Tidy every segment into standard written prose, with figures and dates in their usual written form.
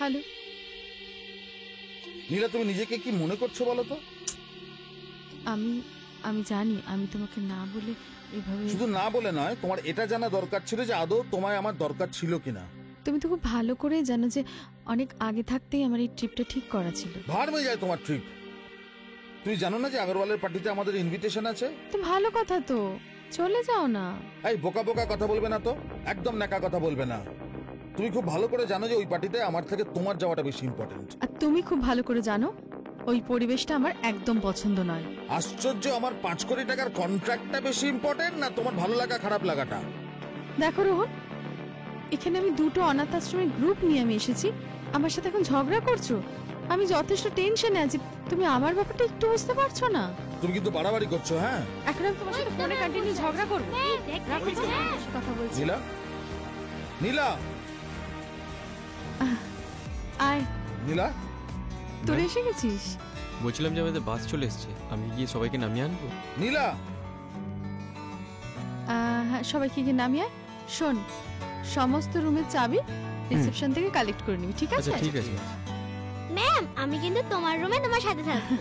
ভালো। নীলা, তুমি নিজেকে কি মনে করছো বলো তো? আমি জানি আমি তোমাকে না বলে এভাবে। শুধু না বলে নয়, তোমার এটা জানা দরকার ছিল যে আদৌ তোমায় আমার দরকার ছিল কিনা। তুমি তো খুব ভালো করে জানো যে অনেক আগে থাকতেই আমার এই ট্রিপটা ঠিক করা ছিল। ভার হয়ে যায় তোমার ট্রিপ। তুমি জানো না যে আগরওয়ালের পার্টিতে আমাদের ইনভিটেশন আছে? তো ভালো কথা, তো চলে যাও না। এই বোকা বোকা কথা বলবে না তো, একদম ন্যাকা কথা বলবে না। তুমি খুব ভালো করে জানো যে ওই পার্টিতে আমার থেকে তোমার যাওয়াটা বেশি ইম্পর্টেন্ট। আর তুমি খুব ভালো করে জানো ওই পরিবেশটা আমার একদম পছন্দ নয়। আশ্চর্য, আমার 5 কোটি টাকার কন্ট্রাক্টটা বেশি ইম্পর্টেন্ট না তোমার ভালো লাগা খারাপ লাগাটা? দেখো রোহন, এখানে আমি দুটো অনাথ আশ্রমের গ্রুপ নিয়ে আমি এসেছি, আমার সাথে এখন ঝগড়া করছো? আমি যথেষ্ট টেনশনে আছি, তুমি আমার ব্যাপারটা একটু বুঝতে পারছো না? তুমি কিন্তু বাড়াবাড়ি করছো। হ্যাঁ, এখন আমি তোমার সাথে ফোনে কন্টিনিউ ঝগড়া করব। রাখো তো, কথা বলছি। নীলা, নীলা, আয়। নীলা, তোরা এসে গেছিস? বলছিলাম যে আমাদের বাস চলে এসেছে, আমি গিয়ে সবাইকে নামিয়ে আনবো। নীলা। হ্যাঁ, সবাইকে গিয়ে নামিয়ে আয়। শোন, সমস্ত রুমের চাবি রিসেপশন থেকে কালেক্ট করে নিবি, ঠিক আছে? আচ্ছা ঠিক আছে ম্যাম, আমি কিন্তু তোমার রুমে তোমার সাথে থাকবো।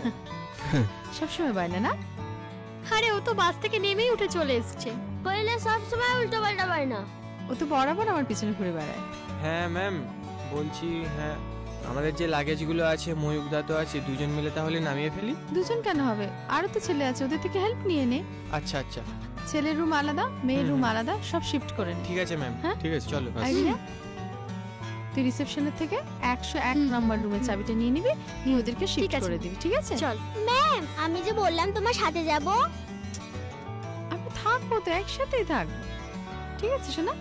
সবসময় বাইনা না? আরে ও তো বাস থেকে নেমেই উঠে চলে এসেছে, বললে সব সময় উল্টো পাল্টা বায়না। ও তো বরাবর আমার পিছনে ঘুরে বেড়ায়। হ্যাঁ ম্যাম, বলছি হ্যাঁ আমাদের যে লাগেজগুলো আছে ময়ূকদা তো আছে, দুজন মিলে তাহলে নামিয়ে ফেলি। দুজন কেন হবে, আরো তো ছেলে আছে, ওদের থেকে হেল্প নিয়ে নে। আচ্ছা আচ্ছা ছেলের রুম আলাদা, মেয়ের রুম আলাদা, সব শিফট করে নে। ঠিক আছে ম্যাম। হ্যাঁ? ঠিক আছে চলো। আইডিয়া, তুই রিসেপশনের থেকে 101 নম্বর রুমের চাবিটা নিয়ে নিবি, নিয়ে ওদেরকে শিফট করে দিবি, ঠিক আছে? চল। ম্যাম, আমি যে বললাম তোমার সাথে যাব। আমি থাকবো তো, একসাথেই থাকবো, ঠিক আছে শোনা?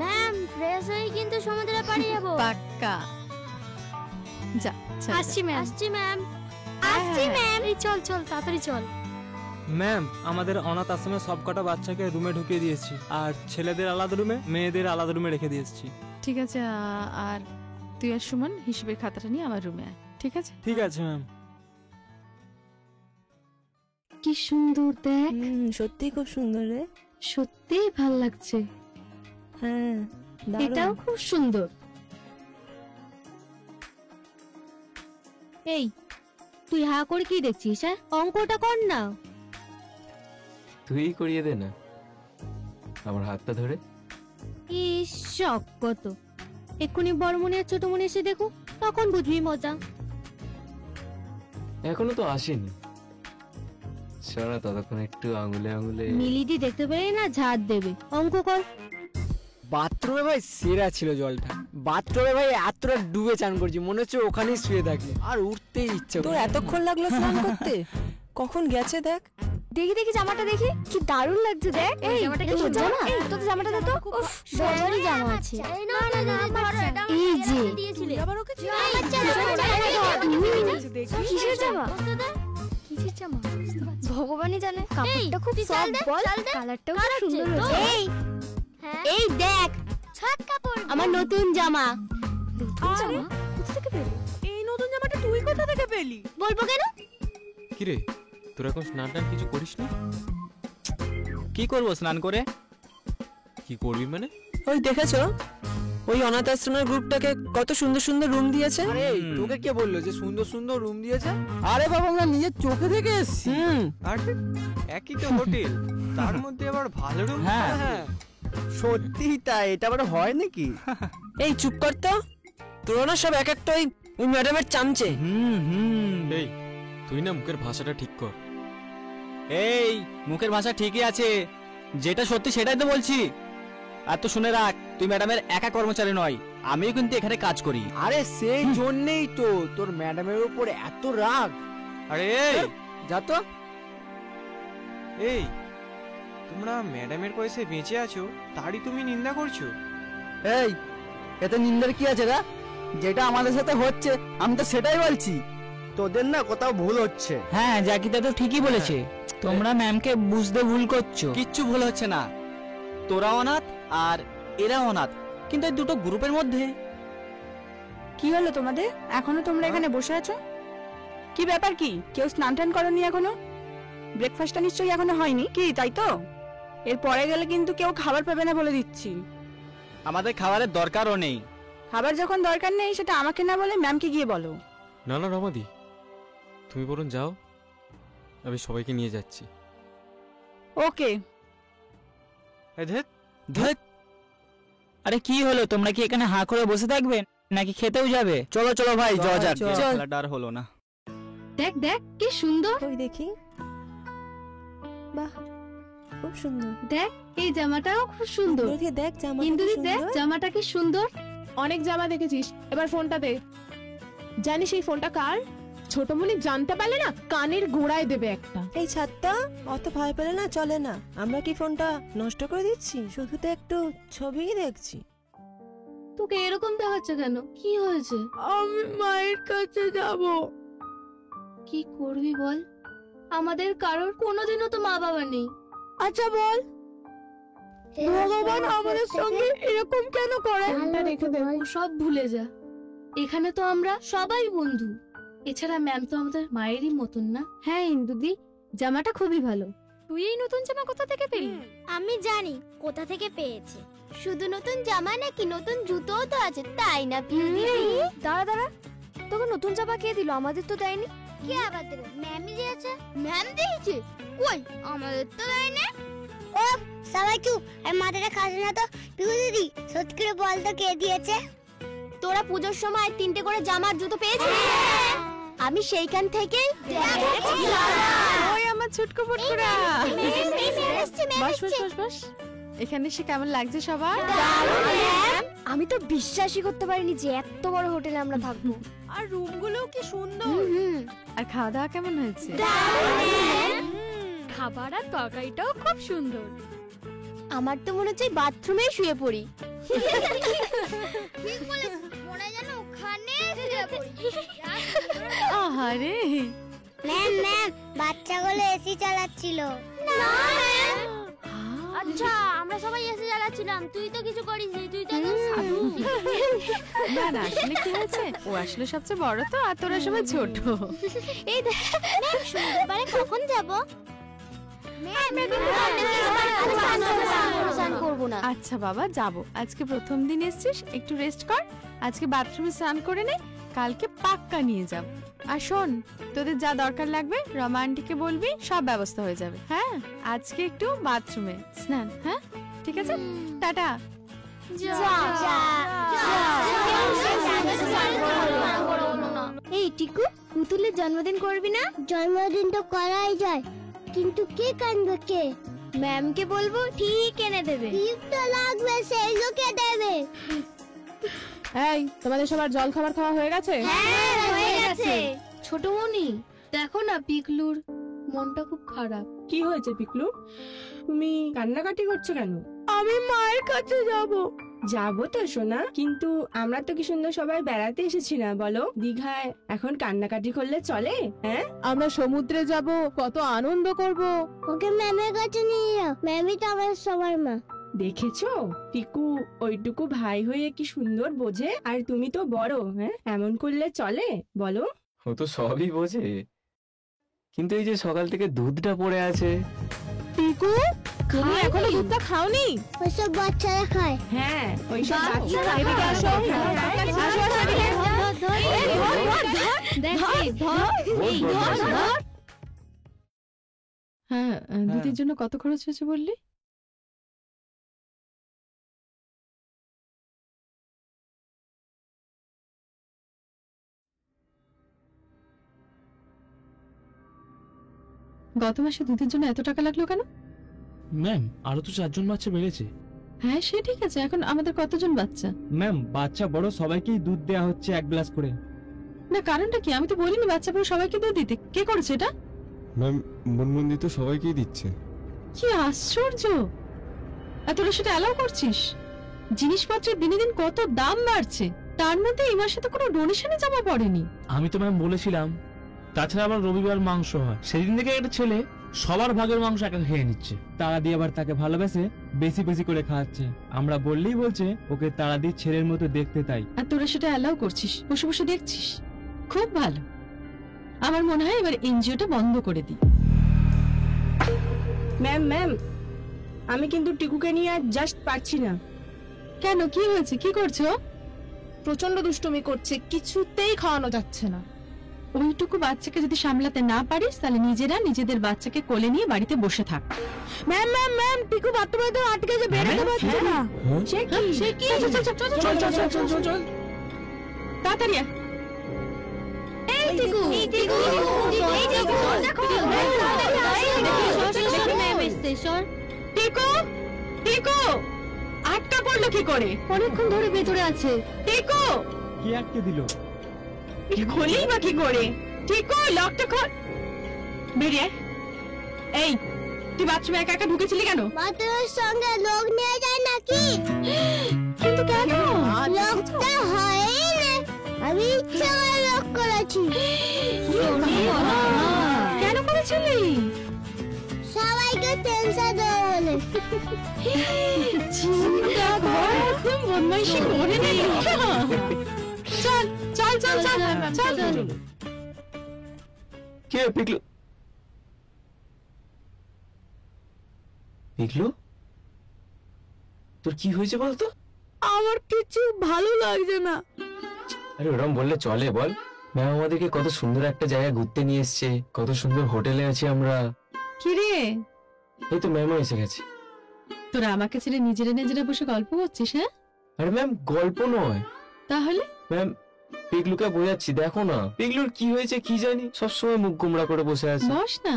ম্যাম, ফ্রেশ হয়ে কিন্তু সমুদ্রে পাড়ি যাব। পাক্কা। যা, আসছি ম্যাম। আসছি ম্যাম। আসছি ম্যাম। এই চল চল, তাড়াতাড়ি চল। ম্যাম, আমাদের অনাথ আশ্রমে সব কটা বাচ্চাকে রুমে ঢুকিয়ে দিয়েছি, আর ছেলেদের আলাদা রুমে, মেয়েদের আলাদা রুমে রেখে দিয়েছি। ঠিক আছে, আর তুই আর সুমন হিসেবের খাতাটা নিয়ে আমার রুমে আয়, ঠিক আছে? ঠিক আছে ম্যাম। কি সুন্দর দেখ। সত্যি খুব সুন্দর রে। সত্যিই ভাল লাগছে। হ্যাঁ, এটাও খুব সুন্দর। এই, তুই হা করে কি দেখছিস? হ্যাঁ, অঙ্কটা কর না। তুই করিয়ে দে না আমার হাতটা ধরে। ইস, শখ কত! এক্ষুনি বড় মনে আর ছোট মনে এসে দেখো, তখন বুঝবি মজা। এখনো তো আসেনি, চলো ততক্ষণ একটু আঙুলে আঙুলে। মিলিদি দেখতে পেলে না ঝাড় দেবে। অঙ্ক কর। বাথরুমে ভাই সেরা ছিল জলটা। বাথরুমে ভাই এতটা ডুবে চান করছি, মনে হচ্ছে ওখানেই শুয়ে থাকলে আর উঠতেই ইচ্ছে। তোর এতক্ষণ লাগলো স্নান করতে? কখন গেছে দেখ। দেখি দেখি জামাটা দেখি, কি দারুণ লাগছে দেখ। এই জামাটা কি তোর জামা? এই তোর জামাটা দে তো। উফ, সবারই জামা আছে। না না না, এই যে আবার ওকে কিসের জামা? কিসের জামা ভগবানই জানে। কাপড়টা খুব সফট, বল কালারটাও খুব সুন্দর হয়েছে। এই দেখ, ছাট কাপড়, আমার নতুন জামা। নতুন জামা কোথা থেকে পেলি? এই নতুন জামাটা তুই কোথা থেকে পেলি? বলবো কেন? কিরে, তোর এখন স্নান টান কিছু করিস না? কি করব স্নান করে? কি করবি মানে? ওই দেখেছো, ওই অনাথ আশ্রমের গ্রুপটাকে কত সুন্দর সুন্দর রুম দিয়েছে। আরে তোকে কে বললো যে সুন্দর সুন্দর রুম দিয়েছে? আরে বাবা, আমরা নিজের চোখে দেখে এসেছি। আর একই তো হোটেল, তার মধ্যে আবার ভালো রুম। হ্যাঁ সত্যি তাই, এটা আবার হয় নাকি? এই চুপ কর তো, তোরা না সব এক একটা ওই ম্যাডামের চামচে। এই তুই না মুখের ভাষাটা ঠিক কর। এই মুখের ভাষা ঠিকই আছে, যেটা সত্যি সেটাই তো বলছি। আর তো শুনে রাখ, তুই ম্যাডামের একা কর্মচারী নয়, আমিও কিন্তু এখানে কাজ করি। আরে সেই জন্যই তো তোর ম্যাডামের উপর এত রাগ। আরে এই যা তো। এই তোমরা ম্যাডামের পয়সায় বেঁচে আছো, তারই তুমি নিন্দা করছো? এই এতে নিন্দার কি আছে রা? যেটা আমাদের সাথে হচ্ছে আমি তো সেটাই বলছি। তোদের না কোথাও ভুল হচ্ছে। হ্যাঁ, জাকিতা তো ঠিকই বলেছে, তোমরা ম্যামকে বুঝতে ভুল করছো। কিচ্ছু ভুল হচ্ছে না, তোরা অনাথ আর এরা অনাথ, কিন্তু এই দুটো গ্রুপের মধ্যে। কি হলো তোমাদের? এখনো তোমরা এখানে বসে আছো? কি ব্যাপার, কি কেউ স্নান টান করনি এখনো? ব্রেকফাস্টটা নিশ্চয়ই এখনো হয়নি কি, তাই তো? এর পরে গেলে কিন্তু কেউ খাবার পাবে না বলে দিচ্ছি। আমাদের খাবারের দরকারও নেই, খাবার যখন দরকার নেই সেটা আমাকে না বলে ম্যামকে গিয়ে বলো। না না রমাদি, তুমি বরং যাও, আমি সবাইকে নিয়ে যাচ্ছি। ওকে। ধ্যাৎ। আরে কি হলো, তোমরা কি এখানে হাঁ করে বসে থাকবে নাকি খেতেও যাবে? চলো চলো ভাই, যাওয়া যাক। চল। খেলাটা আর হলো না। দেখ দেখ কি সুন্দর। ওই দেখি, বাহ খুব সুন্দর। দেখ এই জামাটাও খুব সুন্দর। দেখি দেখ জামা ইন্দুদি দেখ জামাটা কি সুন্দর। অনেক জামা দেখেছিস, এবার ফোনটা দে। জানিস এই ফোনটা কার? ছোট মনি জানতে পারলে না কানের গোড়ায় দেবে একটা। এই ছাত্তা, অত ভয় পেলে না চলে না। আমরা কি ফোনটা নষ্ট করে দিচ্ছি? শুধু তো একটু ছবিই দেখছি। তোকে এরকম দেখাচ্ছে কেন? কি হয়েছে? আমি মায়ের কাছে যাব। কি করবি বল? আমাদের কারোর কোনোদিনও তো মা বাবা নেই। আচ্ছা বল, ভগবান আমাদের সঙ্গে এরকম কেন করে? ফোনটা রেখে দে। সব ভুলে যা। এখানে তো আমরা সবাই বন্ধু। এছাড়া ম্যাম তো আমাদের মায়েরই মতন না। হ্যাঁ ইন্দুদি, জামাটা খুবই ভালো। তুই এই নতুন জামা কোথা থেকে পেলি? আমি জানি কোথা থেকে পেয়েছে। শুধু নতুন জামা নাকি নতুন জুতোও তো আছে, তাই না পিউদি? দাঁড়া দাঁড়া, তোকে নতুন জামা কে দিল? আমাদের তো দেয়নি। কে আবার দেবে? ম্যামই দিয়েছে। ম্যাম দিয়েছে? কই, আমাদের তো দেয়নি। ও সবাই চুপ, আর মাথাটা খাস না তো। পিউদি সত্যি করে বল তো কে দিয়েছে? তোরা পুজোর সময় 3টে করে জামার জুতো পেয়েছিস? আমি সেইখান থেকেই ওই আমার ছুটকো পুটকুরা। বস বস বস বস। এখানে এসে কেমন লাগছে সবার? আমি তো বিশ্বাসই করতে পারিনি যে এত বড় হোটেলে আমরা থাকবো। আর রুমগুলোও কি সুন্দর। আর খাওয়া দাওয়া কেমন হয়েছে? খাবার আর তরকারিটাও খুব সুন্দর। আমার তো মনে হচ্ছে বাথরুমে শুয়ে পড়ি। ঠিক বলেছিস, মনে যেন ওখানে শুয়ে পড়ি। আহারে, ম্যাম ম্যাম, বাচ্চাগুলো এসি চালাচ্ছিল। না আচ্ছা, আমরা সবাই এসি চালাচ্ছিলাম, তুই তো কিছু করিসনি, তুই তো একদম সাধু। না না, আসলে কি হয়েছে, ও আসলে সবচেয়ে বড় তো, আর তোরা সবাই ছোট। এই দেখ, ম্যাম সুন্দরবনে কখন যাব? আচ্ছা বাবা, যাব। আজকে প্রথম দিন এসেছিস, একটু রেস্ট কর। আজকে বাথরুমে স্নান করে নে, কালকে পাক্কা নিয়ে যাব। আর শোন, তোদের যা দরকার লাগবে রমা আন্টিকে বলবি, সব ব্যবস্থা হয়ে যাবে। হ্যাঁ, আজকে একটু বাথরুমে স্নান। হ্যাঁ ঠিক আছে, টাটা। এই টিকু, পুতুলের জন্মদিন করবি না? জন্মদিন তো করাই যায়, কিন্তু কে কানবে? কে? ম্যামকে বলবো, ঠিক এনে দেবে। ঠিক তো লাগবে, সেই লোকে দেবে। এই, তোমাদের সবার জল খাবার খাওয়া হয়ে গেছে? হ্যাঁ হয়ে গেছে। ছোট মনি, দেখো না পিকলুর মনটা খুব খারাপ। কি হয়েছে পিকলু? তুমি কান্নাকাটি করছো কেন? আমি মায়ের কাছে যাব। যাবো তো সোনা, কিন্তু আমরা তো কি সুন্দর সবাই বেড়াতে এসেছি না বলো? দীঘায় এখন কান্নাকাটি করলে চলে? হ্যাঁ, আমরা সমুদ্রে যাব, কত আনন্দ করব। ওকে ম্যামের কাছে নিয়ে যাও, ম্যামই তো আমার সবার মা। দেখেছো টিকু ওইটুকু ভাই হয়ে কি সুন্দর বোঝে, আর তুমি তো বড়। হ্যাঁ, এমন করলে চলে বলো? ও তো সবই বোঝে, কিন্তু এই যে সকাল থেকে দুধটা পড়ে আছে। টিকু, তুমি এখনো দুধটা খাওনি? ওইসব বাচ্চারা খায়। হ্যাঁ, ওইসব বাচ্চারা। এদিকে আসো, আসো, হ্যাঁ, দুধের জন্য কত খরচ হয়েছে বললি? গত মাসে দুধের জন্য এত টাকা লাগলো কেন? ম্যাম, আরো তো 4 জন বাচ্চা বেড়েছে। হ্যাঁ সে ঠিক আছে, এখন আমাদের কতজন বাচ্চা? ম্যাম, বাচ্চা বড় সবাইকেই দুধ দেয়া হচ্ছে 1 গ্লাস করে। না, কারণটা কি? আমি তো বলিনি বাচ্চা বড় সবাইকে দুধ দিতে। কে করেছে এটা? ম্যাম, মুনমুন্দি তো সবাইকেই দিচ্ছে। কি আশ্চর্য! আর তোরা সেটা অ্যালাউ করছিস? জিনিসপত্রের দিনে দিন কত দাম বাড়ছে, তার মধ্যে এই মাসে তো কোনো ডোনেশনে জমা পড়েনি। আমি তো ম্যাম বলেছিলাম, তাছাড়া আবার রবিবার মাংস হয়, সেদিন থেকে একটা ছেলে সবার ভাগের মাংস একা খেয়ে নিচ্ছে। তারা দিয়ে আবার তাকে ভালোবেসে বেশি বেশি করে খাওয়াচ্ছে। আমরা বললেই বলছে ওকে তারা দিয়ে ছেলের মতো দেখতে, তাই। আর তোরা সেটা অ্যালাউ করছিস, বসে বসে দেখছিস। খুব ভালো। আমার মনে হয় এবার এনজিওটা বন্ধ করে দিই। ম্যাম ম্যাম, আমি কিন্তু টিকুকে নিয়ে আর জাস্ট পারছি না। কেন, কি হয়েছে? কি করছো? প্রচন্ড দুষ্টুমি করছে, কিছুতেই খাওয়ানো যাচ্ছে না। ওইটুকু বাচ্চাকে যদি সামলাতে না পারিস তাহলে নিজেরা নিজেদের বাচ্চাকে কোলে নিয়ে বাড়িতে বসে থাক। ম্যাম ম্যাম ম্যাম টিকু বাথরুমে তো আটকে যে বেরোতে পারছে না। সে কি চল তাড়াতাড়ি আয়। এই টিকু এই টিকু এই দেখো ম্যাম এসছে। সর টিকু, টিকু আটকা পড়লো কি করে? অনেকক্ষণ ধরে ভেতরে আছে। টিকু কি আটকে দিল? খোলেই বা কি করে? টিকু লকটা খোল, বেরিয়ে আয়। এই তুই বাথরুমে একা একা ঢুকেছিলি কেন? বাথরুমের সঙ্গে লোক নিয়ে যায় নাকি? কিন্তু কেন? লোকটা হয়ই না, আমি ইচ্ছা করে লোক করেছি। কেন করেছিলি? সবাইকে টেনশন দেওয়া বলে। চিন্তা কর, একদম বদমাইশি করে নে। চল চল চল চল চল। কে পিকলু? পিকলু তোর কি হয়েছে বলতো? আমার কিছু ভালো লাগছে না। আরে ওরম বললে চলে বল? ম্যাম আমাদেরকে কত সুন্দর একটা জায়গায় ঘুরতে নিয়ে এসছে, কত সুন্দর হোটেলে আছি আমরা। কি রে, এই তো ম্যামও এসে গেছে। তোরা আমাকে ছেড়ে নিজেরা নিজেরা বসে গল্প করছিস? হ্যাঁ আরে ম্যাম গল্প নয়, তাহলে ম্যাম পিকলুকে বোঝাচ্ছি, দেখো না পিকলুর কি হয়েছে কি জানি, সবসময় মুখ গোমড়া করে বসে আছে। বস না।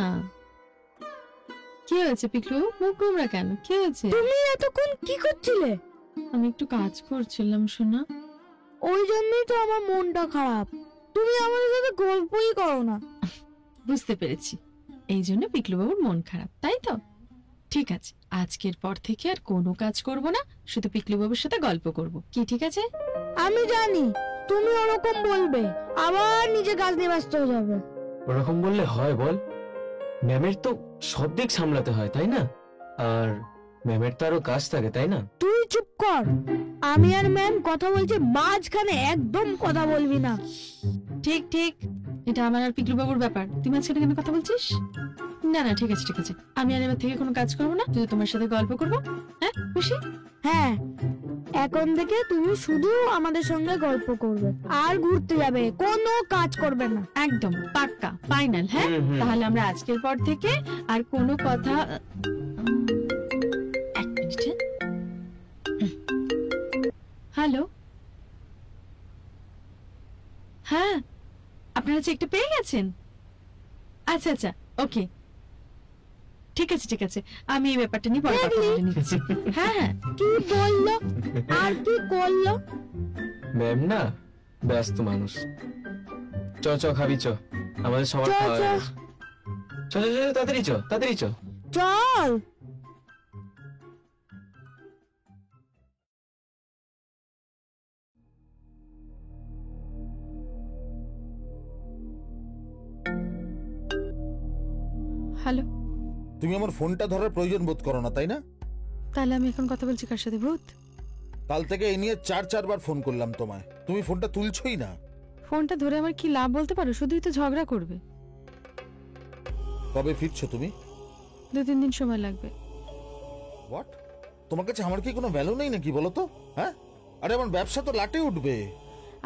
কি হয়েছে পিকলু, মুখ গোমড়া কেন? কি হয়েছে? তুমি এতক্ষণ কি করছিলে? আমি একটু কাজ করছিলাম সোনা। ওই জন্যই তো আমার মনটা খারাপ। তুমি আমাদের সাথে গল্পই করো না। বুঝতে পেরেছি, এই জন্য পিকলু বাবুর মন খারাপ, তাই তো? ঠিক আছে, আজকের পর থেকে আর কোনো কাজ করব না, শুধু পিকলু বাবুর সাথে গল্প করব। কি ঠিক আছে? আমি জানি তুমি ওরকম বলবে, আবার নিজে কাজ নিয়ে ব্যস্ত হয়ে যাবে। ওরকম বললে হয় বল? ম্যামের তো সব দিক সামলাতে হয় তাই না? আর ম্যামের তো আরো কাজ থাকে তাই না? তুই চুপ কর, আমি আর ম্যাম কথা বলছি, মাঝখানে একদম কথা বলবি না। ঠিক ঠিক, এটা আমার আর পিকলু বাবুর ব্যাপার, তুই মাঝখানে কেন কথা বলছিস? না না ঠিক আছে ঠিক আছে, আমি আর এবার থেকে কোনো কাজ করবো না, শুধু তোমার সাথে গল্প করবো। হ্যাঁ খুশি? হ্যাঁ, এখন থেকে তুমি শুধু আমাদের সঙ্গে গল্প করবে আর ঘুরতে যাবে, কোনো কাজ করবে না। একদম পাক্কা ফাইনাল? হ্যাঁ তাহলে আমরা আজকের পর থেকে আর কোনো কথা। এক মিনিট। হ্যালো, হ্যাঁ আপনারা চেকটা পেয়ে গেছেন? আচ্ছা আচ্ছা ওকে, ঠিক আছে ঠিক আছে, আমি এই ব্যাপারটা নিয়ে পরে কথা বলে নিচ্ছি। হ্যাঁ হ্যাঁ। কি বললো আর কি করলো? ম্যাম না ব্যস্ত মানুষ। চ চ খাবি চ, আমাদের সবার খাওয়া হয়ে গেছে। চ চ চ তাড়াতাড়ি চ তাড়াতাড়ি চ। চল। হ্যালো, তুমি আমার ফোনটা ধরার প্রয়োজন বোধ করো না তাই না? তাহলে আমি এখন কথা বলছি কার সাথে? ভূত? কাল থেকে এই নিয়ে 4-4 বার ফোন করলাম তোমায়, তুমি ফোনটা তুলছোই না। ফোনটা ধরে আমার কি লাভ বলতে পারো? শুধুই তো ঝগড়া করবে। কবে ফিরছো তুমি? 2-3 দিন সময় লাগবে। হোয়াট? তোমার কাছে আমার কি কোনো ভ্যালু নেই নাকি বলো তো? হ্যাঁ, আরে আমার ব্যবসা তো লাটে উঠবে।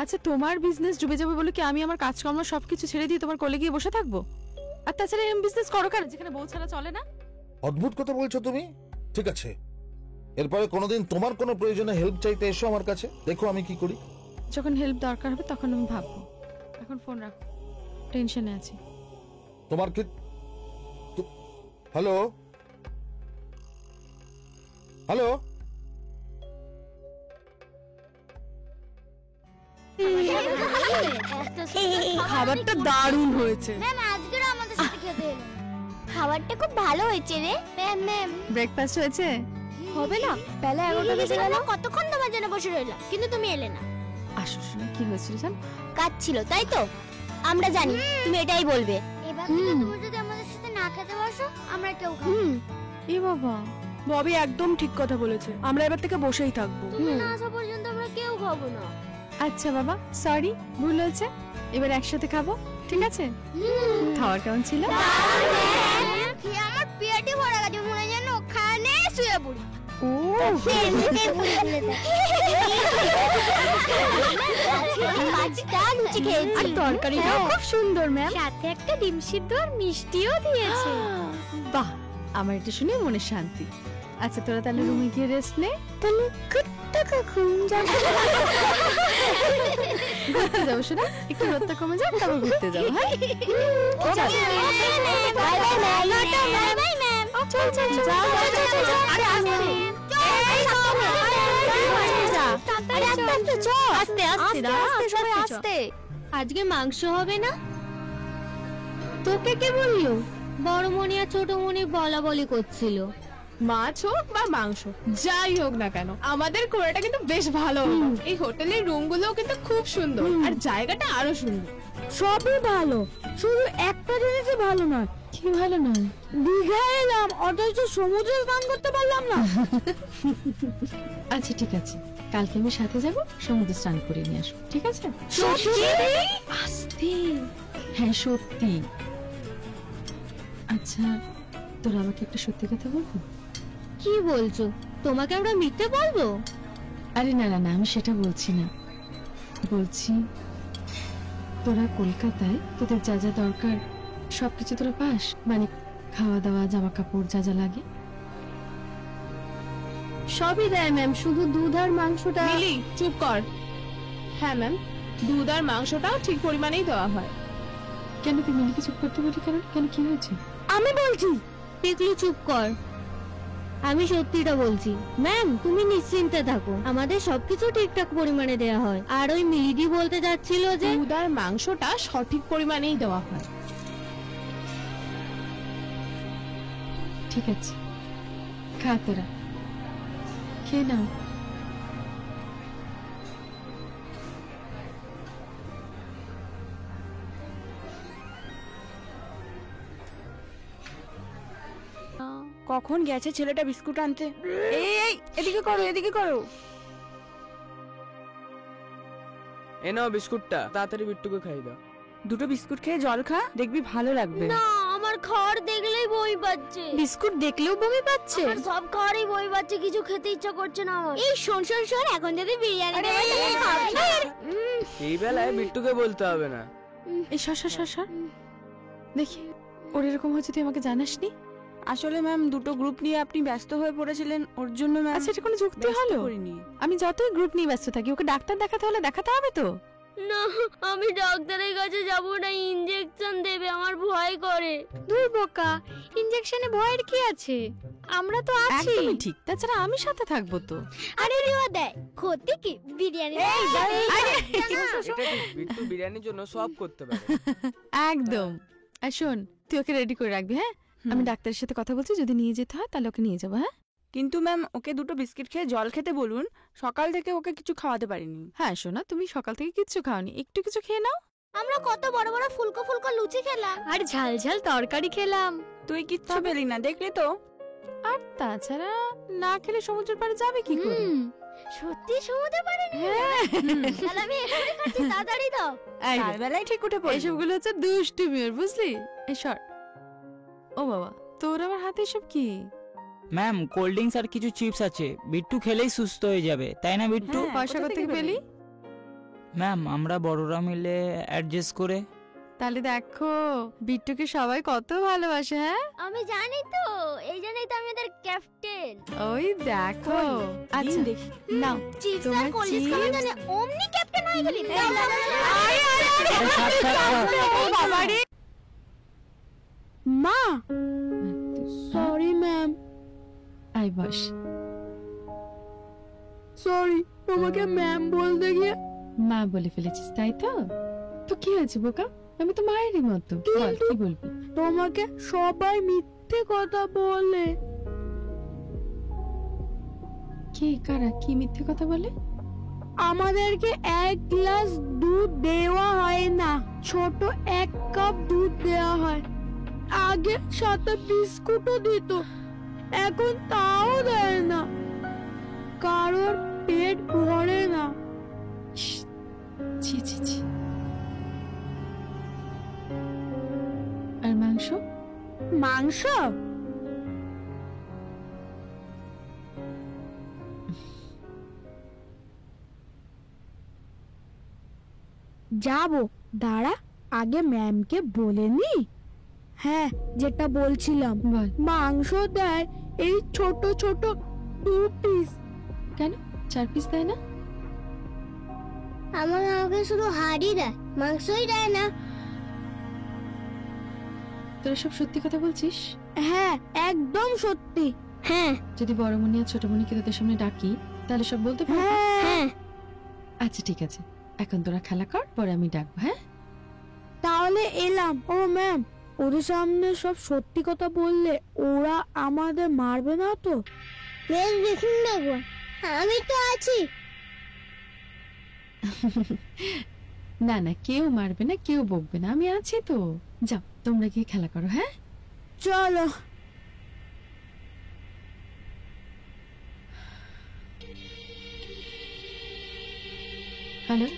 আচ্ছা তোমার বিজনেস ডুবে যাবে বলে কি আমি আমার কাজকর্ম সবকিছু ছেড়ে দিয়ে তোমার কোলে গিয়ে বসে থাকবো? আর তাছাড়া এরকম বিজনেস করো কেন যেখানে বউ ছাড়া চলে না? অদ্ভুত কথা বলছো তুমি। ঠিক আছে, এরপরে কোনোদিন তোমার কোনো প্রয়োজনে হেল্প চাইতে এসো আমার কাছে, দেখো আমি কি করি। যখন হেল্প দরকার হবে তখন আমি ভাববো, এখন ফোন রাখো, টেনশনে আছি। তোমার কি? হ্যালো হ্যালো, খাবারটা দারুণ হয়েছে। ম্যাম আজকের আমাদের সাথে খেতে এলো। খাবারটা খুব ভালো হয়েছে রে। ম্যাম ম্যাম ব্রেকফাস্ট হয়েছে? হবে না, বেলা 11টা বেজে গেল, কতক্ষণ তোমার জন্য বসে রইলাম, কিন্তু তুমি এলে না। আসো শুনে কি হয়েছিল জান? কাজ ছিল তাই তো? আমরা জানি তুমি এটাই বলবে। এবার থেকে তুমি যদি আমাদের সাথে না খেতে বসো, আমরা কেউ খাবো না। এ বাবা, ববি একদম ঠিক কথা বলেছে, আমরা এবার থেকে বসেই থাকবো। তুমি না আসা পর্যন্ত আমরা কেউ খাবো না। আচ্ছা বাবা সরি, ভুল হয়েছে, এবার একসাথে খাবো, ঠিক আছে? খাবার কেমন ছিল? আমার পেটে ভরা গেছে, মনে যেন ওখানে শুয়ে পড়ি। ও মাছটা লুচি খেয়েছি আর তরকারিটা খুব সুন্দর ম্যাম, সাথে একটা ডিম সিদ্ধ আর মিষ্টিও দিয়েছে। বাহ, আমার এটা শুনে মনে শান্তি। আচ্ছা তোরা তাহলে রুমে গিয়ে রেস্ট নে। তাহলে কুত্তাকা ঘুম যাবে। ঘুরতে যাবো শোনা, একটু রোদটা কমে যাক তারপর ঘুরতে যাবো। হ্যাঁ bye bye ma'am, bye bye ma'am. চল চল চল আরে আস্তে আস্তে। আজকে মাংস হবে না? তোকে কে বললো? বড় মনি আর ছোট মনি বলা বলি করছিল। মাছ হোক বা মাংস যাই হোক না কেন, আমাদের কোরাটা কিন্তু বেশ ভালো হলো। এই হোটেলের রুমগুলোও কিন্তু খুব সুন্দর আর জায়গাটা আরো সুন্দর। সবই ভালো, শুধু একটা জিনিসই ভালো নয়। কি ভালো নয়? দীঘায় এলাম অথচ সমুদ্রে স্নান করতে পারলাম না। আচ্ছা ঠিক আছে, কালকে আমি সাথে যাব, সমুদ্রে স্নান করে নিয়ে আসবো। ঠিক আছে? আস্তে। হ্যাঁ সত্যি। আচ্ছা তোরা আমাকে একটা সত্যি কথা বলবো? কি বলছো? তোমাকে আমরা মিথ্যে বলবো? আরে না না না, আমি সেটা বলছি না। বলছি তোরা কলকাতায় তোদের যা যা দরকার সবকিছু তোরা পাস, মানে খাওয়া দাওয়া জামা কাপড় যা যা লাগে সবই দেয় ম্যাম, শুধু দুধ আর মাংসটা। মিলি চুপ কর। হ্যাঁ ম্যাম, দুধ আর মাংসটাও ঠিক পরিমাণেই দেওয়া হয়। কেন তুই মিলিকে চুপ করতে বলি কেন? কেন কি হয়েছে? আমি বলছি। পিকলু চুপ কর, আমি সত্যিটা বলছি। ম্যাম তুমি নিশ্চিন্তে থাকো, আমাদের সবকিছু ঠিকঠাক পরিমাণে দেয়া হয়। আর ওই মিলিদি বলতে যাচ্ছিল যে দুধ আর মাংসটা সঠিক পরিমাণেই দেওয়া হয়। ঠিক আছে, খা তোরা, খেয়ে নাও। কখন গেছে ছেলেটা বিস্কুট আনতে? এই এদিকে করো, এদিকে করো। এ নাও বিস্কুটটা, তাড়াতাড়ি বিট্টুকে খাই দাও। দুটো বিস্কুট খেয়ে জল খা, দেখবি ভালো লাগবে। না আমার খাওয়ার দেখলেই বই পাচ্ছে। বিস্কুট দেখলেও বমি পাচ্ছে? আমার সব খাওয়ারই বই পাচ্ছে, কিছু খেতে ইচ্ছা করছে না আমার। এই শোন শোন শোন, এখন যদি বিরিয়ানি দেবে তাহলে খাবি না? এই বেলায় বিট্টুকে বলতে হবে না। এই সর সর সর সর। দেখি ওর এরকম হচ্ছে, তুই আমাকে জানাসনি? আসলে ম্যাম দুটো গ্রুপ নিয়ে আপনি ব্যস্ত হয়ে পড়েছিলেন, ওর জন্য ম্যাম। আচ্ছা এটা কোনো যুক্তি হলো? আমি যতই গ্রুপ নিয়ে ব্যস্ত থাকি, ওকে ডাক্তার দেখাতে হলে দেখাতে হবে তো। না আমি ডাক্তারের কাছে যাব না, ইনজেকশন দেবে, আমার ভয় করে। দূর বোকা, ইনজেকশনে ভয়ের কি আছে? আমরা তো আছি। একদমই ঠিক, তাছাড়া আমি সাথে থাকবো তো। আরে রিওয়া দেয় ক্ষতি কি বিরিয়ানি? এটা ঠিক, বিট্টু বিরিয়ানির জন্য সব করতে পারে। একদম। আর শোন, তুই ওকে রেডি করে রাখবি। হ্যাঁ আমি ডাক্তারের সাথে কথা বলছি, যদি নিয়ে যেতে হয় তাহলে ওকে নিয়ে যাবো। হ্যাঁ কিন্তু ম্যাম ওকে দুটো বিস্কিট খেয়ে জল খেতে বলুন, সকাল থেকে ওকে কিছু খাওয়াতে পারিনি। হ্যাঁ শোনা, তুমি সকাল থেকে কিচ্ছু খাওনি, একটু কিছু খেয়ে নাও। আমরা কত বড় বড় ফুলকো ফুলকো লুচি খেলাম আর ঝাল ঝাল তরকারি খেলাম। তুই কিচ্ছু পেলি না, দেখলি তো। আর তাছাড়া না খেলে সমুদ্রের পাড়ে যাবে কি করে? সত্যি সমুদ্রে পারে না? তাহলে আমি এখানে খাচ্ছি, তাড়াতাড়ি দাও। তার বেলায় ঠিক উঠে পড়ে। এসবগুলো হচ্ছে দুষ্টুমি ওর, বুঝলি? এসর। ও বাবা, তোর আমার হাতে এসব কি? ম্যাম কোল্ড ড্রিঙ্কস আর কিছু চিপস আছে, বিট্টু খেলেই সুস্থ হয়ে যাবে, তাই না বিট্টু? পয়সা কোথা থেকে পেলি? ম্যাম আমরা বড়রা মিলে অ্যাডজাস্ট করে। তাহলে দেখো বিট্টুকে সবাই কত ভালোবাসে। হ্যাঁ আমি জানি তো, এই জন্যই তো আমি ওদের ক্যাপ্টেন। ওই দেখো। আচ্ছা দেখি নাও চিপস আর তোমার কোল্ড ড্রিঙ্কস খাওয়ার জন্য চিপস। অমনি ক্যাপ্টেন হয়ে গেলি। বাবারে মা sorry ma'am. I boss. Sorry, তোমাকে ম্যাম বলতে গিয়ে মা বলে ফেলেছিস তাই তো? তো কি হয়েছে বোকা, আমি তো মায়েরই মতো। বল কি বলবি? তোমাকে সবাই মিথ্যে কথা বলে। কে কারা কি মিথ্যে কথা বলে? আমাদেরকে 1 গ্লাস দুধ দেওয়া হয় না, ছোট 1 কাপ দুধ দেওয়া হয়। আগে সাথে বিস্কুটও দিত, এখন তাও দেয় না। কারোর পেট ভরে না। ছি ছি ছি। আর মাংস? মাংস যাবো, দাঁড়া আগে ম্যামকে বলে নি। হ্যাঁ, যেটা বলছিলাম, বল। মাংস দেয় এই ছোট ছোট 2 পিস। কেন 4 পিস দেয় না? আমাকে শুধু হাড়ি দেয়, মাংসই দেয় না। তোরা সব সত্যি কথা বলছিস? হ্যাঁ, একদম সত্যি। হ্যাঁ যদি বড়মণি আর ছোটমণিকে তোদের সামনে ডাকি তাহলে সব বলতে পারবি? হ্যাঁ। আচ্ছা ঠিক আছে, এখন তোরা খেলা কর, পরে আমি ডাকবো। হ্যাঁ তাহলে এলাম। ও ম্যাম, ওদের সামনে সব সত্যি কথা বললে ওরা আমাদের মারবে না তো? বেশ দেখুন দেখো, আমি তো আছি। না না, কেউ মারবে না, কেউ বকবে না, আমি আছি তো। যাও তোমরা গিয়ে খেলা করো। হ্যাঁ চলো। হ্যালো,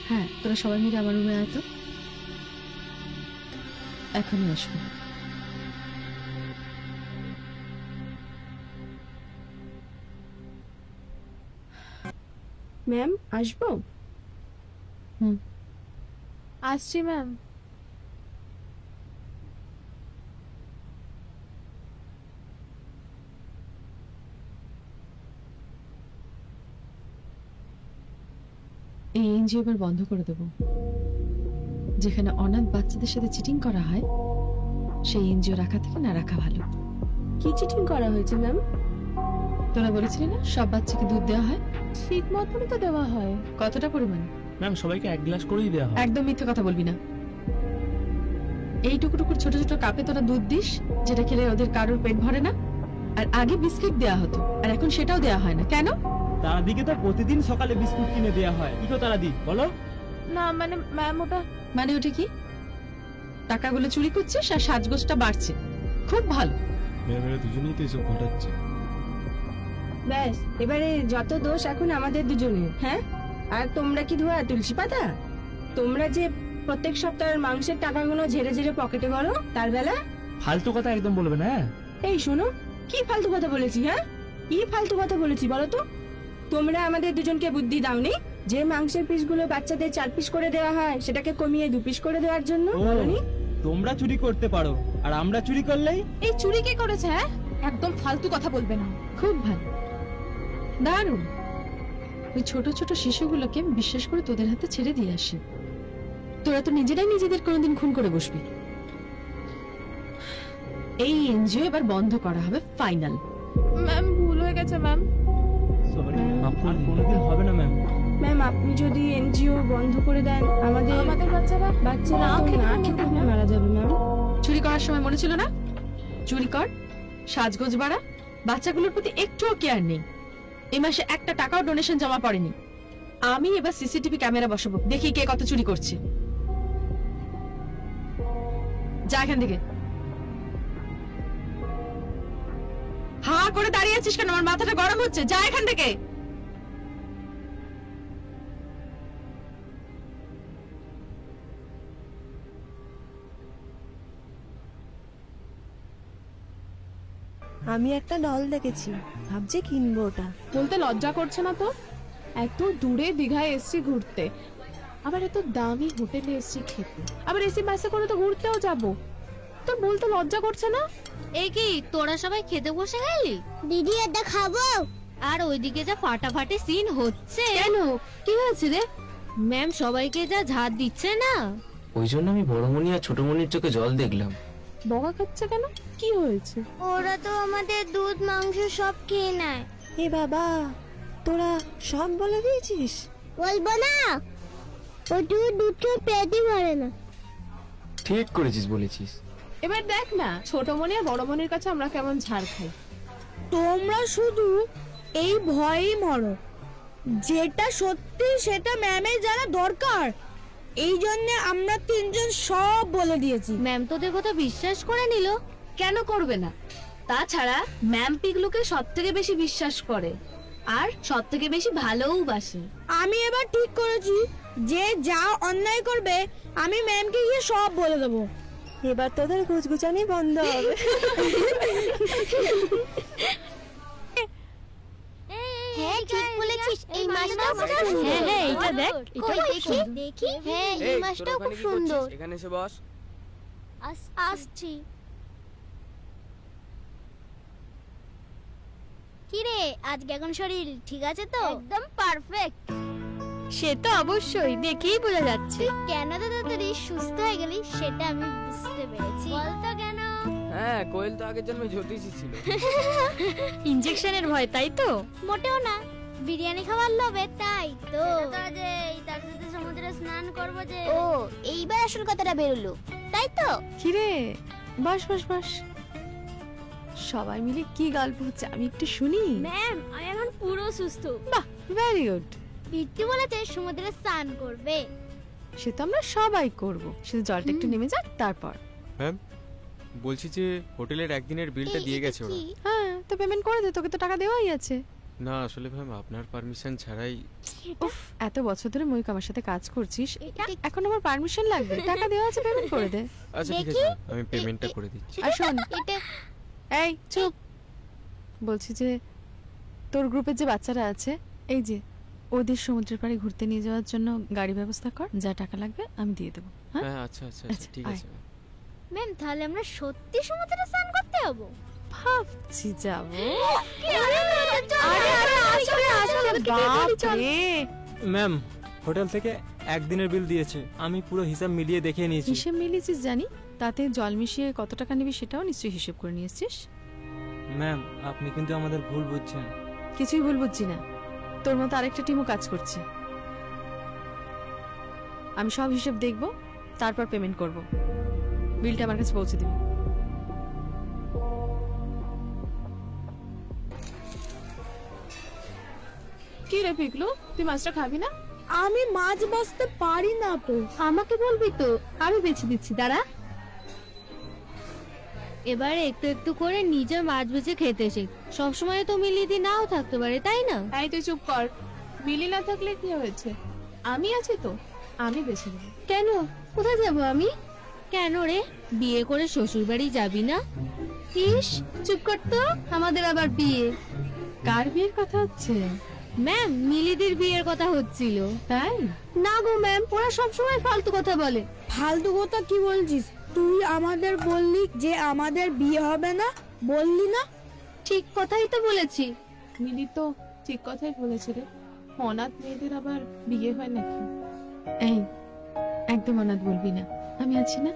হ্যাঁ তোরা সবাই মিলে আমার রুমে আয় তো, এখনই আসবো। ম্যাম আসবো? আসছি ম্যাম। এই এনজিও এবার বন্ধ করে দেব। যেখানে অনাথ বাচ্চাদের সাথে চিটিং করা হয় সেই এনজিও রাখা থেকে না রাখা ভালো। কি চিটিং করা হয়েছে ম্যাম? তোরা বলেছিলি না সব বাচ্চাকে দুধ দেওয়া হয়? ঠিক মতনই তো দেওয়া হয়। কতটা পরিমাণ? ম্যাম সবাইকে 1 গ্লাস করেই দেওয়া হয়। একদম মিথ্যে কথা বলবি না। এইটুকু ছোট ছোট কাপে তোরা দুধ দিস, যেটা খেলে ওদের কারোর পেট ভরে না। আর আগে বিস্কিট দেওয়া হতো, আর এখন সেটাও দেওয়া হয় না। কেন? তারা দিকে তো প্রতিদিন সকালে বিস্কুট কিনে দেওয়া হয়। কি তো তারা দি বলো? না মানে ম্যাম ওটা মানে ওটা কি? টাকাগুলো চুরি করছিস আর সাজগোজটা বাড়ছে। খুব ভালো। মেয়েরা দুজনেই তো এসব ঘটাচ্ছে। ব্যাস, এবারে যত দোষ এখন আমাদের দুজনের। হ্যাঁ, আর তোমরা কি ধোয়া তুলসী পাতা? তোমরা যে প্রত্যেক সপ্তাহের মাংসের টাকাগুলো ঝেড়ে ঝেড়ে পকেটে করো, তার বেলা ফালতু কথা একদম বলবে না। এই শোনো, কি ফালতু কথা বলেছি? হ্যাঁ, কি ফালতু কথা বলেছি বলো তো? তোমরা আমাদের দুজনকে বুদ্ধি দাওনি যে মাংসের পিসগুলো বাচ্চাদের 4 পিস করে দেওয়া হয় সেটাকে কমিয়ে 2 পিস করে দেওয়ার জন্য? বলোনি? তোমরা চুরি করতে পারো, আর আমরা চুরি করলেই এই চুরি কে করেছে? হ্যাঁ, একদম ফালতু কথা বলবে না। খুব ভালো, দারুণ। ওই ছোট ছোট শিশুগুলোকে আমি বিশ্বাস করে তোদের হাতে ছেড়ে দিয়ে আসি। তোরা তো নিজেরাই নিজেদের কোনোদিন খুন করে বসবি। এই এনজিও এবার বন্ধ করা হবে, ফাইনাল। ম্যাম ভুল হয়ে গেছে ম্যাম। সরি, আর কোনোদিন হবে না ম্যাম। ম্যাম, আপনি যদি এনজিও বন্ধ করে দেন আমাদের বাচ্চারা তো না খেতে মারা যাবে ম্যাম। চুরি করার সময় মনে ছিল না? চুরি কর, সাজগোজ বাড়া, বাচ্চাগুলোর প্রতি একটুও কেয়ার নেই। এই মাসে একটা টাকাও ডোনেশন জমা পড়েনি। আমি এবার সিসিটিভি ক্যামেরা বসাবো, দেখি কে কত চুরি করছে। যা এখান থেকে। হা করে দাঁড়িয়ে আছিস কেন? আমার মাথাটা গরম হচ্ছে, যা এখান থেকে। আমি একটা ডল দেখেছি, ভাবছি কিনবো ওটা। বলতে লজ্জা করছে না তো? এত দূরে দীঘায় এসছি ঘুরতে, আবার এত দামি হোটেলে এসছি খেতে, আবার এসি বাসে করে তো ঘুরতেও যাবো, তো বলতে লজ্জা করছে না? এই কি তোরা সবাই খেতে বসে গেলি? দিদি এটা খাবো। আর ওইদিকে যা ফাটাফাটি সিন হচ্ছে। কেন, কি হয়েছে রে? ম্যাম সবাইকে যা ঝাড় দিচ্ছে না, ওই জন্য আমি বড়মণি আর ছোটমণির চোখে জল দেখলাম। বকা খাচ্ছে কেন? কি হয়েছে? ওরা তো আমাদের দুধ মাংস সব খেয়ে নেয়। এ বাবা, তোরা সব বলে দিয়েছিস? বলবো না, ও দুধ খেয়ে পেটই ভরে না। ঠিক করেছিস বলেছিস। এবার দেখ না, ছোট মনে আর বড় মনের কাছে আমরা কেমন ঝাড় খাই। তোমরা শুধু এই ভয়েই মরো, যেটা সত্যি সেটা ম্যামের জানা দরকার। এই জন্য আমরা 3 জন সব বলে দিয়েছি। ম্যাম তোদের কথা বিশ্বাস করে নিল? কেন করবে না? তাছাড়া ম্যাম পিগলুকে সব থেকে বেশি বিশ্বাস করে আর সব থেকে বেশি ভালোবাসে। আমি এবার ঠিক করেছি যে যা অন্যায় করবে আমি ম্যামকে গিয়ে সব বলে দেবো। এবার তোদের গুজগুজানি বন্ধ হবে। হ্যাঁ, ঠিক বলেছিস। দেখছিস এই মাছটা খুব সুন্দর। হ্যাঁ হ্যাঁ এটা দেখ, এটা দেখি দেখি। হ্যাঁ এই মাছটা খুব সুন্দর। এখানে এসে বস। আসছি। কি রে আজকে এখন শরীর ঠিক আছে তো? একদম পারফেক্ট। সে তো অবশ্যই, দেখেই বোঝা যাচ্ছে। কেন তো তাড়াতাড়ি সুস্থ হয়ে গেলি সেটা আমি বুঝতে পেরেছি। বলতো কেন? হ্যাঁ, কোয়েল তো আগের জন্মে জ্যোতিষী ছিল। ইনজেকশনের ভয়, তাই তো? মোটেও না, বিরিয়ানি খাবার লোভে, তাই তো। তার সাথে সমুদ্রে স্নান করবো যে। ও এইবার আসল কথাটা বেরোলো, তাই তো? কিরে বস বস বস, সবাই মিলে কি গল্প হচ্ছে আমি একটু শুনি। ম্যাম আমি এখন পুরো সুস্থ। বাহ, ভেরি গুড। পিট্টু বলেছে সমুদ্রে স্নান করবে। সে তো আমরা সবাই করব, শুধু জলটা একটু নেমে যাক তারপর। ম্যাম বলছি যে হোটেলের একদিনের বিলটা দিয়ে গেছে ওরা। হ্যাঁ তো পেমেন্ট করে দে, তোকে তো টাকা দেওয়াই আছে। না আসলে ম্যাম আপনার পারমিশন ছাড়াই। উফ, এত বছর ধরে ময়ূক আমার সাথে কাজ করছিস, এখন আমার পারমিশন লাগবে? টাকা দেওয়া আছে, পেমেন্ট করে দে। আচ্ছা ঠিক আছে ma'am, আমি পেমেন্টটা করে দিচ্ছি। আর শোন, এই চুপ, বলছি যে তোর গ্রুপের যে বাচ্চারা আছে, এই যে ওদের সমুদ্রের পাড়ে ঘুরতে নিয়ে যাওয়ার জন্য গাড়ি ব্যবস্থা কর, যা টাকা লাগবে আমি দিয়ে দেবো। হ্যাঁ হ্যাঁ আচ্ছা আচ্ছা আচ্ছা, ঠিক আয়। আছে ma'am। ম্যাম তাহলে আমরা সত্যি সমুদ্রে স্নান করতে যাবো? ভাবছি যাবো। ম্যাম হোটেল থেকে একদিনের বিল দিয়েছে, আমি পুরো হিসাব মিলিয়ে দেখে নিয়েছি। হিসেব মিলিয়েছিস জানি, তাতে জল মিশিয়ে কত টাকা নিবি সেটাও নিশ্চয়ই হিসেব করে নিয়েছিস। ম্যাম আপনি কিন্তু আমাদের ভুল বুঝছেন। কিছুই ভুল বুঝছি না, তোর মতো আরেকটা টিমও কাজ করছে। আমি সব হিসেব দেখব, তারপর পেমেন্ট করব। বিলটা আমার কাছে পৌঁছে দিবি। কি রে পিকলু, তুই মাছটা খাবি না? আমি মাছ বাছতে পারি না তো। আমাকে বলবি তো, আমি বেছে দিচ্ছি, দাঁড়া। এবারে একটু একটু করে নিজে মাছ বেছে খেতে শেখ। সবসময় তো মিলিয়ে নাও থাকতে পারে, তাই না? এই তুই চুপ কর, মিলি না থাকলে কি হয়েছে, আমি আছি তো, আমি বেছে দেবো। কেন, কোথায় যাব আমি? কেন রে, বিয়ে করে শ্বশুর বাড়ি যাবি না? ইস চুপ কর তো, আমাদের আবার বিয়ে। কার বিয়ের কথা হচ্ছে? ম্যাম মিলিদির বিয়ের কথা হচ্ছিল। তাই না গো ম্যাম, ওরা সবসময় ফালতু কথা বলে। ফালতু কথা কি বলছিস? তুই আমাদের বললি যে আমাদের বিয়ে হবে না, বললি না? ঠিক কথাই তো বলেছি। মিলি তো ঠিক কথাই বলেছে রে, অনাথ মেয়েদের আবার বিয়ে হয় নাকি? এই একদম অনাথ বলবি না, আমি আছি না।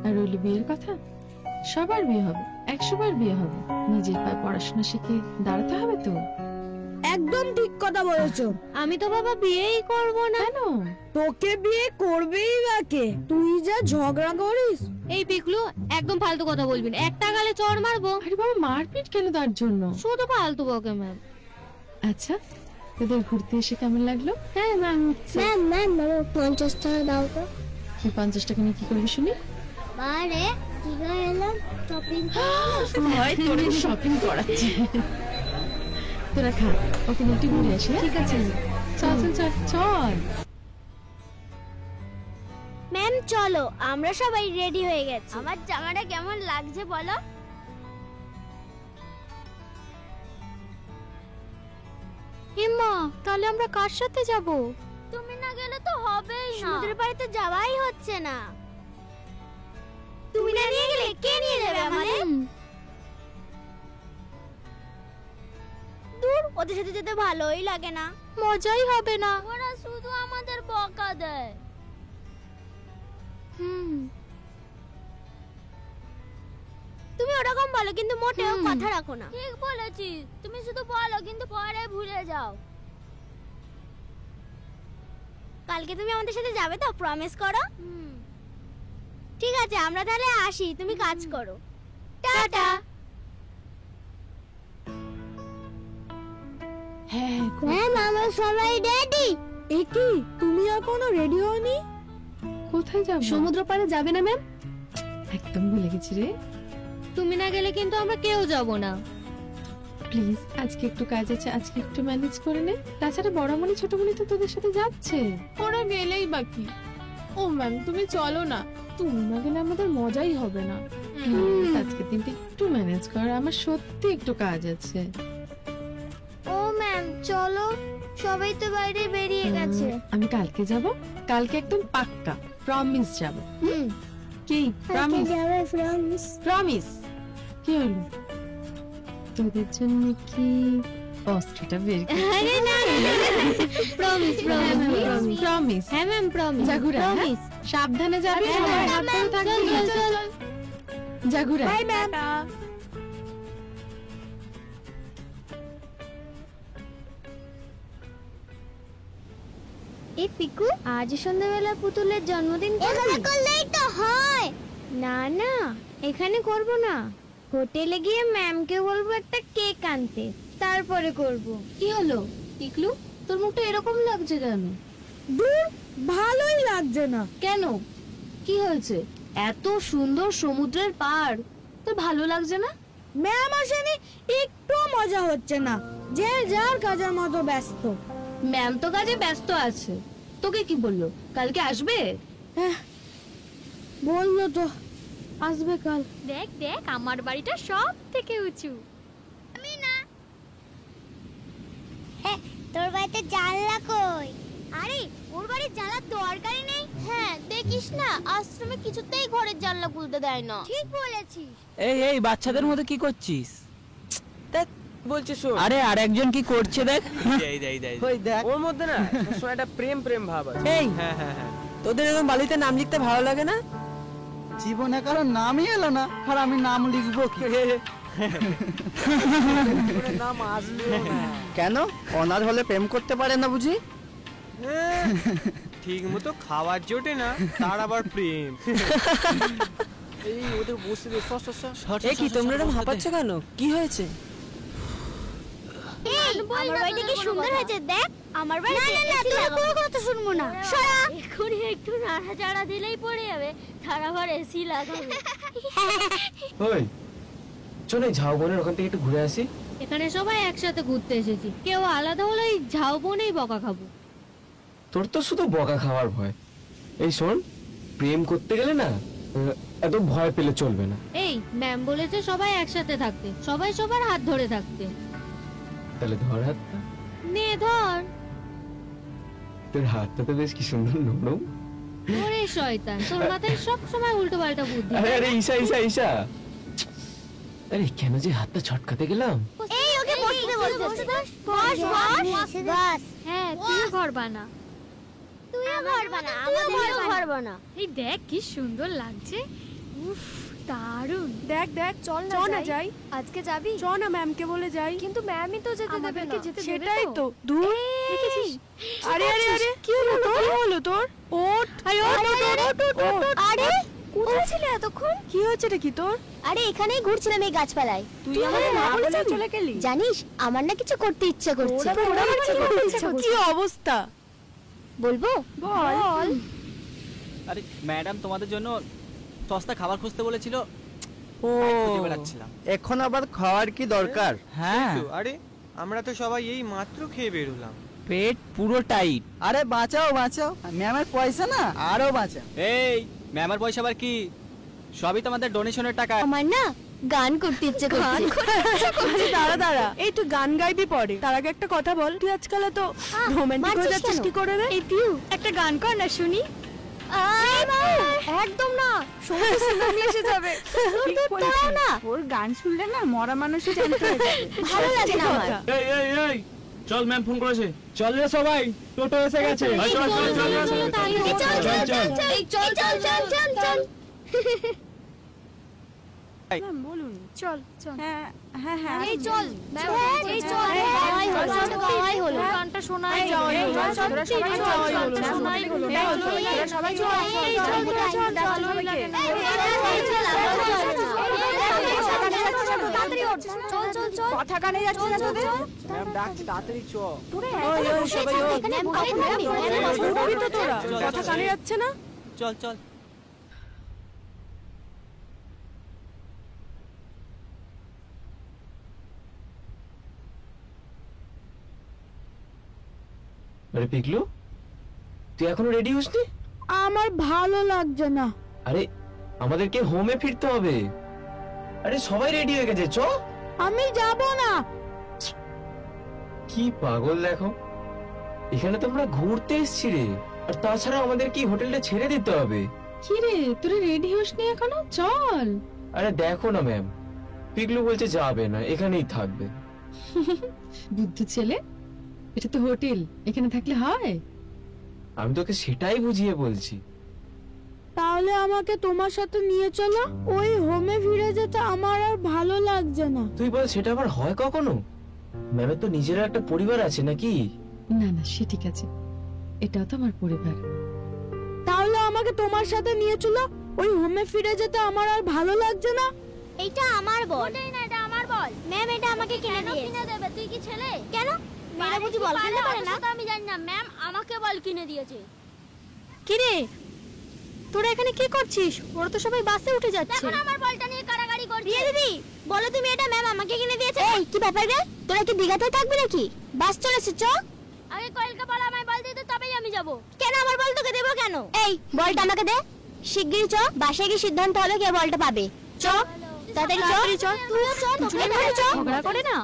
আর রইল বিয়ের কথা, সবার বিয়ে হবে, 100 বার বিয়ে হবে। নিজের পায়ে পড়াশোনা শিখে দাঁড়াতে হবে তো। একদম ঠিক কথা বলেছো। আমি তো বাবা বিয়েই করব না। কেন? তোকে বিয়ে করবেই বা কে? তুই যা ঝগড়া করিস। এই পিকলু একদম ফালতু কথা বলবি না, একটা গালে চড় মারবো। আরে বাবা, মারপিট কেন তার জন্য? শুধু ফালতু বকে ম্যাম। আচ্ছা, তোদের ঘুরতে এসে কেমন লাগলো? হ্যাঁ ম্যাম। ম্যাম ম্যাম 50 টাকা দাও তো। তুই 50 টাকা নিয়ে কি করবি শুনি? বারে কি গেলাম শপিং। হয় তোর শপিং করাচ্ছি। তোরা খা, ওকে একটু ঘুরে আসি। ঠিক আছে, চল চল চল চল। ম্যাম চলো, আমরা সবাই রেডি হয়ে গেছি। আমার জামাটা কেমন লাগছে বলো? হিম্মা, তাহলে আমরা কার সাথে যাব? তুমি না গেলে তো হবেই না। সমুদ্রের পাড়ে তো যাওয়াই হচ্ছে না। তুমি না নিয়ে গেলে কে নিয়ে যাবে আমাদের? দূর, ওদের সাথে যেতে ভালোই লাগে না, মজাই হবে না। ওরা শুধু আমাদের বকা দেয়। তুমি ওরকম বলো কিন্তু মোটেও কথা রাখো না। ঠিক বলেছিস, তুমি শুধু বলো কিন্তু পরে ভুলে যাও। কালকে তুমি আমাদের সাথে যাবে তো, প্রমিস করো। ঠিক আছে, আমরা তাহলে আসি, তুমি কাজ করো। টাটা। হ্যাঁ ম্যাম আমরা সবাই রেডি। এ কি, তুমি এখনো রেডি হওনি? কোথায় যাব? সমুদ্র পাড়ে যাবে না ম্যাম? একদম ভুলে গেছি রে। তুমি না গেলে কিন্তু আমরা কেউ যাব না। প্লিজ, আজকে একটু কাজ আছে, আজকে একটু ম্যানেজ করে নে। তাছাড়া বড়মণি ছোটমণি তো তোদের সাথে যাচ্ছে, ওরা গেলেই বাকি। ও ম্যাম তুমি চলো না, তুমি না গেলে আমাদের মজাই হবে না। আজকে দিনটা একটু ম্যানেজ কর, আমার সত্যি একটু কাজ আছে। ও ম্যাম চলো, সবাই তো বাইরে বেরিয়ে গেছে। আমি কালকে যাব, কালকে একদম পাক্কা প্রমিস যাব। কি প্রমিস? প্রমিস। কি হলো, তোদের জন্য কি অস্ত্রটা বের করে? আরে না, প্রমিস প্রমিস প্রমিস। হ্যাঁ ম্যাম প্রমিস। জাগুরা, প্রমিস। সাবধানে যাবি, সবাই হাত ধরে থাকবি। জাগুরা, বাই ম্যাম। এই পিকু, আজ সন্ধ্যাবেলা পুতুলের জন্মদিন এখানে করলেই তো হয়। না না, এখানে করব না, হোটেলে গিয়ে ম্যামকে বলবো একটা কেক আনতে, তারপরে করব। কি হলো টিকলু, তোর মুখটা এরকম লাগছে কেন? দূর, ভালোই লাগছে না। কেন, কি হয়েছে? এত সুন্দর সমুদ্রের পাড়, তোর ভালো লাগছে না? ম্যাম আসেনি, একটু মজা হচ্ছে না, যে যার কাজের মতো ব্যস্ত। ম্যাম তো কাজে ব্যস্ত আছে। তোকে কি বললো, কালকে আসবে? বললো তো আসবে কাল। দেখ দেখ, আমার বাড়িটা সব থেকে উঁচু। আমি না, তোর বাড়িতে জানলা কই? আরে ওর বাড়ির জানলার দরকারই নেই। হ্যাঁ দেখিস না, আশ্রমে কিছুতেই ঘরের জানলা খুলতে দেয় না। ঠিক বলেছিস। এই এই বাচ্চাদের মধ্যে কি করছিস? বলছি শোন, আরে আর একজন কি করছে দেখ। ওই দেখ, ওর মধ্যে না সবসময় একটা প্রেম প্রেম ভাব আছে। এই হ্যাঁ হ্যাঁ হ্যাঁ, তোদের এরকম বালিতে নাম লিখতে ভালো লাগে না? জীবনে কারো নামই এলো না, আর আমি নাম লিখবো কি? ওর নাম আসবে না। কেন, অনাথ হলে প্রেম করতে পারে না বুঝি? ঠিক মতো খাবার জোটে না, তার আবার প্রেম। এই ওদের বসে দে, সর সর সর। এ কি, তোমরা এরকম হাঁপাচ্ছ কেন? কি হয়েছে? আমার বাড়িটা কি সুন্দর হয়েছে দেখ। আমার বাড়ি না না, তোর কোনো কথা শুনবো না, সরা। এক্ষুনি একটু নাড়াচাড়া দিলেই পড়ে যাবে, তার আবার এসি লাগাবে। ওই চল, এই ঝাউবনের ওখান থেকে একটু ঘুরে আসি। এখানে সবাই একসাথে ঘুরতে এসেছি, কেউ আলাদা হলে এই ঝাউবনেই বকা খাবো। তোর তো শুধু বকা খাওয়ার ভয়। এই শোন, প্রেম করতে গেলে না এত ভয় পেলে চলবে না। এই ম্যাম বলেছে সবাই একসাথে থাকতে, সবাই সবার হাত ধরে থাকতে। তাহলে ধর হাতটা। নে ধর। তোর হাতটা তো বেশ কি সুন্দর নরম। ওরে শয়তান, তোর মাথায় সব সময় উল্টো পাল্টা বুদ্ধি। আরে আরে ঈশা ঈশা ঈশা, আরে কেন যে হাতটা ছটকাতে গেলাম? এই ওকে বসতে দে, বসতে দে। বস বস বস। হ্যাঁ, তুইও ঘর বানা। তুইও ঘর বানা, আমাদেরও ঘর বানা। এই দেখ কি সুন্দর লাগছে। উফ, দারুণ। দেখ দেখ, চল না যাই। আজকে যাবি? চ না, ম্যামকে বলে যাই। কিন্তু ম্যামই তো যেতে দেবে না। সেটাই তো, দূর। আরে আরে আরে, কি হলো তোর? কি হলো তোর? ওঠ, আয় ওঠ ওঠ ওঠ ওঠ। আরে কোথায় ছিলে এতক্ষণ? কি হয়েছে রে কি তোর? আরে এখানেই ঘুরছিলাম এই গাছপালায়। তুই আমাদের না বলে চলে গেলি? জানিস, আমার না কিছু করতে ইচ্ছা করছে। কি অবস্থা? বলবো? বল। আরে ম্যাডাম তোমাদের জন্য সস্তা খাবার খুঁজতে বলেছিল, ও, খুঁজে বেড়াচ্ছিলাম। এখন আবার খাওয়ার কি দরকার? হ্যাঁ, তো, আরে আমরা তো সবাই এই মাত্র খেয়ে বেরোলাম। পেট পুরো টাইট। আরে বাঁচাও বাঁচাও, ম্যামের পয়সা না, আরো বাঁচাও। এই ম্যামের পয়সা আবার কি? সবই তো আমাদের ডোনেশনের টাকা। আমার না গান করতে ইচ্ছে করছে। আরে দাঁড়া দাঁড়া, এই তুই গান গাইবি পরে, তার আগে একটা কথা বল। তুই আজকাল তো রোমান্টিক হয়ে যাচ্ছিস কি করে রে? এই পিউ, একটা গান কর না শুনি। একদম না, সমস্ত সিঙ্গার এসে যাবে। দাঁড়াও না, ওর গান শুনলে না মরা মানুষই জানতে হয়ে যাবে। ভালো লাগে না আমার। এই এই এই, চল, ম্যাম ফোন করেছে। চল রে সবাই, টোটো এসে গেছে। চল চল চল চল চল চল চল চল চল। ম্যাম বলুন। চল চল। হ্যাঁ হ্যাঁ হ্যাঁ, এই চল, এই চল। গাওয়াই হলো, গাওয়াই হলো। গানটা শোনাই হলো। তোরা সবাই চল, শোনাই হলো। তোরা সবাই চল, কথা কানে যাচ্ছে না তোদের? ম্যাম ডাকছি, তাড়াতাড়ি চ। ওই ওই সবাই ওই, উঠবি তো তোরা? কথা কানে যাচ্ছে না? চল চল। আরে পিকলু, তুই এখনো রেডি হসনি? আমার ভালো লাগছে না। আরে আমাদেরকে হোমে ফিরতে হবে। আরে সবাই রেডি হয়ে গেছে, চ। আমি যাব না। কি পাগল দেখো, এখানে তো আমরা ঘুরতে এসেছি রে, আর তাছাড়া আমাদের কি হোটেলটা ছেড়ে দিতে হবে? কি রে তোরা রেডি হসনি এখনো? চল। আরে দেখো না ম্যাম, পিগলু বলছে যাবে না, এখানেই থাকবে। বুদ্ধ ছেলে, এটা তো হোটেল, এখানে থাকলে হয়? আমি তোকে সেটাই বুঝিয়ে বলছি। তাহলে আমাকে তোমার সাথে নিয়ে চলো, ওই হোমে ফিরে যেতে আমার আর ভালো লাগছে না। তুই বল, সেটা আবার হয় কখনো? ম্যামের তো নিজের একটা পরিবার আছে নাকি? না না, সে ঠিক আছে, এটাও তো আমার পরিবার। তাহলে আমাকে তোমার সাথে নিয়ে চলো, ওই হোমে ফিরে যেতে আমার আর ভালো লাগছে না। এইটা আমার বল। ওটাই না, এটা আমার বল। ম্যাম এটা আমাকে কিনে দিয়েছে। কিনে দেবে? তুই কি ছেলে? কেন? মেয়েরা বুঝি বল কিনতে পারে না? তো আমি জানি না, ম্যাম আমাকে বল কিনে দিয়েছে। কি রে, তোরা এখানে কি করছিস? ওরা তো সবাই বাসে উঠে যাচ্ছে। এখন আমার বলটা নিয়ে কাড়াকাড়ি করছিস। দিয়ে দিদি, বলো তুমি এটা ম্যাম আমাকে কিনে দিয়েছে। এই কি ব্যাপার রে? তোরা কি দিঘাতে থাকবি নাকি? বাস চলেছে, চ। আগে কোয়েলকে বল আমায় বল দিতে, তবেই আমি যাব। কেন আমার বল তোকে দেব কেন? এই বলটা আমাকে দে শিগগিরই, চ। বাসায় গিয়ে সিদ্ধান্ত হবে কে বলটা পাবে। চ তাড়াতাড়ি চ। তুইও চ, তোকে ধরে চ। ঝগড়া করে না।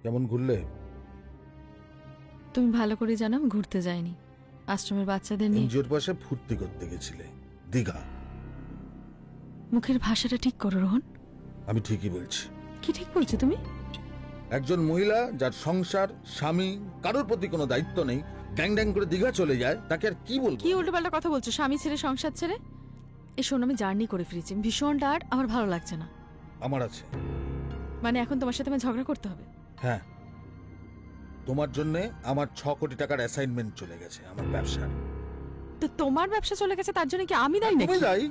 কেমন ঘুরলে? তুমি ভালো করে জানো আমি ঘুরতে যাইনি, আশ্রমের বাচ্চাদের নিয়ে। এনজিওর পাশে ফুর্তি করতে গেছিলে, দীঘা। মুখের ভাষাটা ঠিক করো রোহন। আমি ঠিকই বলছি। কি ঠিক বলছো তুমি? একজন মহিলা যার সংসার, স্বামী, কারোর প্রতি কোনো দায়িত্ব নেই, গ্যাং গ্যাং করে দীঘা চলে যায়, তাকে আর কি বলবো? কি উল্টোপাল্টা কথা বলছো? স্বামী ছেড়ে সংসার ছেড়ে? এই শোন, আমি জার্নি করে ফিরেছি, ভীষণ টায়ার্ড, আমার ভালো লাগছে না। আমার আছে। মানে এখন তোমার সাথে আমার ঝগড়া করতে হবে? হ্যাঁ, তোমার জন্য আমার 6 কোটি টাকার অ্যাসাইনমেন্ট চলে গেছে আমার ব্যবসার। তো তোমার ব্যবসা চলে গেছে তার জন্য কি আমি দায়ী নাকি? তুমি দায়ী?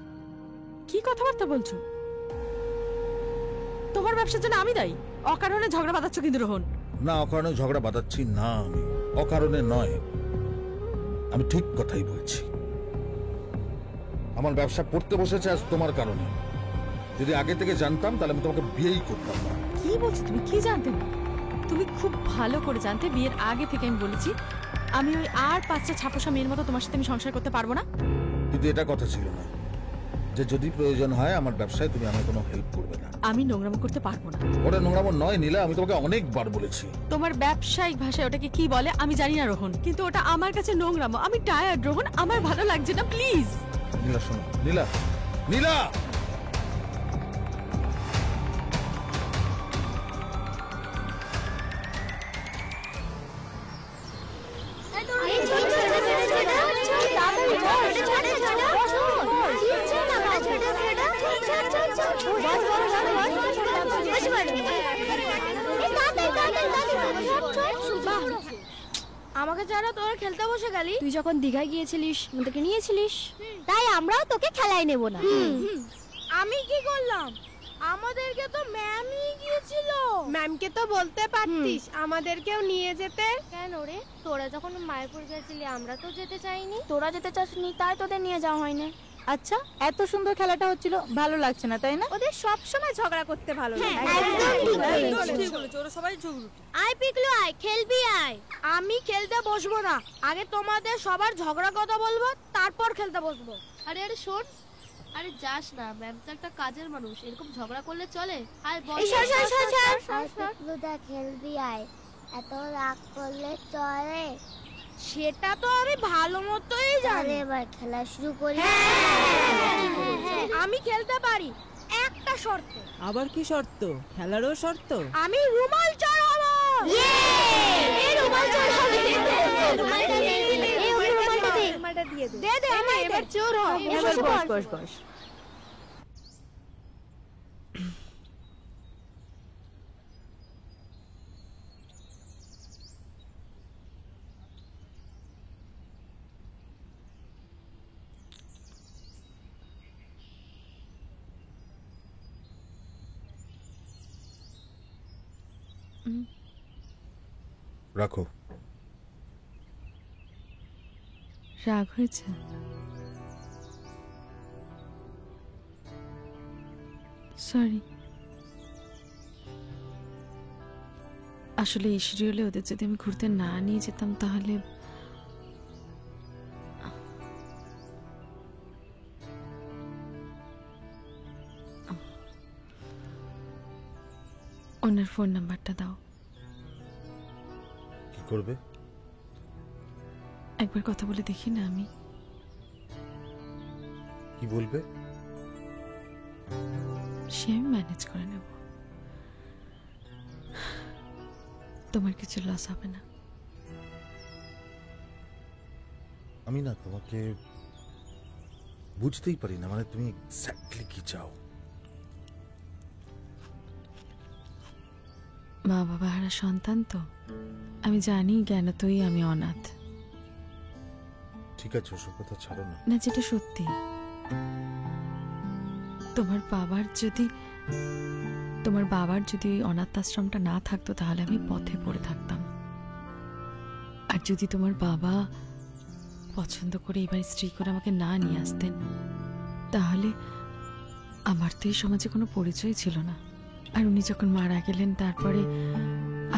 কি কথাবার্তা বলছো? তোমার ব্যবসার জন্য আমি দায়ী? অকারণে ঝগড়া বাঁধাচ্ছ কিন্তু রোহন। না, অকারণে ঝগড়া বাঁধাচ্ছি না, আমি অকারণে নয়, আমি ঠিক কথাই বলছি। আমার ব্যবসা পড়তে বসেছে আজ তোমার কারণে। যদি আগে থেকে জানতাম তাহলে আমি তোমাকে বিয়েই করতাম না। কি বলছো তুমি? কি জানতে না? তুমি খুব ভালো করে জানতে, বিয়ের আগে থেকে আমি বলেছি আমি ওই আর 5টা ছাপোষা মেয়ের মতো তোমার সাথে আমি সংসার করতে পারবো না। কিন্তু এটা কথা ছিল না যে যদি প্রয়োজন হয় আমার ব্যবসায় তুমি আমার কোনো হেল্প করবে না। আমি নোংরামো করতে পারবো না। ওটা নোংরামো নয় নীলা, আমি তোমাকে অনেকবার বলেছি। তোমার ব্যবসায়িক ভাষায় ওটাকে কি বলে আমি জানি না রোহন, কিন্তু ওটা আমার কাছে নোংরামো। আমি টায়ার্ড রোহন, আমার ভালো লাগছে না, প্লিজ। নীলা শোনো, নীলা, নীলা। আমাকে ছাড়া তোরা খেলতে বসে গেলি? তুই যখন দীঘায় গিয়েছিলিস আমাদেরকে নিয়েছিলিস, তাই আমরাও তোকে খেলায় নেব না। আমি কি করলাম? আমাদেরকে তো ম্যামই গিয়েছিল। ম্যামকে তো বলতে পারতিস আমাদেরকেও নিয়ে যেতে। কেন রে, তোরা যখন মায়াপুর গেছিলি আমরা তো যেতে চাইনি। তোরা যেতে চাসনি তাই তোদের নিয়ে যাওয়া হয়নি। আচ্ছা, এত সুন্দর খেলাটা হচ্ছিল, ভালো লাগছে না তাই না? ওদের সব সময় ঝগড়া করতে ভালো লাগে। আয় পিকলু আয়, খেলবি আয়। আমি খেলতে বসবো না, আগে তোমাদের সবার ঝগড়া কথা বলবো, তারপর খেলতে বসবো। আরে আরে শোন, আরে যাস না, ম্যাম তো একটা কাজের মানুষ, এরকম ঝগড়া করলে চলে? আয় বল। পিকলুদা খেলবি আয়, এত রাগ করলে চলে? সেটা তো আমি ভালো মতোই জানি। এবার খেলা শুরু করি। আমি খেলতে পারি, একটা শর্তে। আবার কি শর্ত? খেলারও শর্ত? আমি রুমাল চোর হব। এই রুমাল চোর হবে। রুমালটা দিয়ে দে। দে দে, আমি এবার চোর হব। এবার বস বস বস। রাখো। রাগ হয়েছে? সরি। আসলে ঈশ্বরী হলে ওদের যদি আমি ঘুরতে না নিয়ে যেতাম তাহলে ওনার ফোন নাম্বারটা দাও। কি করবে? একবার কথা বলে দেখি না আমি। কি বলবে? সে আমি ম্যানেজ করে নেব, তোমার কিছু লস হবে না। আমি না তোমাকে বুঝতেই পারি না, মানে তুমি এক্স্যাক্টলি কি চাও? মা বাবা হারা সন্তান তো, আমি জানি জ্ঞানতই আমি অনাথ। ঠিক আছে, ওসব কথা ছাড়ো না। না, যেটা সত্যি, তোমার বাবার যদি ওই অনাথ আশ্রমটা না থাকতো তাহলে আমি পথে পড়ে থাকতাম। আর যদি তোমার বাবা পছন্দ করে এবার স্ত্রী করে আমাকে না নিয়ে আসতেন তাহলে আমার তো এই সমাজে কোনো পরিচয় ছিল না। আর উনি যখন মারা গেলেন তারপরে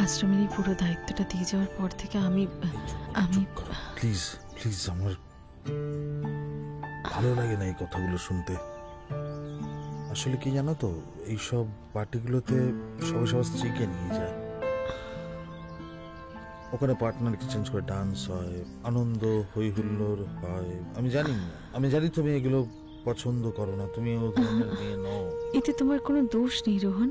আশ্রমের এই পুরো দায়িত্বটা দিয়ে যাওয়ার পর থেকে আমি প্লিজ প্লিজ, আমার ভালো লাগে না এই কথাগুলো শুনতে। আসলে কি জানো তো, এইসব পার্টিগুলোতে সবাই সবার স্ত্রীকে নিয়ে যায়, ওখানে পার্টনার এক্সচেঞ্জ করে ডান্স হয়, আনন্দ হই হুল্লোড় হয়। আমি জানি তুমি এগুলো পছন্দ করো না, তুমি ও ধরনের মেয়ে নও। এতে তোমার কোনো দোষ নেই রোহন।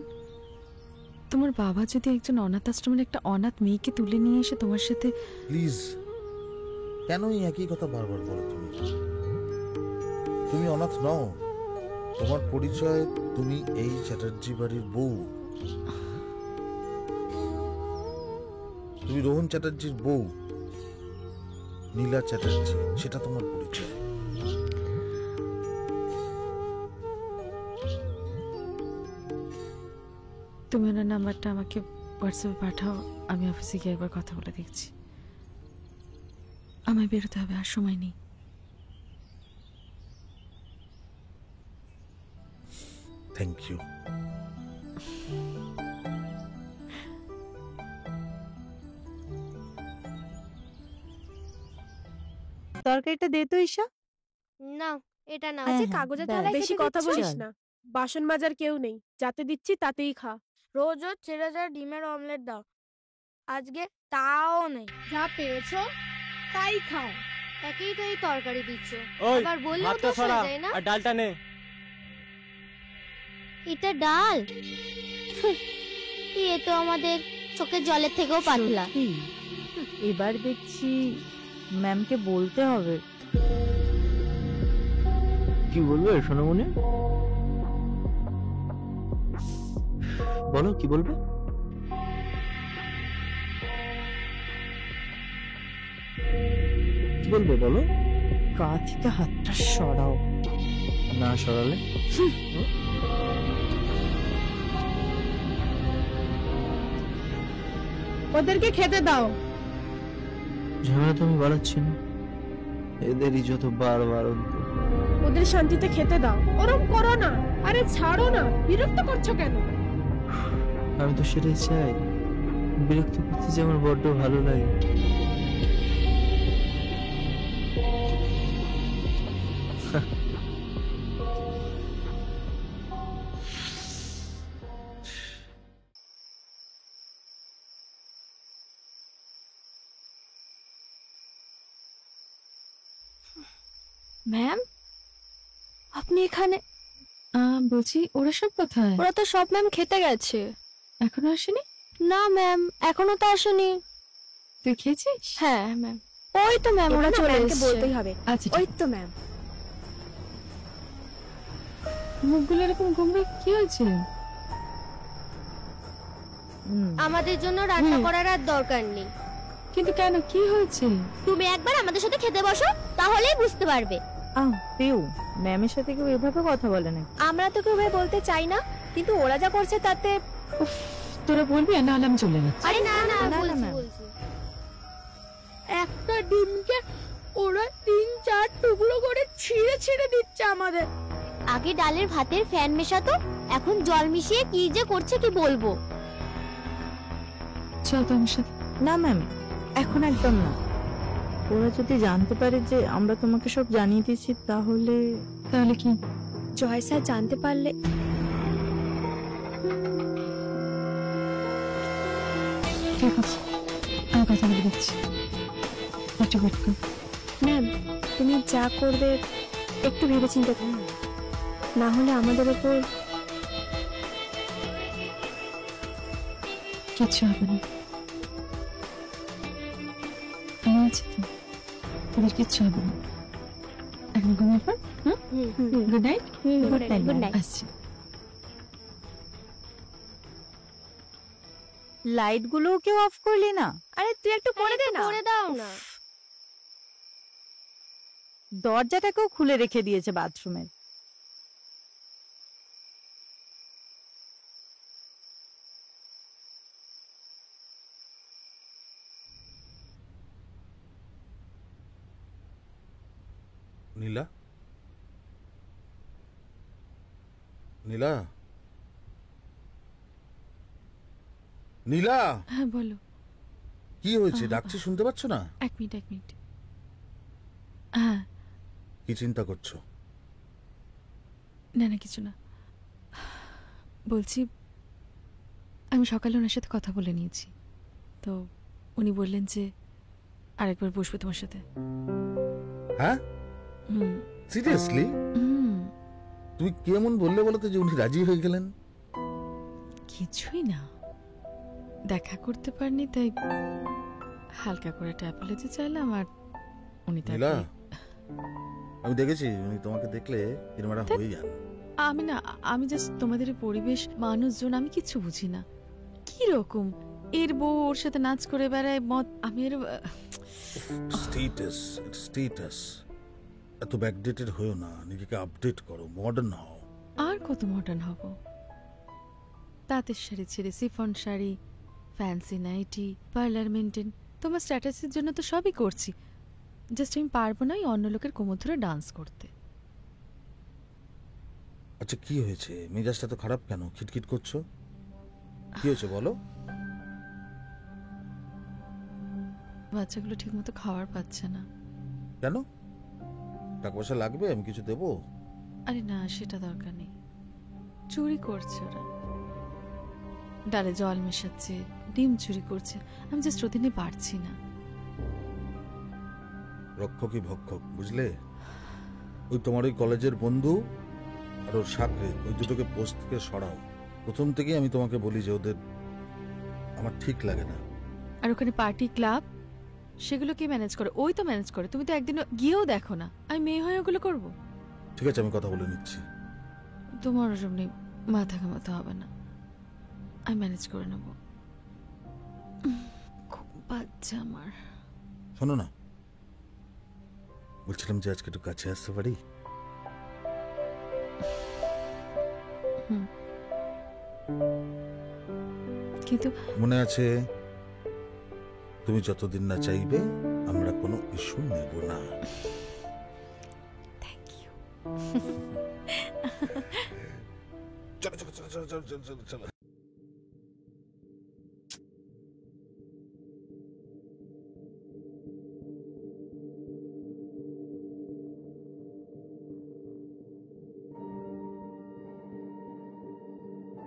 তোমার বাবা যদি একজন অনাথ আশ্রমের একটা অনাথ মেয়েকে তুলে নিয়ে এসে তোমার সাথে... প্লিজ, কেন এই একই কথা বারবার বলো? তুমি অনাথ নও, তোমার পরিচয় তুমি এই চ্যাটার্জি বাড়ির বউ, তুমি রোহন চ্যাটার্জির বউ, নীলা চ্যাটার্জি, সেটা তোমার পরিচয়। তুমি ওনার নাম্বারটা আমাকে হোয়াটসঅ্যাপে পাঠাও, আমি অফিসে গিয়ে একবার কথা বলে দেখছি। আমায় বেরোতে হবে, আর সময় নেই। Thank you. তরকারিটা দে তো ঈশা। না, এটা না। আচ্ছা, কাগজের ব্যাস। থালায় বেশি খেতে কথা দিচ্ছ? বলিস না। বাসন মাজার কেউ নেই, যাতে দিচ্ছি তাতেই খা। রোজ রোজ ছেড়ে যা ডিমের অমলেট দাও, আজকে তাও নেই। যা পেয়েছো তাই খাও। একই তো এই তরকারি দিচ্ছ, ওই আবার বললেও ভাতটা তো সরা যায় না। আর ডালটা নে। এটা ডাল? এ তো আমাদের চোখের জলের থেকেও পাতলা। এবার দেখছি ম্যামকে বলতে হবে। কি বলবে সোনামণি? বলো, কি বলবে? কি বলবে বলো? গা থেকে হাতটা সরাও। না সরালে? ওদেরকে খেতে দাও। ঝামেলা তো আমি বাড়াচ্ছি না, এদেরই যত বারবার। ওদের শান্তিতে খেতে দাও। ওরম করো না, আরে ছাড়ো না, বিরক্ত করছো কেন? আমি তো সেটাই চাই, বিরক্ত করতে যে আমার বড্ড ভালো লাগে। ম্যাম, আপনি এখানে? বলছি ওরা সব কোথায়? ওরা তো সব ম্যাম খেতে গেছে। এখনো আসেনি? না ম্যাম, এখনো তো আসেনি। তুই খেয়েছিস? হ্যাঁ ম্যাম, ওই তো ম্যাম, ওরা চলে এসেছে। বলতেই হবে। আচ্ছা, ওই তো ম্যাম। মুখগুলো এরকম ঘুমবে, কি হয়েছে? আমাদের জন্য রান্না করার আর দরকার নেই। কিন্তু কেন, কি হয়েছে? তুমি একবার আমাদের সাথে খেতে বসো, তাহলেই বুঝতে পারবে। পিউ, ম্যামের সাথে কেউ এভাবে কথা বলে না। আমরা তো কেউ বলতে চাই না, কিন্তু ওরা যা করছে তাতে। তোরা বলবি, না হলে আমি চলে যাচ্ছি। আরে না না, না, বলছি ম্যাম। বলছি ডিমকে ওরা 3-4 টুকরো করে ছিঁড়ে ছিঁড়ে দিচ্ছে আমাদের। আগে ডালের ভাতের ফ্যান মেশাতো, এখন জল মিশিয়ে কি যে করছে কি বলবো। চল তো আমার সাথে। না ম্যাম, এখন একদম না। ওরা যদি জানতে পারে যে আমরা তোমাকে সব জানিয়ে দিয়েছি তাহলে তাহলে কি? জয় স্যার জানতে পারলে ঠিক আছে, আমি কথা বলে দিচ্ছি। একটু ওয়েট কর। ম্যাম, তুমি যা করবে একটু ভেবেচিন্তে করুন, না হলে আমাদের উপর কিচ্ছু হবে না। আমি আছি তো, তোদের কিচ্ছু হবে না। এখন ঘুমিয়ে পড়। Good night. Good night. আসছি। লাইট গুলোও কেউ অফ করলি না? আরে তুই একটু করে দে না। করে দাও না। দরজাটাকেও খুলে রেখে দিয়েছে বাথরুমের। নীলা, নীলা, নীলা, হ্যাঁ বলো। কি হয়েছে? ডাকছি শুনতে পাচ্ছ না? এক মিনিট। হ্যাঁ। কি চিন্তা করছো? না কিছু না। বলছি, আমি সকালে ওনার সাথে কথা বলে নিয়েছি, তো উনি বললেন যে আরেকবার বসবে তোমার সাথে। হ্যাঁ, সিরিয়াসলি? তুমি কেমন বললে বলো তো যে উনি রাজি হয়ে গেলেন? কিছুই না, দেখা করতে পারিনি তাই হালকা করে একটা অ্যাপোলজি চাইলাম। আর উনি তাই। আমি দেখেছি উনি তোমাকে দেখলে এরমাটা হয়ে যান। আমি জাস্ট তোমাদের পরিবেশ, মানুষজন, আমি কিচ্ছু বুঝি না। কি রকম এর বউ ওর সাথে নাচ করে বেড়ায়, মত। আমি এর স্টেটাস এত ব্যাকডেটেড হয়েও না, নিজেকে আপডেট করো, মডার্ন হও। আর কত মডার্ন হব? তাঁতের শাড়ি ছেড়ে chiffon sari, fancy nightie, parlour maintain. তোমার স্ট্যাটাসের জন্য তো সবই করছি, জাস্ট আমি পারবো না অন্য লোকের কোমর ধরে ডান্স করতে। আচ্ছা কি হয়েছে? মেজাজটা তো খারাপ কেন? খিটখিট করছো, কি হয়েছে বলো? বাচ্চাগুলো ঠিক মতো খাবার পাচ্ছে না। কেন? টাকা পয়সা লাগবে? আমি কিছু দেবো? আরে না, সেটা দরকার নেই। চুরি করছে ওরা, ডালে জল মেশাচ্ছে, ডিম চুরি করছে। আমি জাস্ট ওদের নিয়ে পারছি না। রক্ষকই ভক্ষক, বুঝলে? ওই তোমার ওই কলেজের বন্ধু আর ওর সাকরে, ওই দুটোকে পোস্ট থেকে সরাও। প্রথম থেকেই আমি তোমাকে বলি যে ওদের আমার ঠিক লাগে না। আর ওখানে পার্টি ক্লাব, সেগুলো কে ম্যানেজ করে? ওই তো ম্যানেজ করে। তুমি তো একদিন গিয়েও দেখো না। আমি মেয়ে হয়ে ওগুলো করবো? ঠিক আছে, আমি কথা বলে নিচ্ছি। তোমার ওসব নিয়ে মাথা ঘামাতে হবে না, আমি ম্যানেজ করে নেব। খুব বাচ্চা আমার। শোনো না, বলছিলাম যে আজকে একটু কাছে আসতে পারি? কিন্তু মনে আছে, তুমি যতদিন না চাইবে আমরা কোনো ইস্যু নেব না। Thank you. চলো চলো চলো চলো চলো চলো চলো।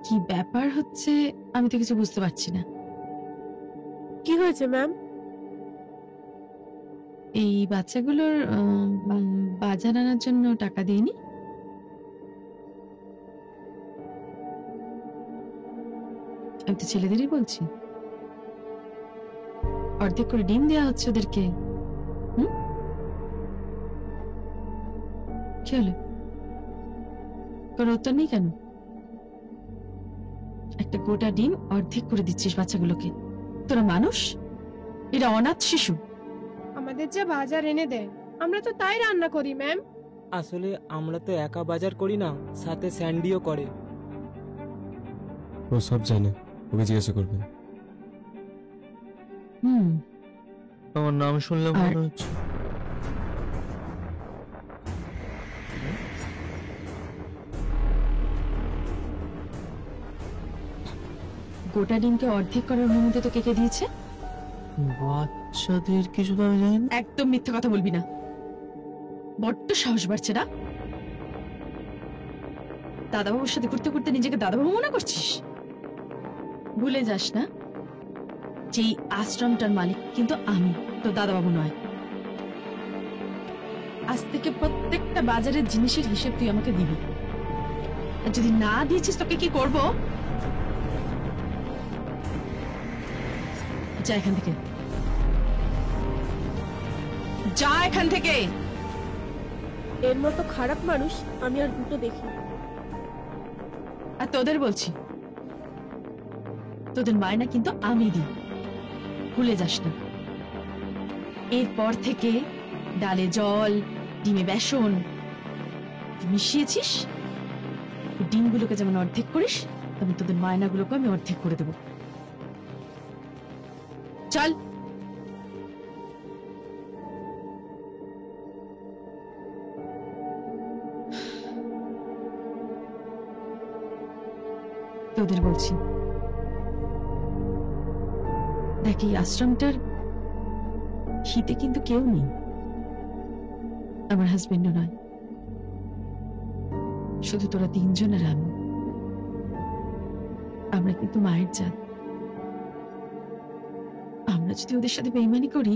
কি ব্যাপার হচ্ছে আমি তো কিছু বুঝতে পারছি না। কি হয়েছে ম্যাম? এই বাচ্চাগুলোর বাজার আনার জন্য টাকা দিইনি? আমি তো ছেলেদেরই বলছি। অর্ধেক করে ডিম দেওয়া হচ্ছে ওদেরকে। কি হলো? কোনো উত্তর নেই কেন? একটা গোটা ডিম অর্ধেক করে দিচ্ছিস বাচ্চাগুলোকে। তোরা মানুষ? এরা অনাথ শিশু। আমাদের যা বাজার এনে দেয় আমরা তো তাই রান্না করি ম্যাম। আসলে আমরা তো একা বাজার করি না, সাথে স্যান্ডিও করে। ও সব জানে, ওকে জিজ্ঞাসা করবেন। আমার নাম শুনলে মনে হচ্ছে গোটা ডিমকে অর্ধেক করার অনুমতি তো কে দিয়েছে? বাচ্চাদের কিছু তো আমি জানি না। একদম মিথ্যে কথা বলবি না, বড্ড সাহস বাড়ছে না? দাদাবাবুর সাথে ঘুরতে ঘুরতে নিজেকে দাদাবাবু মনে করছিস? ভুলে যাস না যে এই আশ্রমটার মালিক কিন্তু আমি, তো দাদাবাবু নয়। আজ থেকে প্রত্যেকটা বাজারের জিনিসের হিসেব তুই আমাকে দিবি, আর যদি না দিয়েছিস তোকে কি করব? যা এখান থেকে, যা এখান থেকে। এর মতো খারাপ মানুষ আমি আর দুটো দেখি। আর তোদের বলছি, তোদের মায়না কিন্তু আমি দিই, ভুলে যাস না। এরপর থেকে ডালে জল, ডিমে বেসন মিশিয়েছিস, ডিমগুলোকে যেমন অর্ধেক করিস তেমন তোদের মায়নাগুলোকে আমি অর্ধেক করে দেবো। চল। তোদের বলছি, দেখ এই আশ্রমটার হিতে কিন্তু কেউ নেই, আমার হাজবেন্ডও নয়, শুধু তোরা তিনজন আর আমি। আমরা কিন্তু মায়ের জাত। আমরা যদি ওদের সাথে বেইমানি করি,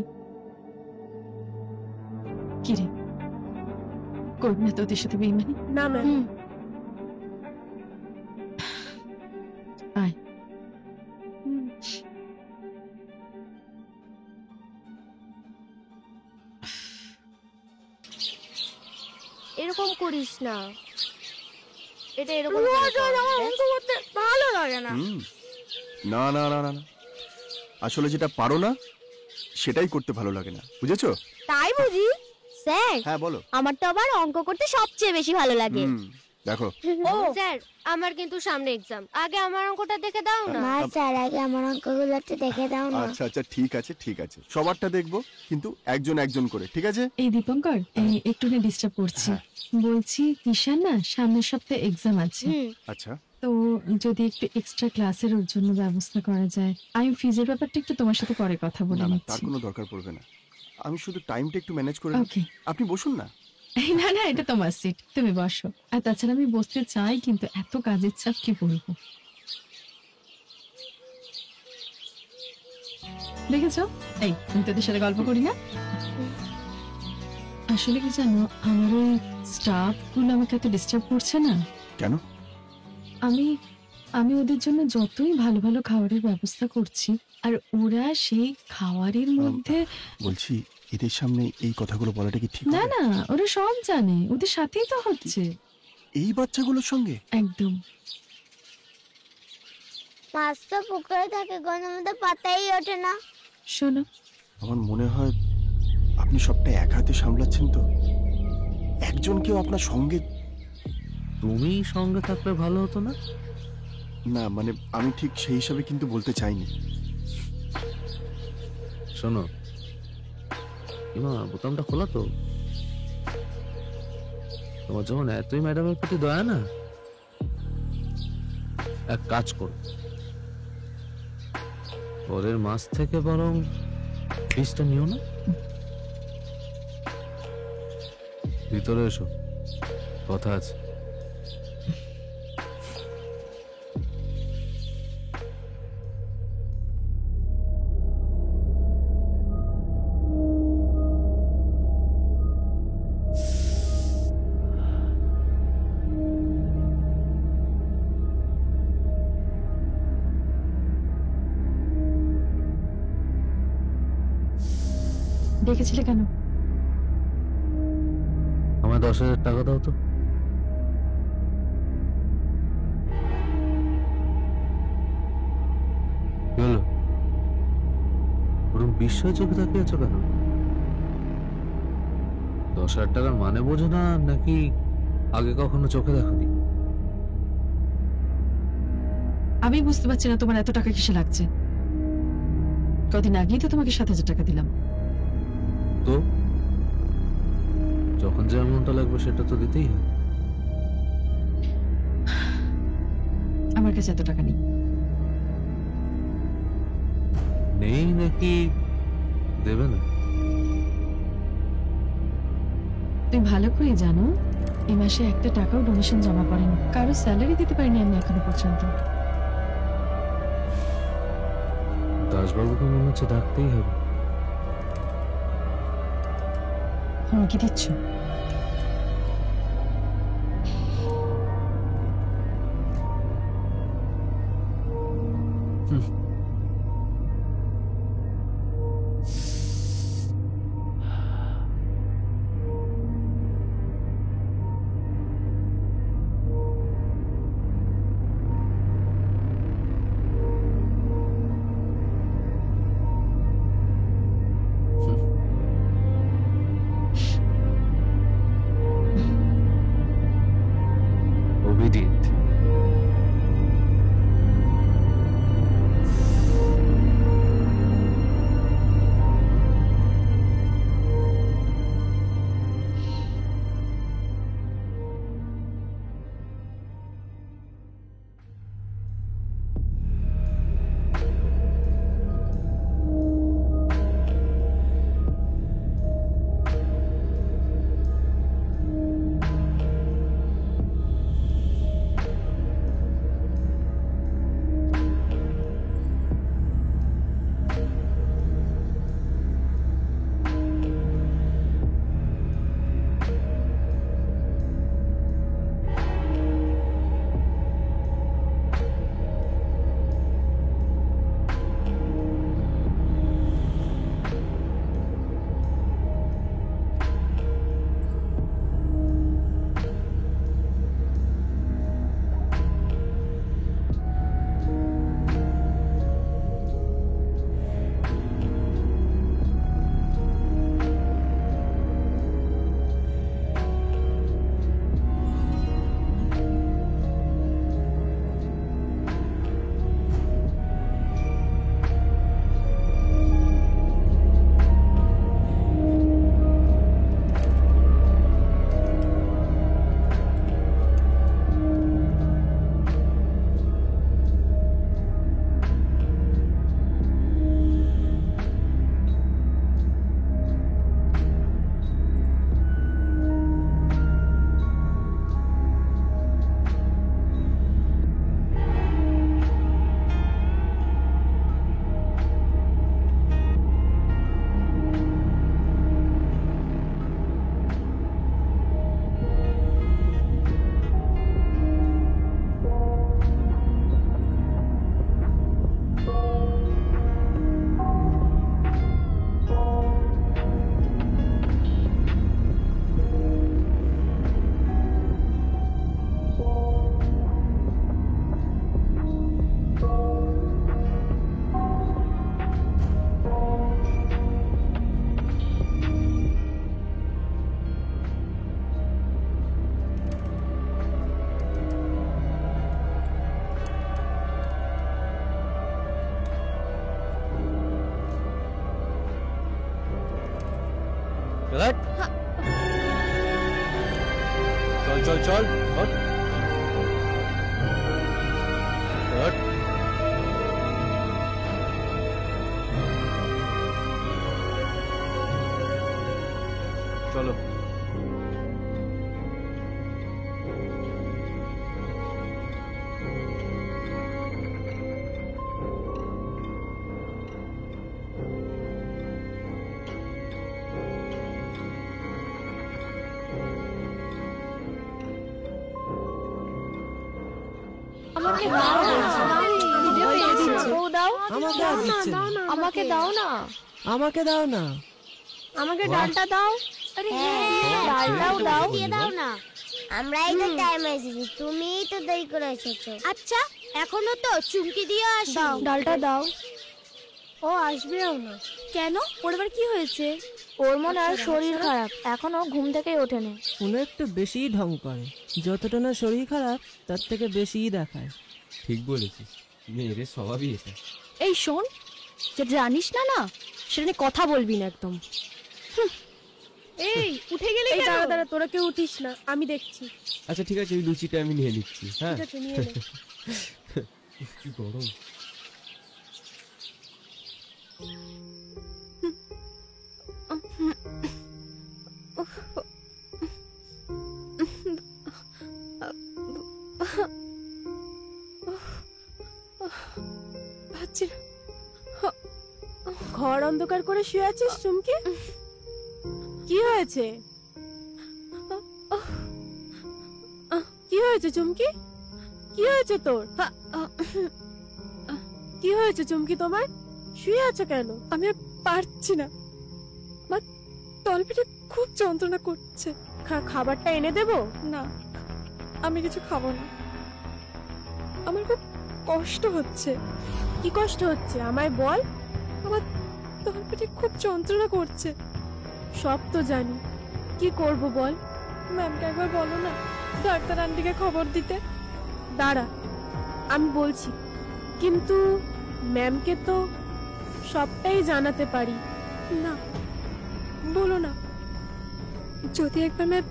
কি রে করবি না তো ওদের সাথে বেইমানি? না ম্যাম। আয়। এরকম করিস না, এটা এরকম করতে ভালো লাগে না। না না না না না, আসলে যেটা পারো না সেটাই করতে ভালো লাগে না, বুঝেছো? তাই বুঝি স্যার? হ্যাঁ বলো। আমার তো আবার অঙ্ক করতে সবচেয়ে বেশি ভালো লাগে। দেখো ও স্যার, আমার কিন্তু সামনে এক্সাম, আগে আমার অঙ্কটা দেখে দাও না। না স্যার, আগে আমার অঙ্কগুলো একটু দেখে দাও না। আচ্ছা আচ্ছা ঠিক আছে ঠিক আছে, সবারটা দেখবো কিন্তু একজন একজন করে, ঠিক আছে? এই দীপঙ্কর, এই একটু না ডিস্টার্ব করছি, বলছি ঈশান না সামনের সপ্তাহে এক্সাম আছে, আচ্ছা তো যদি একটু এক্সট্রা ক্লাসের ওর জন্য ব্যবস্থা করা যায়। আমি ফিজের ব্যাপারটা একটু তোমার সাথে পরে কথা বলে না না, তার নিচ্ছি। কোনো দরকার পড়বে না, আমি শুধু টাইমটা একটু ম্যানেজ করে নিই। ওকে। আপনি বসুন না। না না, এটা তোমার সিট, তুমি বসো। আর তাছাড়া আমি বসতে চাই, কিন্তু এত কাজের চাপ কি বলবো। দেখেছো, এই আমি তোদের সাথে গল্প করি না? আসলে কি জানো, আমার ওই স্টাফ গুলো আমাকে এত ডিস্টার্ব করছে না। কেন? আমি ওদের জন্য যতই ভালো ভালো খাবারের ব্যবস্থা করছি, আর ওরা সেই খাবারের মধ্যে বলছি এদের সামনে এই কথাগুলো বলাটা কি ঠিক? না না, ওরা সব জানে, ওদের সাথেই তো হচ্ছে। এই বাচ্চাগুলোর সঙ্গে একদম। মাছ তো পুকুরে থাকে, গনের মধ্যে পাতাই ওঠে না। শোনো, আমার মনে হয় আপনি সবটা এক হাতে সামলাচ্ছেন তো, একজন কেউ আপনার সঙ্গে। তুমি সঙ্গে থাকলে ভালো হতো না? না মানে আমি ঠিক সেই হিসাবে কিন্তু বলতে চাইনি। শোনো ইমা, বোতামটা খোলা তো। তোমার যখন এতই ম্যাডামের প্রতি দয়া না, এক কাজ করো, পরের মাস থেকে বরং ফিসটা নিও না। ভিতরে এসো, কথা আছে। ডেকেছিলে কেন? আমার 10,000 টাকা দাও তো। কি হলো, ওরকম বিস্ময় চোখে তাকিয়ে আছো কেন? 10,000 টাকার মানে বোঝো না নাকি আগে কখনো চোখে দেখোনি? আমি বুঝতে পারছি না তোমার এত টাকা কিসে লাগছে। কদিন আগেই তো তোমাকে 7,000 টাকা দিলাম। তো যখন যে অ্যামাউন্টটা লাগবে সেটা তো দিতেই হবে। আমার কাছে এত টাকা নেই। নেই নাকি দেবে না? তুই ভালো করে জানো এই মাসে একটা টাকাও ডোনেশন জমা করেনি, কারো স্যালারি দিতে পারিনি আমি এখনো পর্যন্ত। দাসবাবুকে মনে হচ্ছে ডাকতেই হবে। হুমকি দিচ্ছ? Obedient. चल चल चल हट हट चलो আমাকে দাও না, আমাকে দাও না, আমাকে ডালটা দাও। আরে ডালটাও দাও, দিয়ে দাও না। আমরাই তো টাইম এসেছি, তুমিই তো দেরি করে এসেছো। আচ্ছা এখনো তো চুমকি দিয়ে আসো। ডালটা দাও। ও আসবেও না কেন? ওর আবার কি হয়েছে? ওর মনে হয় শরীর খারাপ, এখনো ঘুম থেকে ওঠেনি। উনি একটু বেশিই ঢং করে, যতটা না শরীর খারাপ তার থেকে বেশিই দেখায়। ঠিক বলেছিস, মেয়ের স্বভাবই এটা। এই শোন, যেটা জানিস না না সেটা নিয়ে কথা বলবি না একদম। এই উঠে গেলে কেন? দাঁড়া দাঁড়া, তোরা কেউ উঠিস না, আমি দেখছি। আচ্ছা ঠিক আছে, ওই লুচিটা আমি নিয়ে নিচ্ছি। হ্যাঁ ঠিক আছে, নিয়ে নে। উফ, কি গরম। পাচ্ছি না। ঘর অন্ধকার করে শুয়ে আছিস চুমকি? কি হয়েছে? কি হয়েছে চুমকি? কি হয়েছে তোর? কি হয়েছে চুমকি তোমার? শুয়ে আছো কেন? আমি আর পারছি না, আমার তলপেটে খুব যন্ত্রণা করছে। খাবারটা এনে দেবো? না, আমি কিছু খাবো না, আমার খুব কষ্ট হচ্ছে। কি কষ্ট হচ্ছে আমায় বল। আমার তলপেটে খুব যন্ত্রণা করছে। সব তো জানি, কি করব বল? ম্যামকে একবার বলো না, ডাক্তার আন্টিকে খবর দিতে। দাঁড়া, আমি বলছি, কিন্তু ম্যামকে তো সবটাই জানাতে পারি না। বলো না, যদি একবার ম্যাম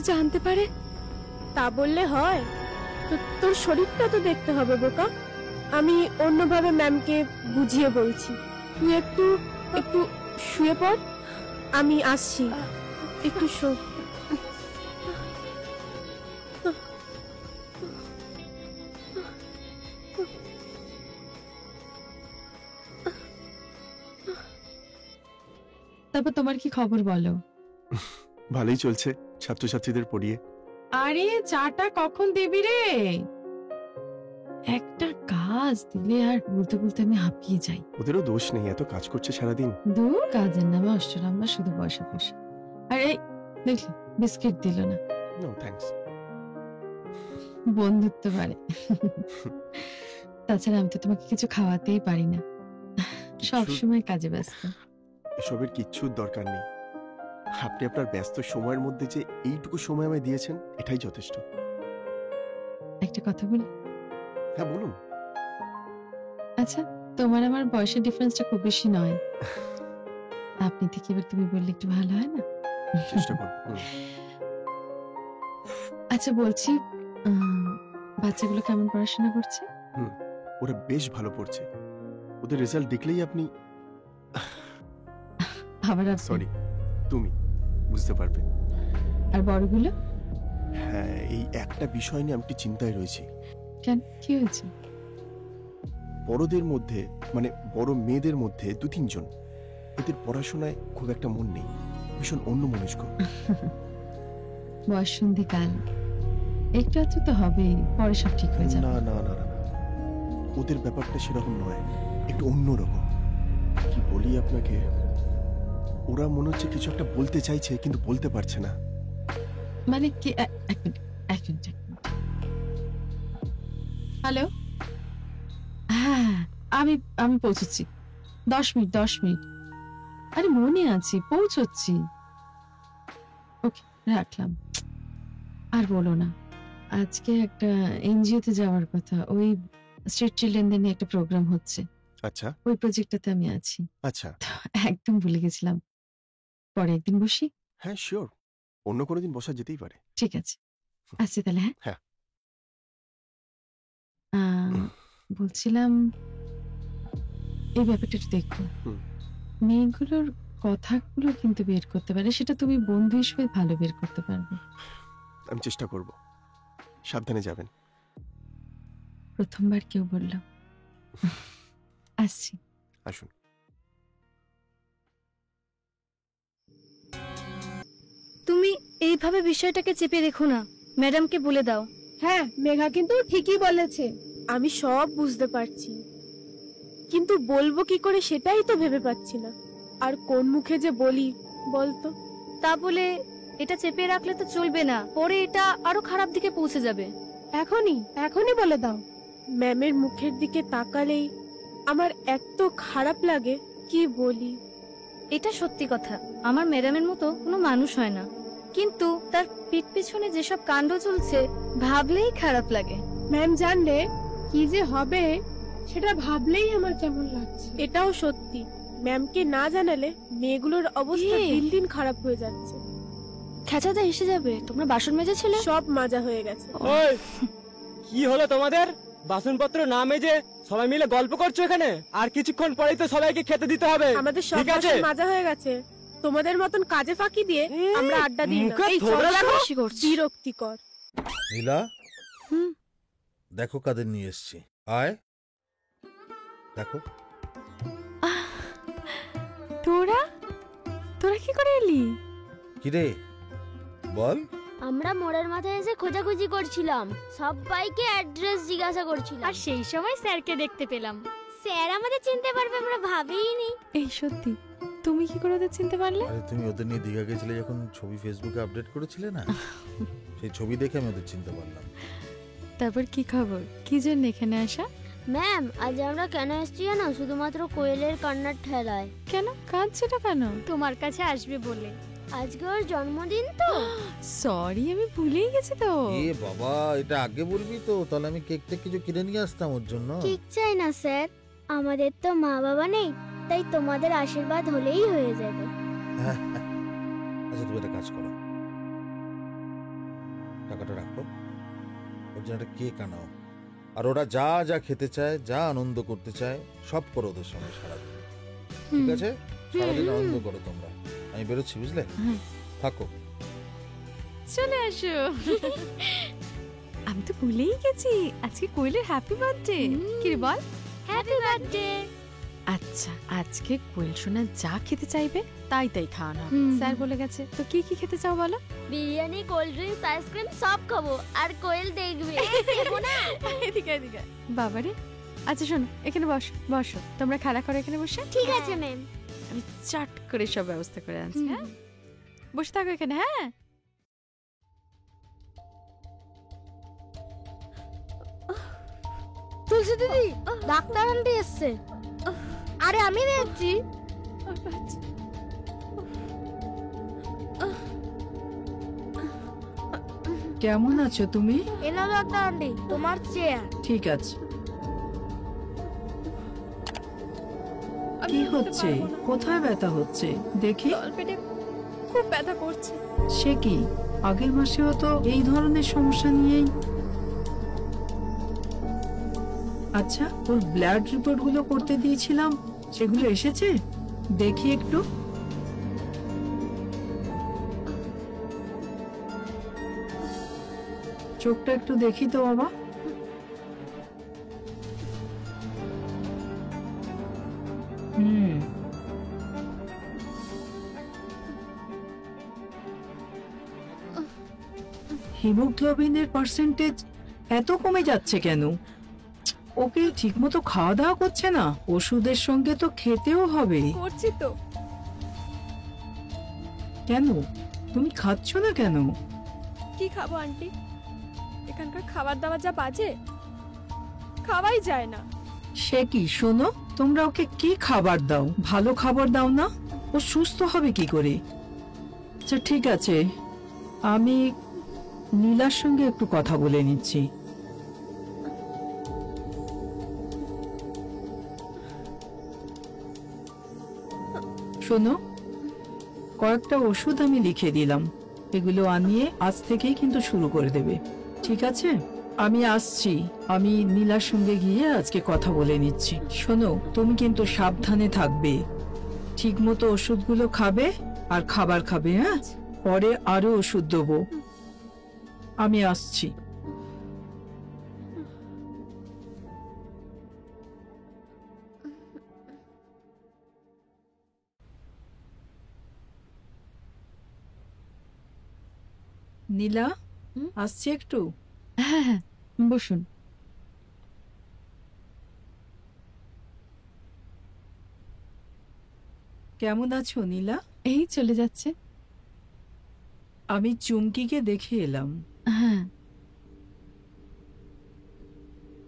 জানতে পারে। তা বললে হয়? তোর শরীরটা তো দেখতে হবে বোকা। আমি অন্যভাবে ম্যামকে বুঝিয়ে বলছি। তুই একটু একটু শুয়ে পড়, আমি আসছি। একটু শো। তারপর তোমার কি খবর বলো? ভালোই চলছে ছাত্রছাত্রীদের পড়িয়ে। আরে চাটা কখন দিবি রে? একটা কাজ দিলে আর বলতে বলতে আমি হাঁপিয়ে যাই। ওদেরও দোষ নেই, এত কাজ করছে সারাদিন। দূর, কাজের নামে অষ্টরাম্মা শুধু বসে বসে। আরে দেখলি বিস্কিট দিল না। No thanks. বন্ধুত্ব বাড়ে। তাছাড়া আমি তো তোমাকে কিছু খাওয়াতেই পারি না, সবসময় কাজে ব্যস্ত। এসবের কিচ্ছুর দরকার নেই। আপনি আপনার ব্যস্ত সময়ের মধ্যে যে এইটুকু সময় আমায় দিয়েছেন, এটাই যথেষ্ট। একটা কথা বলি? হ্যাঁ বলুন। আচ্ছা, তোমার আমার বয়সের ডিফারেন্সটা খুব বেশি নয়। আপনি থেকে এবার তুমি বললে একটু ভালো হয় না? চেষ্টা করব। আচ্ছা বলছি, বাচ্চাগুলো কেমন পড়াশোনা করছে? ওরা বেশ ভালো পড়ছে। ওদের রেজাল্ট দেখলেই আপনি আবার সরি তুমি বুঝতে পারবে। আর বড়গুলো? হ্যাঁ, এই একটা বিষয় নিয়ে আমি একটু চিন্তায় রয়েছি। কেন, কি হয়েছে? বড়দের মধ্যে, মানে বড় মেয়েদের মধ্যে 2-3 জন, এদের পড়াশোনায় খুব একটা মন নেই, ভীষণ অন্যমনস্ক। বয়ঃসন্ধিকাল, একটু আধটু তো হবেই, পরে সব ঠিক হয়ে যাবে। না না না না, ওদের ব্যাপারটা সেরকম নয়, একটু অন্যরকম। কি বলি আপনাকে, ওরা মনে হচ্ছে কিছু একটা বলতে চাইছে কিন্তু বলতে পারছে না। মানে কি? এক মিনিট। হ্যালো, হ্যাঁ আমি পৌঁছচ্ছি। 10 মিনিট। আরে মনে আছে, পৌঁছচ্ছি। ওকে, রাখলাম। আর বলো না, আজকে একটা এনজিওতে যাওয়ার কথা, ওই স্ট্রিট চিলড্রেনদের নিয়ে একটা প্রোগ্রাম হচ্ছে। আচ্ছা, ওই প্রজেক্টটাতে আমি আছি। আচ্ছা, একদম ভুলে গেছিলাম। পরে একদিন বসি? হ্যাঁ শিওর, অন্য কোনো দিন বসা যেতেই পারে। ঠিক আছে, আসছি তাহলে। হ্যাঁ, বলছিলাম এই ব্যাপারটা একটু দেখো। মেয়েগুলোর কথাগুলো কিন্তু বের করতে পারে, সেটা তুমি বন্ধু হিসেবে ভালো বের করতে পারবে। আমি চেষ্টা করব। সাবধানে যাবেন। প্রথমবার কেউ বলল। আসছি। আসুন। তুমি এইভাবে বিষয়টাকে চেপে রেখো না, ম্যাডামকে বলে দাও। হ্যাঁ, মেঘা কিন্তু ঠিকই বলেছে। আমি সব বুঝতে পারছি, কিন্তু বলবো কি করে সেটাই তো ভেবে পাচ্ছি না। আর কোন মুখে যে বলি বলতো? তা বলে এটা চেপে রাখলে তো চলবে না, পরে এটা আরো খারাপ দিকে পৌঁছে যাবে। এখনই বলে দাও। ম্যামের মুখের দিকে তাকালেই আমার এত খারাপ লাগে, কি বলি। এটা সত্যি কথা, আমার ম্যাডামের মতো কোনো মানুষ হয় না, কিন্তু তার পিঠ পিছনে যেসব কাণ্ড চলছে ভাবলেই খারাপ লাগে। ম্যাম জানলে কি যে হবে সেটা ভাবলেই আমার কেমন লাগছে। এটাও সত্যি, ম্যামকে না জানালে মেয়েগুলোর অবস্থা দিন দিন খারাপ হয়ে যাচ্ছে। খেচাতে এসে যাবে, তোমরা বাসন মেজেছিলে? সব মাজা হয়ে গেছে। ওই কি হলো তোমাদের? বাসনপত্র না মেজে সবাই মিলে গল্প করছো এখানে? আর কিছুক্ষণ পরেই তো সবাইকে খেতে দিতে হবে। আমাদের সব ঠিক আছে? বাসন মাজা হয়ে গেছে, তোমাদের মতন কাজে ফাঁকি দিয়ে আমরা আড্ডা দিই না। মুখে এই থোবড়া চল, লাগো? বেশি করছিস। বিরক্তিকর। নীলা, দেখো কাদের নিয়ে এসছি। আয় দেখো। তোরা তোরা কি করে এলি? কিরে বল। আমরা মোড়ের মাথায় এসে খোঁজাখুঁজি করছিলাম, সবাইকে অ্যাড্রেস জিজ্ঞাসা করছিলাম, আর সেই সময় স্যারকে দেখতে পেলাম। স্যার আমাদের চিনতে পারবে আমরা ভাবিনি। এই সত্যি, তুমি কি করে ওদের চিনতে পারলে? আরে তুমি ওদের নিয়ে দীঘা গেছিলে যখন, ছবি ফেসবুকে আপডেট করেছিলে না, সেই ছবি দেখে আমি ওদের চিনতে পারলাম। তারপর কি খবর, কি জন্য এখানে আসা? ম্যাম, আজ আমরা কেন এসেছি জানো? শুধুমাত্র কোয়েলের কান্নার ঠেলায়। কেন কাঁদছেটা কেন? তোমার কাছে আসবে বলে। আজকে ওর জন্মদিন তো। সরি, আমি ভুলেই গেছি তো। এ বাবা, এটা আগে বলবি তো, তাহলে আমি কেকটা কিছু কিনে নিয়ে আসতাম ওর জন্য। ঠিক চাই না স্যার, আমাদের তো মা বাবা নেই, তাই তোমাদের আশীর্বাদ হলেই হয়ে যাবে। আচ্ছা তুমি একটা কাজ করো, টাকাটা রাখো, ওর জন্য একটা কেক আনাও, আর ওরা যা যা খেতে চায়, যা আনন্দ করতে চায়, সব করো ওদের সঙ্গে সারাদিন। ঠিক আছে? সারাদিন আনন্দ করো তোমরা। আমি বেরোচ্ছি, বুঝলে? থাকো। চলে আসো। আমি তো ভুলেই গেছি, আজকে কোয়েলের হ্যাপি বার্থডে। কি রে বল? Happy birthday. আচ্ছা, আজকে কোয়েল সোনা যা খেতে চাইবে তাই তাই খাওয়ানো হবে। স্যার বলে গেছে। তো কি কি খেতে চাও বলো? বিরিয়ানি, কোল্ড ড্রিঙ্কস, আইসক্রিম সব খাবো, আর কোয়েল দেখবে। দেবো না? এদিকে এদিকে। বাবারে, আচ্ছা শোনো, এখানে বসো বসো, তোমরা খাড়া করো এখানে বসে। ঠিক আছে ম্যাম। আমি চট করে সব ব্যবস্থা করে আনছি। হ্যাঁ, বসে থাকো এখানে। হ্যাঁ, তুলসী দিদি, ডাক্তার আন্টি এসছে। আরে আমি দেখছি। কেমন আছো তুমি? এলো ডাক্তার আন্টি, তোমার চেয়ার। ঠিক আছে। কি হচ্ছে? কোথায় ব্যথা হচ্ছে দেখি? পেটে খুব ব্যথা করছে। সে কি, আগের মাসেও তো এই ধরনের সমস্যা নিয়েই। আচ্ছা, ওর ব্লাড রিপোর্ট গুলো করতে দিয়েছিলাম, সেগুলো এসেছে? দেখি একটু। চোখটা একটু দেখি তো বাবা। হিমোগ্লোবিনের পার্সেন্টেজ এত কমে যাচ্ছে কেন? ওকে ঠিকমতো খাওয়া দাওয়া করছে না, ওষুধের সঙ্গে তো খেতেও হবে। করছি তো। কেন তুমি খাচ্ছ না কেন? কি খাবো আন্টি, এখানকার খাবার দাবার যা বাজে, খাওয়াই যায় না। সে কি, শোনো, তোমরা ওকে কি খাবার দাও? ভালো খাবার দাও না, ও সুস্থ হবে কি করে? আচ্ছা ঠিক আছে, আমি নীলার সঙ্গে একটু কথা বলে নিচ্ছি। শোনো, কয়েকটা ওষুধ আমি লিখে দিলাম, এগুলো আনিয়ে আজ থেকেই কিন্তু শুরু করে দেবে। ঠিক আছে? আমি আসছি, আমি নীলার সঙ্গে গিয়ে আজকে কথা বলে নিচ্ছি। শোনো, তুমি কিন্তু সাবধানে থাকবে, ঠিক মতো ওষুধগুলো খাবে আর খাবার খাবে। হ্যাঁ, পরে আরো ওষুধ দেবো। আমি আসছি। নীলা, আসছি একটু। হ্যাঁ হ্যাঁ, বসুন। কেমন আছো নীলা? এই চলে যাচ্ছে। আমি চুমকিকে দেখে এলাম। হ্যাঁ,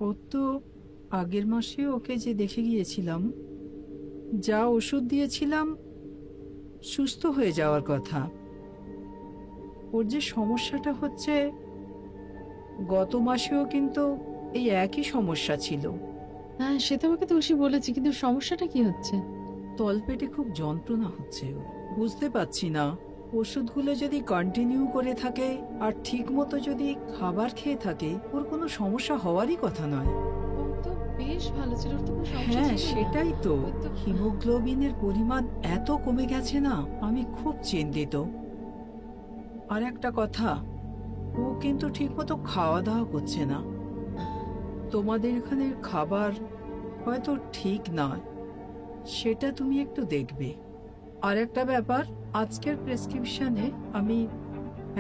ও তো আগের মাসে ওকে যে দেখে গিয়েছিলাম, যা ওষুধ দিয়েছিলাম সুস্থ হয়ে যাওয়ার কথা। ওর যে সমস্যাটা হচ্ছে, গত মাসেও কিন্তু এই একই সমস্যা ছিল। হ্যাঁ সে তো আমাকে তুলসী বলেছে, কিন্তু সমস্যাটা কি হচ্ছে? তলপেটে খুব যন্ত্রণা হচ্ছে ওর। বুঝতে পারছি না, ওষুধগুলো যদি কন্টিনিউ করে থাকে আর ঠিক মতো যদি খাবার খেয়ে থাকে, ওর কোনো সমস্যা হওয়ারই কথা নয়। ও তো বেশ ভালো ছিল, ওর তো কোনো সমস্যা হ্যাঁ, ছিল না। সেটাই তো। ওই তো হিমোগ্লোবিনের পরিমাণ এত কমে গেছে না, আমি খুব চিন্তিত। আর একটা কথা, ও কিন্তু ঠিকমতো খাওয়া দাওয়া করছে না। তোমাদের এখানের খাবার হয়তো ঠিক নয়, সেটা তুমি একটু দেখবে। আর একটা ব্যাপার, আজকের প্রেসক্রিপশনে আমি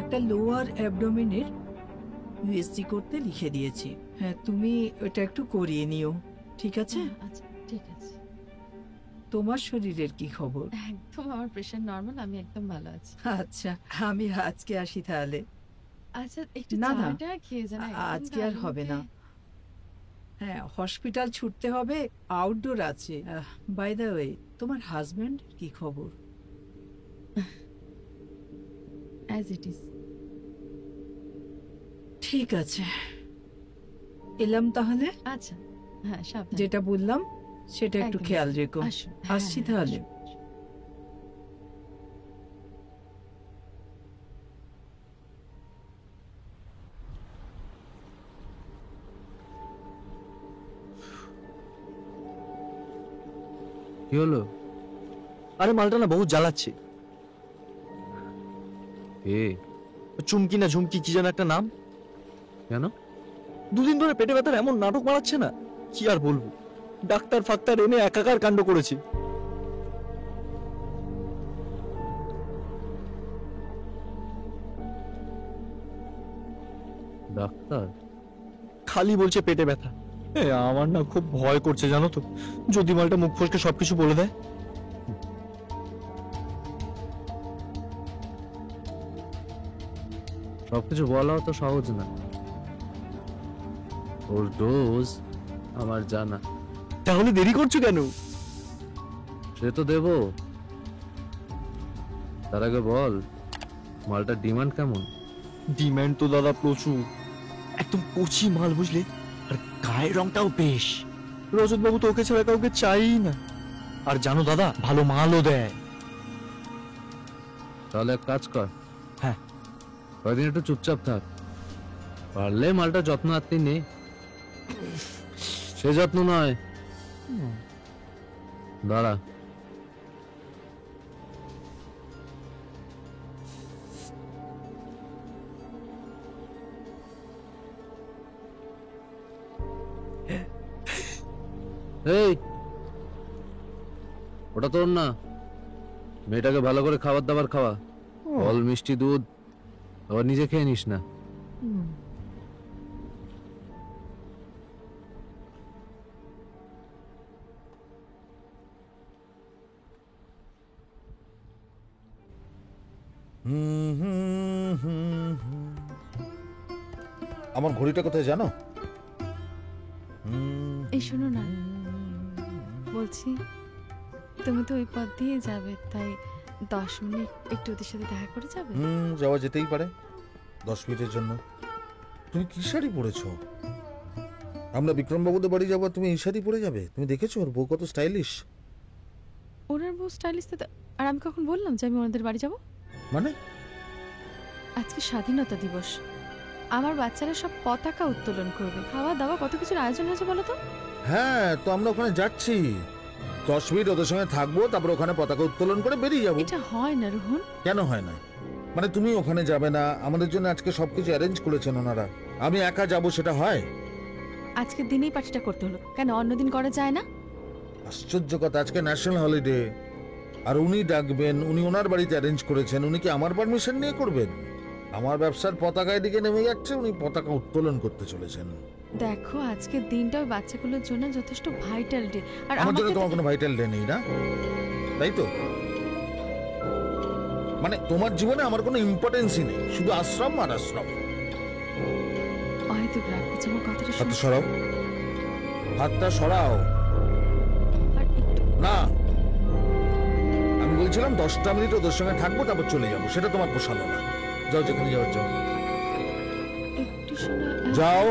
একটা লোয়ার অ্যাবডোমেনের ইউএসজি করতে লিখে দিয়েছি। হ্যাঁ, তুমি ওটা একটু করিয়ে নিও, ঠিক আছে? আচ্ছা ঠিক আছে। তোমার শরীরের কি খবর? একদম আমার প্রেশার নরমাল, আমি একদম ভালো আছি। আচ্ছা, আমি আজকে আসি তাহলে। আচ্ছা একটু না না, চাটা খেয়ে যান, একদম আজকে আর গায়ে হবে না। মুখে। হ্যাঁ, হসপিটাল ছুটতে হবে, আউটডোর আছে। বাই দ্য ওয়ে, তোমার হাজবেন্ড কি খবর? As it is. ঠিক আছে, এলাম তাহলে। আচ্ছা হ্যাঁ, সাবধানে। যেটা বললাম সেটা একটু একদম। খেয়াল রেখো। আসুন। হ্যাঁ, আসছি হ্যাঁ, তাহলে। আসুন। কি হলো? আরে মালটা না বহুত জ্বালাচ্ছে। এ চুমকি না ঝুমকি কি যেন একটা নাম। কেন? দুদিন ধরে পেটে ব্যথার এমন নাটক মারাচ্ছে না, কি আর বলবো। ডাক্তার ফাক্তার এনে একাকার কাণ্ড করেছে। ডাক্তার? খালি বলছে পেটে ব্যথা। আমার না খুব ভয় করছে জানো তো, যদি মালটা মুখ ফসকে সবকিছু বলে দেয়। সবকিছু বলাও তো সহজ না। ওর ডোজ আমার জানা। তাহলে দেরি করছো কেন? সে তো দেব, তার আগে বল মালটার ডিমান্ড কেমন? ডিমান্ড তো দাদা প্রচুর, একদম কচি মাল বুঝলে, আর গায়ের রংটাও বেশ। রজত বাবু তো ওকে ছাড়া কাউকে চাই না। আর জানো দাদা, ভালো মালও দেয়। তাহলে এক কাজ কর, হ্যাঁ কয়েকদিন একটু চুপচাপ থাক, পারলে মালটা যত্ন আত্মি নে। সে যত্ন নয়, দাঁড়া। এই, ওটা তোর না, মেয়েটাকে ভালো করে খাবার দাবার খাওয়া, ফল মিষ্টি দুধ, আবার নিজে খেয়ে নিস না। আমার ঘড়িটা কোথায় জানো? এই শোনো না, বলছি তুমি তো ওই পথ দিয়ে যাবে, তাই 10 মিনিট একটু ওদের সাথে দেখা করে যাবে। যাওয়া যেতেই পারে 10 মিনিটের জন্য। তুমি কি শাড়ি পরেছো? আমরা বিক্রমবাবুদের বাড়ি যাবো, তুমি এই শাড়ি পরে যাবে? তুমি দেখেছো ওর বউ কত স্টাইলিশ? ওনার বউ স্টাইলিশ তো, আর আমি কখন বললাম যে আমি ওনাদের বাড়ি যাব? মানে আজকে স্বাধীনতা দিবস, আমার বাচ্চারা সব পতাকা উত্তোলন করবে, খাওয়া দাওয়া কত কিছুর আয়োজন হয়েছে বলো তো। হ্যাঁ, তো আমরা ওখানে যাচ্ছি, 10 মিনিট ওদের সঙ্গে থাকবো, তারপর ওখানে পতাকা উত্তোলন করে বেরিয়ে যাবো। এটা হয় না রোহন। কেন হয় না? মানে তুমি ওখানে যাবে না, আমাদের জন্য আজকে সবকিছু অ্যারেঞ্জ করেছেন ওনারা, আমি একা যাব সেটা হয়? আজকের দিনেই পার্টিটা করতে হলো কেন, অন্যদিন করা যায় না? আশ্চর্য কথা, আজকে ন্যাশনাল হলিডে, আর উনি ডাকবেন, উনি ওনার বাড়িতে অ্যারেঞ্জ করেছেন, উনি কি আমার পারমিশন নিয়ে করবেন? আমার ব্যবসার পতাকায় দিকে নেমে যাচ্ছে, উনি পতাকা উত্তোলন করতে চলেছেন। দেখো, আজকের দিনটা ওই বাচ্চাগুলোর জন্য যথেষ্ট ভাইটাল ডে, আর আমার জন্য আমাকে তোমার কোনো ভাইটাল ডে নেই না, তাই তো? মানে তোমার জীবনে আমার কোনো ইম্পর্টেন্সই নেই, শুধু আশ্রম আর আশ্রম। হয়তো রাগ করছে, আমার কথাটা হাতটা শুনো। সরাও, হাতটা সরাও। না, আমি বলছিলাম 10টা মিনিট ওদের সঙ্গে থাকবো, তারপর চলে যাবো, সেটা তোমার পোষালো না। যাও, যেখানে যাওয়ার যাও, একটু শোনো। যাও।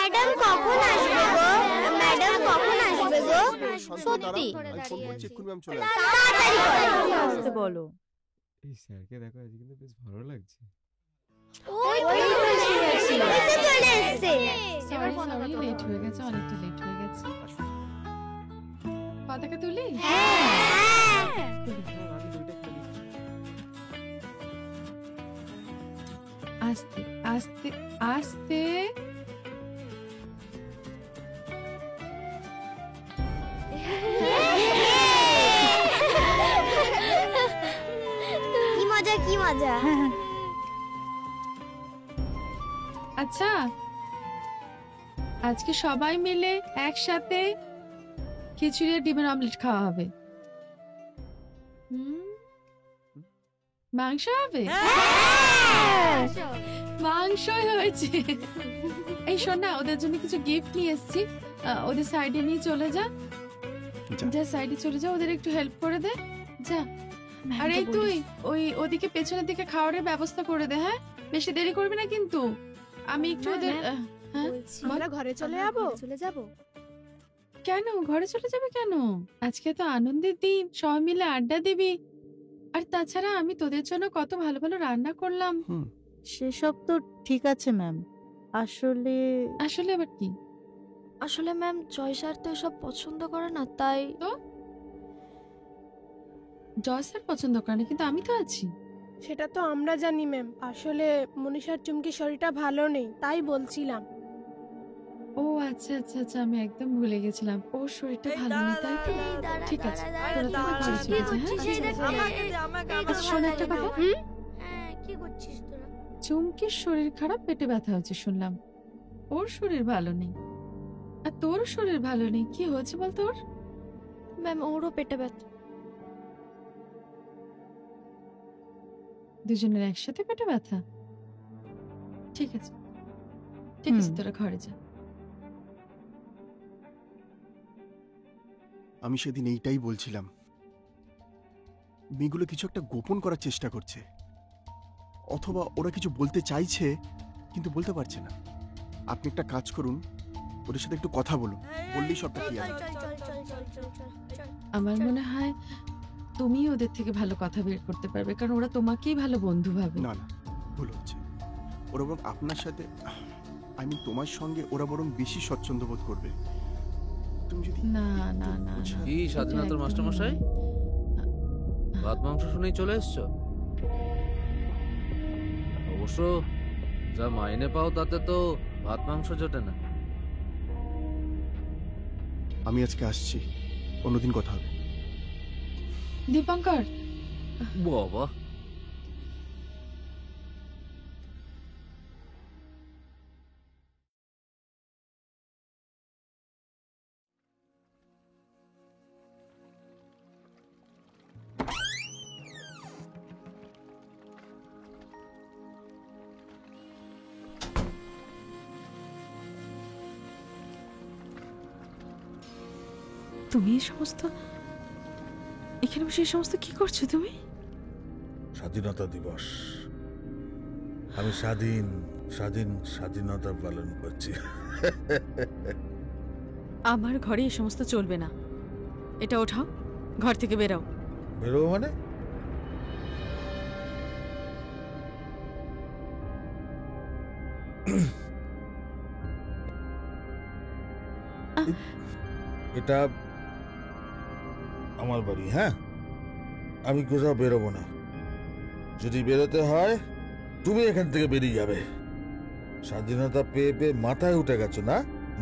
ম্যাডাম কখন আসবে গো? ম্যাডাম কখন আসবে গো? সত্যি তাড়াতাড়ি আসতে বলো। এই স্যারকে দেখো আজ কিন্তু বেশ ভালো লাগছে। ওই চলে এসেছে। সরি লেট হয়ে গেছে, অনেকটা লেট হয়ে গেছে। পতাকা তুলি? আস্তে আস্তে আস্তে। কি মজা কি মজা। আচ্ছা, আজকে সবাই মিলে একসাথে খিচুড়ি আর ডিমের অমলেট খাওয়া হবে। মাংস হবে? মাংসই হয়েছে। এই শোন না, ওদের জন্য কিছু গিফট নিয়ে এসেছি, ওদের সাইডে নিয়ে চলে যা। যা সাইডে চলে যা, ওদের একটু হেল্প করে দে যা। আর এই তুই ওই ওদিকে পেছনের দিকে খাওয়ারের ব্যবস্থা করে দে। হ্যাঁ, বেশি দেরি করবি না কিন্তু। আমি একটু ওদের আমরা ঘরে চলে যাবো। কেন ঘরে চলে যাবে কেন? আজকে তো আনন্দের দিন, সবাই মিলে আড্ডা দিবি। আর তাছাড়া আমি তোদের জন্য কত ভালো ভালো রান্না করলাম। সেসব তো ঠিক আছে ম্যাম, আসলে আসলে আবার কি? আসলে ম্যাম জয় স্যার তো এসব পছন্দ করে না, তাই তো জয় স্যার পছন্দ করে না, কিন্তু আমি তো আছি। সেটা তো আমরা জানি ম্যাম। আসলে মনীষার চুমকির শরীরটা ভালো নেই, তাই বলছিলাম। ও আচ্ছা আচ্ছা আচ্ছা, আমি একদম ভুলে গেছিলাম। ওর শরীরটা ভালো নেই, তাই তো? ঠিক আছে, তোরা তো ঘরে চলে যা। হ্যাঁ, আচ্ছা শোন একটা কথা। কি করছিস তোরা? চুমকির শরীর খারাপ, পেটে ব্যথা হচ্ছে শুনলাম। ওর শরীর ভালো নেই, আর তোর শরীর ভালো নেই। কি হয়েছে বল তোর? ম্যাম ওরও পেটে ব্যথা। দুজনের একসাথে পেটে ব্যথা? ঠিক আছে ঠিক আছে, তোরা ঘরে যা। আমি সেদিন এইটাই বলছিলাম, মেয়েগুলো কিছু একটা গোপন করার চেষ্টা করছে, অথবা ওরা কিছু বলতে চাইছে কিন্তু বলতে পারছে না। আপনি একটা কাজ করুন, ওদের সাথে একটু কথা বলুন, বললেই সবটা ক্লিয়ার হবে। আমার মনে হয় তুমি ওদের থেকে ভালো কথা বের করতে পারবে, কারণ ওরা তোমাকেই ভালো বন্ধু ভাবে। না না, ভুল হচ্ছে। ওরা বরং আপনার সাথে, তোমার সঙ্গে ওরা বরং বেশি স্বচ্ছন্দ বোধ করবে। তুমি যদি না না না, কি স্বাধীনতার মাস্টারমশাই, ভাত মাংস শুনেই চলে এসছো? অবশ্য যা মাইনে পাও তাতে তো ভাত মাংস জোটে না। আমি আজকে আসছি, অন্যদিন কথা হবে। দীপঙ্কর, বাবা তুমি এই সমস্ত এখানে বসে এই সমস্ত কি করছো তুমি? স্বাধীনতা দিবস, আমি স্বাধীন স্বাধীন স্বাধীনতা পালন করছি। আমার ঘরে এই সমস্ত চলবে না। এটা ওঠাও, ঘর থেকে বেরাও। বেরোবো মানে? এটা আমার বাড়ি। হ্যাঁ, আমি কোথাও বেরোবো না। যদি বেরোতে হয় তুমি এখান থেকে বেরিয়ে যাবে। স্বাধীনতা পেয়ে পেয়ে মাথায় উঠে গেছো না?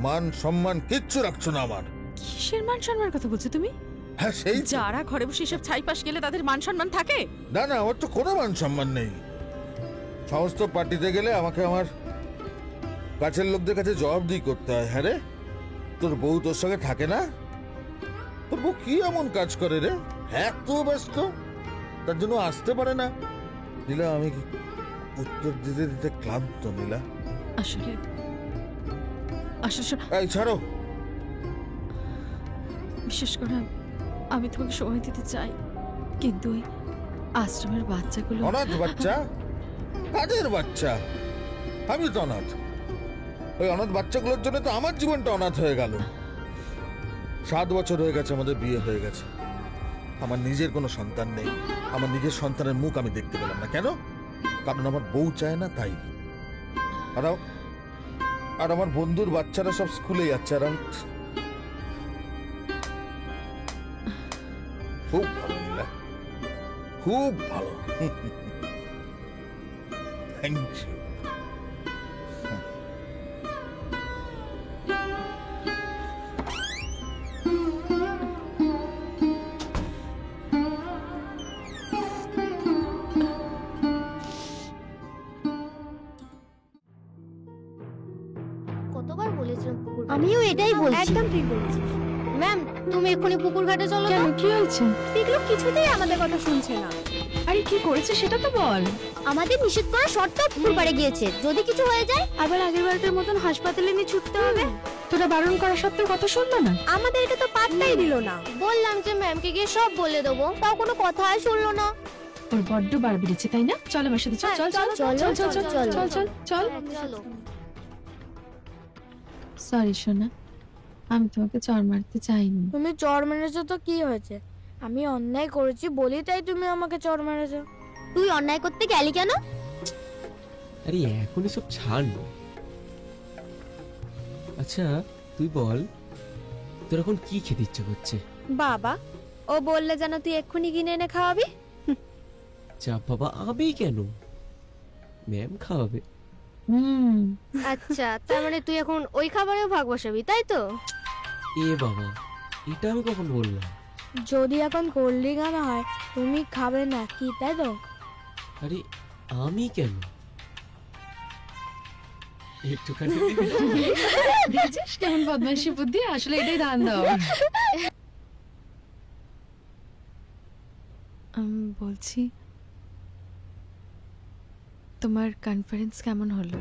মান সম্মান কিচ্ছু রাখছো না আমার। কিসের মান সম্মানের কথা বলছো তুমি? হ্যাঁ, সেই যারা ঘরে বসে এসব ছাইপাশ গেলে তাদের মান সম্মান থাকে? না না, আমার তো কোনো মান সম্মান নেই। সমস্ত পার্টিতে গেলে আমাকে আমার কাছের লোকদের কাছে জবাবদিহি করতে হয়। হ্যাঁ রে, তোর বউ তোর সঙ্গে থাকে না? তোর বউ কি এমন কাজ করে রে? এত ব্যস্ত, তার জন্য আসতে পারে না। নীলা, আমি উত্তর দিতে দিতে ক্লান্ত। নীলা, আসলে এই ছাড়ো। বিশেষ করে আমি তোমাকে সময় দিতে চাই, কিন্তু ওই আশ্রমের বাচ্চাগুলো। অনাথ বাচ্চা? কাদের বাচ্চা? আমি তো অনাথ। ওই অনাথ বাচ্চাগুলোর জন্য তো আমার জীবনটা অনাথ হয়ে গেল। 7 বছর হয়ে গেছে আমাদের বিয়ে হয়ে গেছে, আমার নিজের কোনো সন্তান নেই। আমার নিজের সন্তানের মুখ আমি দেখতে পেলাম না। কেন? কারণ আমার বউ চায় না, তাই। আর আমার বন্ধুর বাচ্চারা সব স্কুলে যাচ্ছে, আর খুব ভালো নীলা, খুব ভালো। Thank you. কতবার বলেছিলাম পুকুর, আমিও এটাই বলছি। একদম ঠিক বলেছিস ম্যাম। তুমি এক্ষুনি পুকুর ঘাটে চলো। কেন, কি হয়েছে? পিকলু কিছুতেই আমাদের কথা শুনছে না। আরে কি করেছে সেটা তো বল। আমাদের নিষেধ করা সত্ত্বেও পুকুর পাড়ে গিয়েছে। যদি কিছু হয়ে যায় আবার আগের বারের মতন হাসপাতালে নিয়ে ছুটতে হবে। তোরা বারণ করা সত্ত্বেও কথা শুনলো না। আমাদেরকে তো পাত্তাই দিল না। বললাম যে ম্যামকে গিয়ে সব বলে দেবো, তাও কোনো কথাই শুনলো না। ওর বড্ড বার বেড়েছে, তাই না? চল আমার সাথে, চল চল চল চল চল চল চল চল চল চল। সরি সোনা, আমি তোমাকে চড় মারতে চাইনি। তুমি চড় মেরেছো তো কি হয়েছে? আমি অন্যায় করেছি বলি তাই তুমি আমাকে চড় মেরেছো। তুই অন্যায় করতে গেলি কেন? আরে এখন এসব ছাড় না। আচ্ছা তুই বল, তোর এখন কি খেতে ইচ্ছে করছে? বাবা, ও বললে যেন তুই এক্ষুনি কিনে এনে খাওয়াবি। যা বাবা, আমি কেন? ম্যাম খাওয়াবে। আচ্ছা, তার মানে তুই এখন ওই খাবারেও ভাগ বসাবি, তাই তো? এ বাবা, এটা আমি কখন বললাম? যদি এখন কোল্ড ড্রিঙ্ক আনা হয় তুমি খাবে না কি, তাই তো? আরে আমি কেন? একটুখানি দেখছিস কেমন বদমাইশি বুদ্ধি, আসলে এটাই ধান দাও। বলছি, তোমার কনফারেন্স কেমন হলো?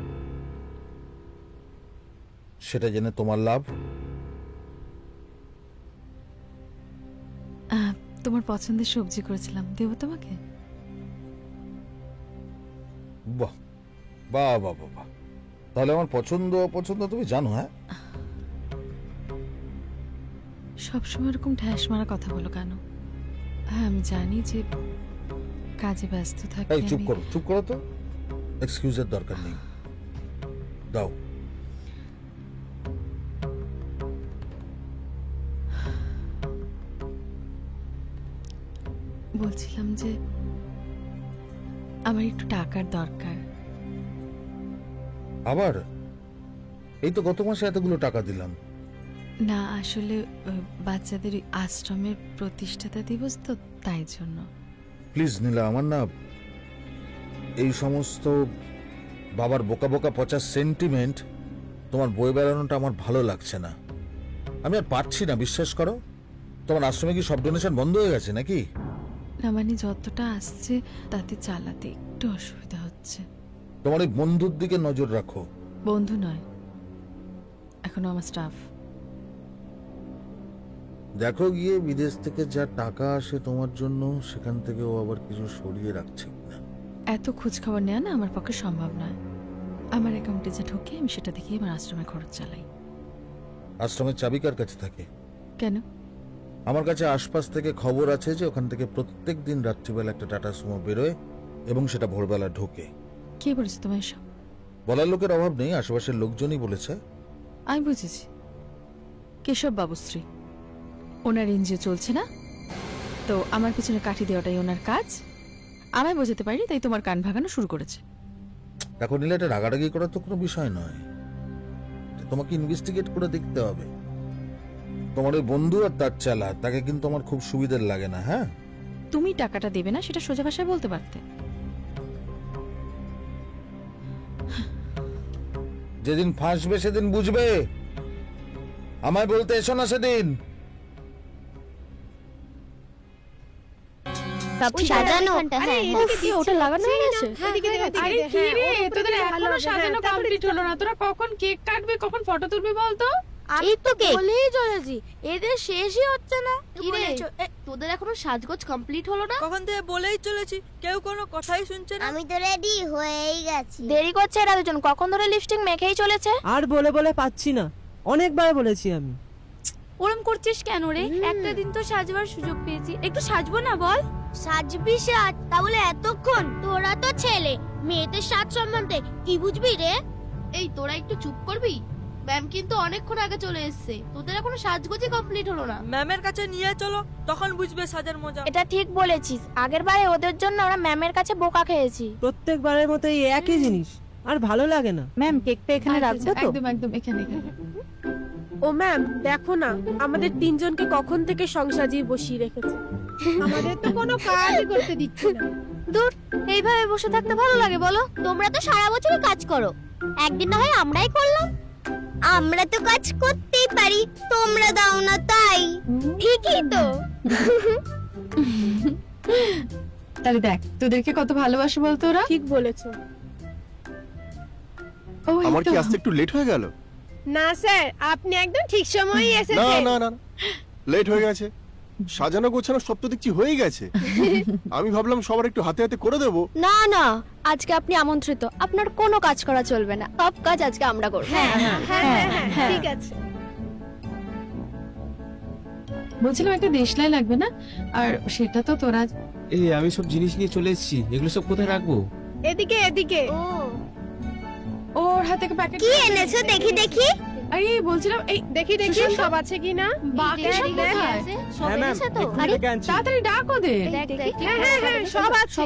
সেটা জেনে তোমার লাভ। তোমার পছন্দের সবজি করেছিলাম, দেবো তোমাকে? বাহ বাহ বাহ বাহ, তাহলে আমার পছন্দ অপছন্দ তুমি জানো? হ্যাঁ, সবসময় এরকম ঠ্যাস মারা কথা বলো কেন? হ্যাঁ আমি জানি যে কাজে ব্যস্ত থাকি। এই চুপ করো, চুপ করো তো। এক্সকিউজের দরকার নেই, দাও। বলছিলাম যে আমার একটু টাকার দরকার। আবার? এই তো গত মাসে এতগুলো টাকা দিলাম। না আসলে বাচ্চাদের আশ্রমের প্রতিষ্ঠাতা দিবস তো, তাই জন্য। প্লিজ নীলা, আমার না এই সমস্ত বাবার বোকা বোকা পচা সেন্টিমেন্ট তোমার বই বেড়ানোটা আমার ভালো লাগছে না। আমি আর পারছি না, বিশ্বাস করো। তোমার আশ্রমে কি সব ডোনেশন বন্ধ হয়ে গেছে নাকি? না মানে যতটা আসছে তাতে চালাতে একটু অসুবিধা হচ্ছে। তোমার এই বন্ধুর দিকে নজর রাখো। বন্ধু নয়, এখনো আমার স্টাফ। দেখো গিয়ে বিদেশ থেকে যা টাকা আসে তোমার জন্য, সেখান থেকে ও আবার কিছু সরিয়ে রাখছে না। এত খোঁজ খবর নেওয়া না আমার পক্ষে সম্ভব নয়। আমার অ্যাকাউন্টে যা ঢোকে আমি সেটা দেখে আমার আশ্রমে খরচ চালাই। আশ্রমের চাবি কার কাছে থাকে? কেন? আমার কাছে আশপাশ থেকে খবর আছে যে ওখান থেকে প্রত্যেক দিন রাত্রিবেলা একটা টাটা সুমো বেরোয় এবং সেটা ভোরবেলা ঢোকে। কে বলেছে তোমার এসব? বলার লোকের অভাব নেই, আশেপাশের লোকজনই বলেছে। আমি বুঝেছি, কেশব বাবুশ্রী। ওনার এনজিও চলছে না তো, আমার পিছনে কাঠি দেওয়াটাই ওনার কাজ। আমায় বোঝাতে পারি, তাই তোমার কান ভাগানো শুরু করেছে। এখন নিলে এটা রাগারাগি করার তো কোনো বিষয় নয়, তোমাকে ইনভেস্টিগেট করে দেখতে হবে। তোমার ওই বন্ধু আর তার চালা, তাকে কিন্তু আমার খুব সুবিধার লাগে না। হ্যাঁ, তুমি টাকাটা দেবে না সেটা সোজা ভাষায় বলতে পারতে। যেদিন ফাঁসবে সেদিন বুঝবে, আমায় বলতে এসো না সেদিন। ওটা লাগানো হয়ে গেছে। আরে কি রে, তোদের এখনো সাজানো কমপ্লিট হলো না? তোরা কখন কেক কাটবি, কখন ফটো তুলবি বলতো? এই তো কে বলেই চলেছি, এদের শেষই হচ্ছে না। কি রে তোদের এখনো সাজগোজ কমপ্লিট হলো না? কখন থেকে বলেই চলেছি, কেউ কোনো কথাই শুনছে না। আমি তো রেডি হয়েই গেছি। দেরি করছে এরা দুজন, কখন ধরে লিপস্টিক মেখেই চলেছে। আর বলে বলে পাচ্ছি না, অনেকবার বলেছি আমি। ওরম করছিস কেন রে? একটা দিন তো সাজবার সুযোগ পেয়েছি, একটু সাজবো না বল? সাজবি সাজ, তাহলে এতক্ষণ? তোরা তো ছেলে, মেয়েদের সাজ সম্বন্ধে কি বুঝবি রে? এই তোরা একটু চুপ করবি? ম্যাম কিন্তু অনেকক্ষণ আগে চলে এসেছে, তোদের এখনো সাজগোজই কমপ্লিট হলো না। ম্যামের কাছে নিয়ে চলো, তখন বুঝবে সাজার মজা। এটা ঠিক বলেছিস, আগের বারে ওদের জন্য আমরা ম্যামের কাছে বোকা খেয়েছি। প্রত্যেকবারের মতো এই একই জিনিস, আর ভালো লাগে না। ম্যাম কেকটা এখানে রাখবো তো? একদম একদম, এখানে এখানে। ও ম্যাম দেখো না, আমাদের তিনজনকে কখন থেকে সংসাজিয়ে বসিয়ে রেখেছে। আমাদের তো কোনো কাজই করতে দিচ্ছে না। দূর, এইভাবে বসে থাকতে ভালো লাগে বলো? তোমরা তো সারা বছরই কাজ করো, একদিন না হয় আমরাই করলাম। আমরা তো কাজ করতেই পারি, তোমরা দাও না তাই। ঠিকই তো। তাহলে দেখ তোদেরকে কত ভালোবাসে বলতো ওরা। ঠিক বলেছো। আমার কি আসতে একটু লেট হয়ে গেল? না স্যার, আপনি একদম ঠিক সময়ই না এসেছেন। না না, লেট হয়ে গেছে। সাজানো গোছানো সব তো দেখছি হয়ে গেছে। আমি ভাবলাম সবার একটু হাতে হাতে করে দেবো। না না, আজকে আপনি আমন্ত্রিত, আপনার কোনো কাজ করা চলবে না, সব কাজ আজকে আমরা করব। হ্যাঁ ঠিক আছে। বলছিলাম একটা দেশলাই লাগবে না, আর সেটা তো তোরা। এই আমি সব জিনিস নিয়ে চলে এসেছি, এগুলো সব কোথায় রাখবো? এদিকে এদিকে। ওর হাতে প্যাকেট কি এনেছো দেখি দেখি? আরে বলছিলাম এই দেখি দেখি সব আছে কিনা। বাকি সব কোথায়? সব এনেছো তো? আরে তাড়াতাড়ি ডাক ওদের। হ্যাঁ সব আছে।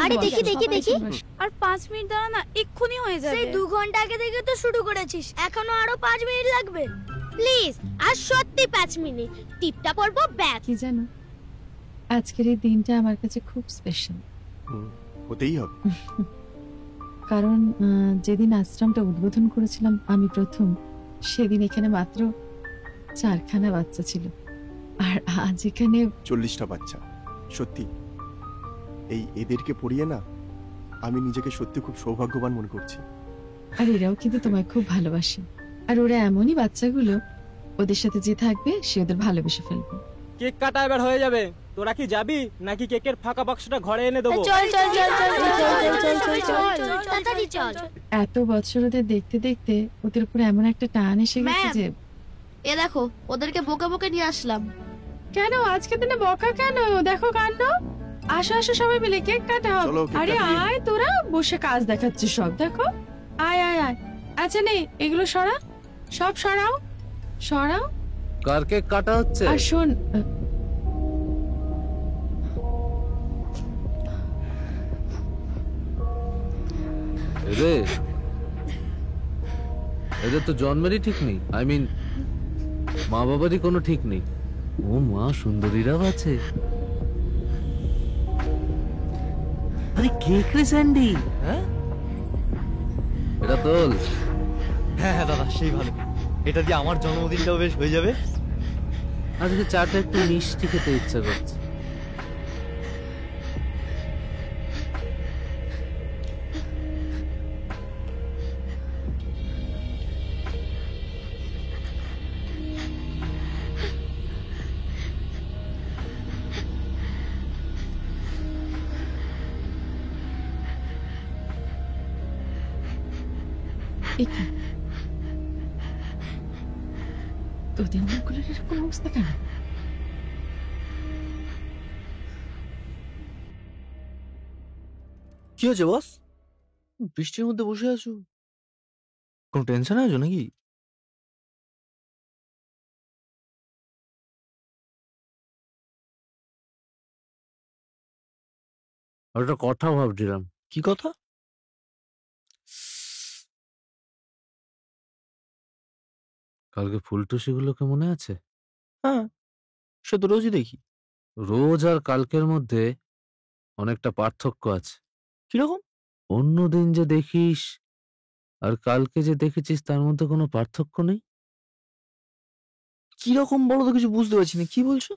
আরে দেখি দেখি দেখি। আর 5 মিনিট দাঁড়া না, এক্ষুনি হয়ে যাবে। সেই 2 ঘন্টা আগে থেকে তো শুরু করেছিস, এখনো আরো 5 মিনিট লাগবে। প্লিজ, আর সত্যি 5 মিনিট। টিপটা পড়বো ব্যাক। কি জানো, আজকের এই দিনটা আমার কাছে খুব স্পেশাল। হতেই হবে। কারণ যেদিন আশ্রমটা উদ্বোধন করেছিলাম আমি প্রথম, সেদিন এখানে মাত্র 4খানা বাচ্চা ছিল, আর আজ এখানে 40টা বাচ্চা। সত্যি এদেরকে পড়িয়ে না আমি নিজেকে সত্যি খুব সৌভাগ্যবান মনে করছি। আর এরাও কিন্তু তোমায় খুব ভালোবাসে, আর ওরা এমনই বাচ্চাগুলো, ওদের সাথে যে থাকবে সে ওদের ভালোবেসে ফেলবে। কেক কাটা এবার হয়ে যাবে, তোরা কি যাবি নাকি কেকের ফাঁকা বাক্সটা ঘরে এনে দেবো? চল চল চল চল চল চল চল তাড়াতাড়ি চল। এত বছর ওদের দেখতে দেখতে ওদের উপর এমন একটা টান এসে গেছে যে। এ দেখো ওদেরকে বোকা বোকা নিয়ে আসলাম। কেন আজকে দিনে বকা কেন? দেখো কাণ্ড। আসো আসো সবাই মিলে কেক কাটা হোক। আরে আয়, তোরা বসে কাজ দেখাচ্ছিস সব, দেখো। আয় আয় আয়। আচ্ছা নে, এগুলো সরা, সব সরাও সরাও। কার কেক কাটা হচ্ছে? আর শোন, এদের তো জন্মেরই ঠিক নেই, আই মিন মা বাবারই কোনো ঠিক নেই। ও মা, সুন্দরীরাও আছে। আরে কেক রে স্যান্ডি, হ্যাঁ এটা তোল। হ্যাঁ হ্যাঁ দাদা, সেই ভালো, এটা দিয়ে আমার জন্মদিনটাও বেশ হয়ে যাবে। আজকে চাটা একটু মিষ্টি খেতে ইচ্ছা করছে। তোদের মুখগুলোর এরকম অবস্থা কেন? কি হয়েছে বস? বৃষ্টির মধ্যে বসে আছো, কোনো টেনশন আছে নাকি? একটা কথা ভাবছিলাম। কি কথা? কালকে ফুলটুসিগুলোকে মনে আছে? হ্যাঁ, সে তো রোজই দেখি। রোজ আর কালকের মধ্যে অনেকটা পার্থক্য আছে। কিরকম? অন্য দিন যে দেখিস আর কালকে যে দেখেছিস তার মধ্যে কোনো পার্থক্য নেই। কিরকম বলো তো, কিছু বুঝতে পারছি না, কি বলছো?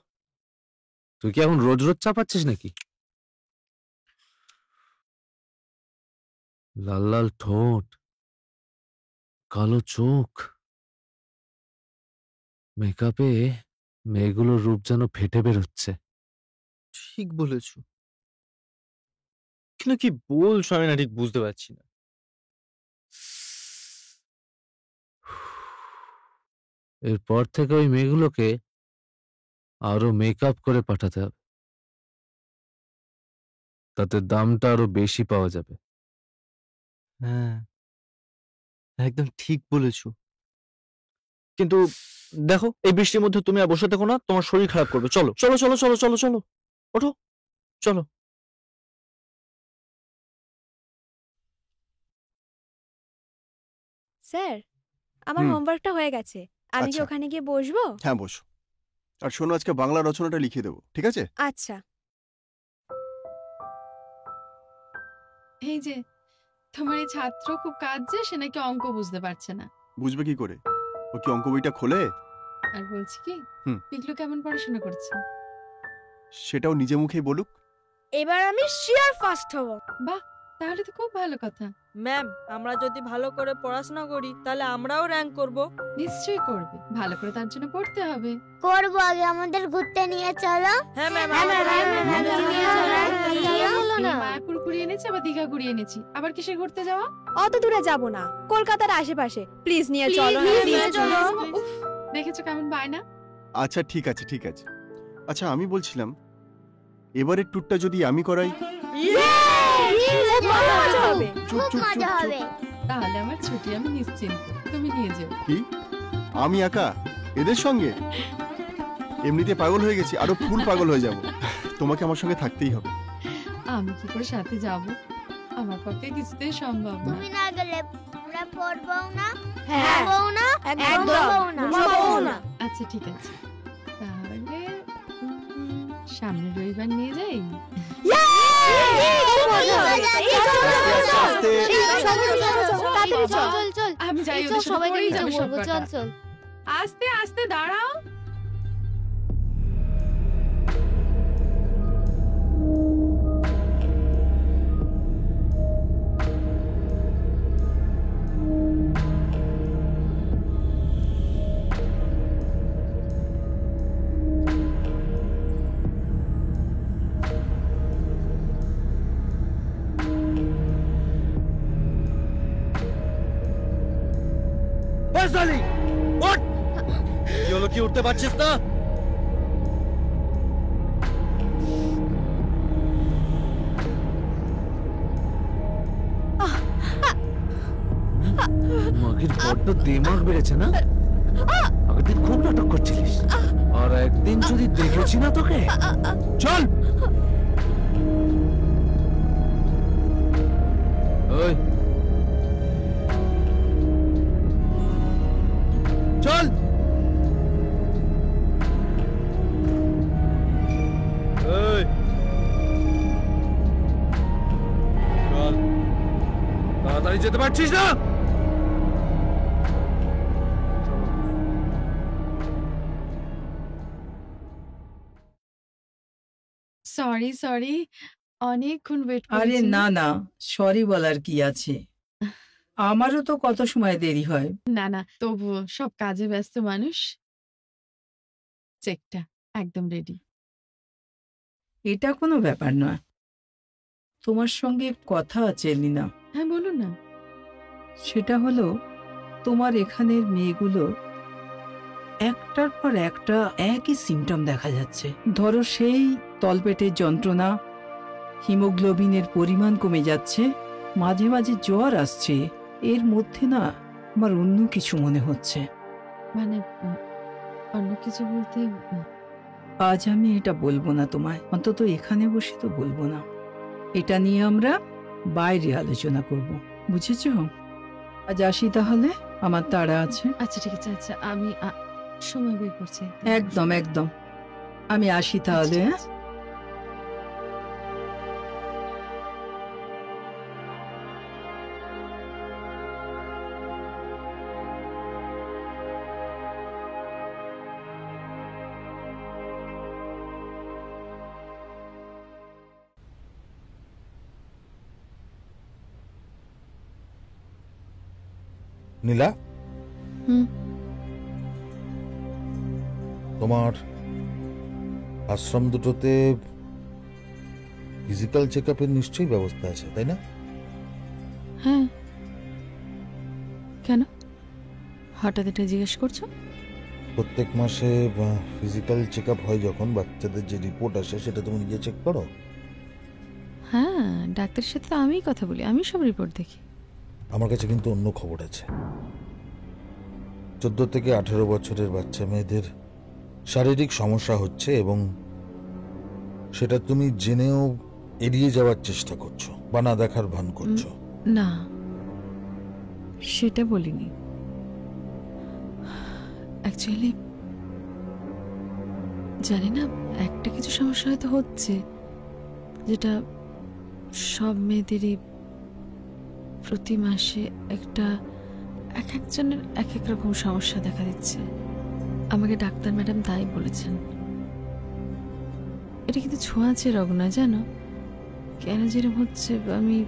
তুই কি এখন রোজ রোজ চাপাচ্ছিস নাকি? লাল লাল ঠোঁট, কালো চোখ, মেকআপে মেয়েগুলোর রূপ যেন ফেটে বেরোচ্ছে। ঠিক বলেছো, কিন্তু কি বলছো আমি না ঠিক বুঝতে পারছি না। এরপর থেকে ওই মেয়েগুলোকে আরো মেকআপ করে পাঠাতে হবে, তাতে দামটা আরো বেশি পাওয়া যাবে। হ্যাঁ, একদম ঠিক বলেছো। কিন্তু দেখো, এই বৃষ্টির মধ্যে তুমি আর বসে থেকো না, তোমার শরীর খারাপ করবে। চলো চলো চলো চলো চলো চলো, ওঠো, চলো। স্যার, আমার হোমওয়ার্কটা হয়ে গেছে, আমি কি আচ্ছা। ওখানে গিয়ে বসবো? হ্যাঁ বসো। আর শোনো, আজকে বাংলা রচনাটা লিখে দেবো, ঠিক আছে? আচ্ছা। এই যে তোমার এই ছাত্র খুব কাঁদছে, সে নাকি অঙ্ক বুঝতে পারছে না। বুঝবে কি করে? ও কি অঙ্ক বইটা খোলে? আর বলছি কি, হুম। পিকলু কেমন পড়াশোনা করছে? সেটাও নিজে মুখেই বলুক। এবার আমি শিওর ফার্স্ট হব। বাহ, তাহলে তো খুব ভালো কথা। ম্যাম, আমরা যদি ভালো করে পড়াশোনা করি তাহলে আমরাও র্যাঙ্ক করব। নিশ্চয়ই করবে, ভালো করে তার জন্য পড়তে হবে। করবো, আগে আমাদের ঘুরতে নিয়ে চলো। হ্যাঁ ম্যাম, মায়াপুর ঘুরিয়ে এনেছি, আবার দীঘা ঘুরিয়ে এনেছি, আবার কিসে ঘুরতে যাওয়া? অত দূরে যাব না, কলকাতার আশেপাশে। প্লিজ নিয়ে চলো। উফ, দেখেছো কেমন বায়না? আচ্ছা ঠিক আছে ঠিক আছে। আচ্ছা আমি বলছিলাম, এবারের ট্যুরটা যদি আমি করাই। খুব মজা হবে। তাহলে আমার ছুটি, আমি নিশ্চিন্ত, তুমি নিয়ে যাও। কি আমি একা এদের সঙ্গে? এমনিতে পাগল হয়ে গেছি, আরো ফুল পাগল হয়ে যাব। তোমাকে আমার সঙ্গে থাকতেই হবে। আমি কি করে সাথে যাব? আমার পক্ষে কিছুতেই সম্ভব না। তুমি না গেলে আমরা পড়বো না, হ্যাঁ, খাবো না, একদম ঘুমাবো না। আচ্ছা ঠিক আছে, তাহলে সামনের রবিবার নিয়ে যাই। আমি যাই, ওদের সাথে পরেই যাবে সব কটা। আস্তে আস্তে দাঁড়াও। কি হলো, কি উঠতে পারছিস না? মাগির বড্ড দিমাগ বেড়েছে না? আগের দিন খুব নাটক করছিলিস, আর একদিন যদি দেখেছি না তোকে। চল ওই চল। এই চল, তাড়াতাড়ি যেতে পারছিস না? সরি সরি, অনেকক্ষণ ওয়েট আরে করেছি। না না, সরি বলার কি আছে, আমারও তো কত সময় দেরি হয়। না না, তবুও সব কাজে ব্যস্ত মানুষ। চেকটা একদম রেডি। এটা কোনো ব্যাপার নয়। তোমার সঙ্গে কথা আছে লীনা। হ্যাঁ বলুন না। সেটা হলো, তোমার এখানের মেয়েগুলো একটার পর একটা একই সিমটম দেখা যাচ্ছে। ধরো সেই তলপেটের যন্ত্রণা, হিমোগ্লোবিনের পরিমাণ কমে যাচ্ছে, মাঝে মাঝে জ্বর আসছে। এর মধ্যে না আমার অন্য কিছু মনে হচ্ছে। মানে অন্য কিছু বলতে? আজ আমি এটা বলবো না তোমায়, অন্তত এখানে বসে তো বলবো না। এটা নিয়ে আমরা বাইরে আলোচনা করব, বুঝেছো? আজ আসি তাহলে, আমার তাড়া আছে। আচ্ছা ঠিক আছে, আচ্ছা আমি সময় বের করছি। একদম একদম, আমি আসি তাহলে। হ্যাঁ নীলা, তোমার আশ্রম দুটোতে ফিজিক্যাল চেক আপের নিশ্চয়ই ব্যবস্থা আছে, তাই না? হ্যাঁ, কেন হঠাৎ এটা জিজ্ঞেস করছো? প্রত্যেক মাসে ফিজিক্যাল চেক আপ হয় যখন, বাচ্চাদের যে রিপোর্ট আসে সেটা তুমি নিজে চেক করো? হ্যাঁ, ডাক্তারের সাথে তো আমিই কথা বলি, আমি সব রিপোর্ট দেখি। আমার কাছে কিন্তু অন্য খবর আছে। 14 থেকে 18 বছরের বাচ্চা মেয়েদের শারীরিক সমস্যা হচ্ছে এবং সেটা তুমি জেনেও এড়িয়ে যাওয়ার চেষ্টা করছো বা না দেখার ভান করছো। না, সেটা বলিনি। অ্যাকচুয়ালি জানি না, একটা কিছু সমস্যা হয়তো হচ্ছে যেটা সব মেয়েদেরই প্রতি মাসে একটা এক একজনের এক এক রকম সমস্যা দেখা দিচ্ছে। আমাকে ডাক্তার ম্যাডাম তাই বলেছেন। এটা কিন্তু ছোঁয়াচে রোগ না, জানো? কেন যেরকম হচ্ছে আমি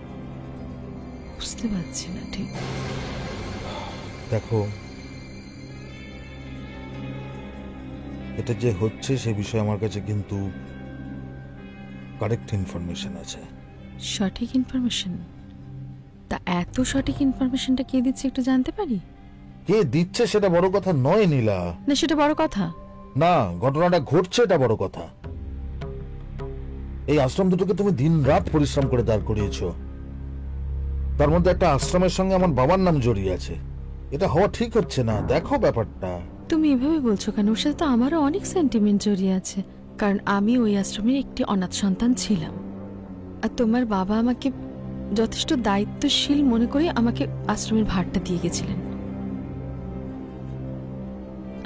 বুঝতে পারছি না ঠিক। দেখো, এটা যে হচ্ছে সে বিষয়ে আমার কাছে কিন্তু কারেক্ট ইনফরমেশন আছে। সঠিক ইনফরমেশন? তা এত সঠিক ইনফরমেশনটা কে দিচ্ছে একটু জানতে পারি? কে দিচ্ছে সেটা বড় কথা নয় নীলা। না, সেটা বড় কথা না, ঘটনাটা ঘটছে এটা বড় কথা। এই আশ্রম দুটোকে তুমি দিন রাত পরিশ্রম করে দাঁড় করিয়েছো, তার মধ্যে একটা আশ্রমের সঙ্গে আমার বাবার নাম জড়িয়ে আছে। এটা হওয়া ঠিক হচ্ছে না। দেখো ব্যাপারটা। তুমি এভাবে বলছো কেন? ওর সাথে তো আমারও অনেক সেন্টিমেন্ট জড়িয়ে আছে, কারণ আমি ওই আশ্রমের একটি অনাথ সন্তান ছিলাম। আর তোমার বাবা আমাকে যথেষ্ট দায়িত্বশীল মনে করে আমাকে আশ্রমের ভারটা দিয়ে গেছিলেন।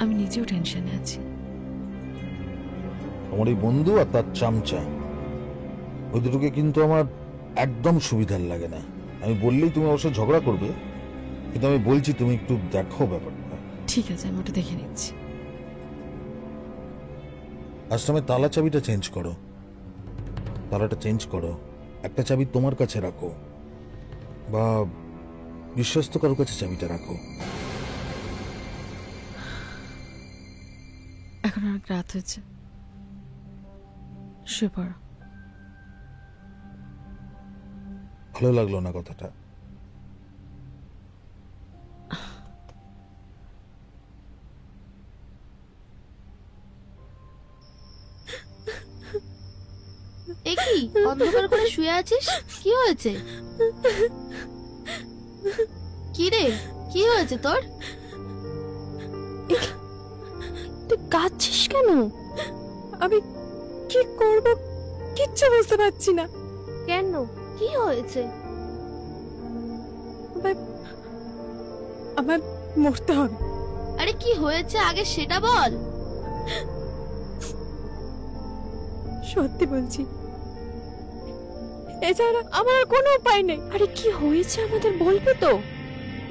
আমি নিজেও টেনশনে আছি। আমার এই বন্ধু আর তার চামচা, ওই দুটোকে কিন্তু আমার একদম সুবিধার লাগে না। আমি বললেই তুমি অবশ্য ঝগড়া করবে, কিন্তু আমি বলছি তুমি একটু দেখো ব্যাপারটা। ঠিক আছে, আমি ওটা দেখে নিচ্ছি। আশ্রমের তালা চাবিটা চেঞ্জ করো, তালাটা চেঞ্জ করো। একটা চাবি তোমার কাছে রাখো বা বিশ্বস্ত কারো কাছে চাবিটা রাখো। এখন অনেক রাত হয়েছে, শুয়ে পড়ো। ভালো লাগলো না কথাটা? এ কি অন্ধকার করে শুয়ে আছিস? কি হয়েছে? কি রে, কি হয়েছে তোর? তুই কাঁদছিস কেন? আমি কি করব কিচ্ছু বুঝতে পারছি না। কেন, কি হয়েছে? আমার মরতে হবে। আরে কি হয়েছে আগে সেটা বল। সত্যি বলছি, এছাড়া আমার আর কোনো উপায় নেই। আরে কি হয়েছে আমাদের বলবো তো?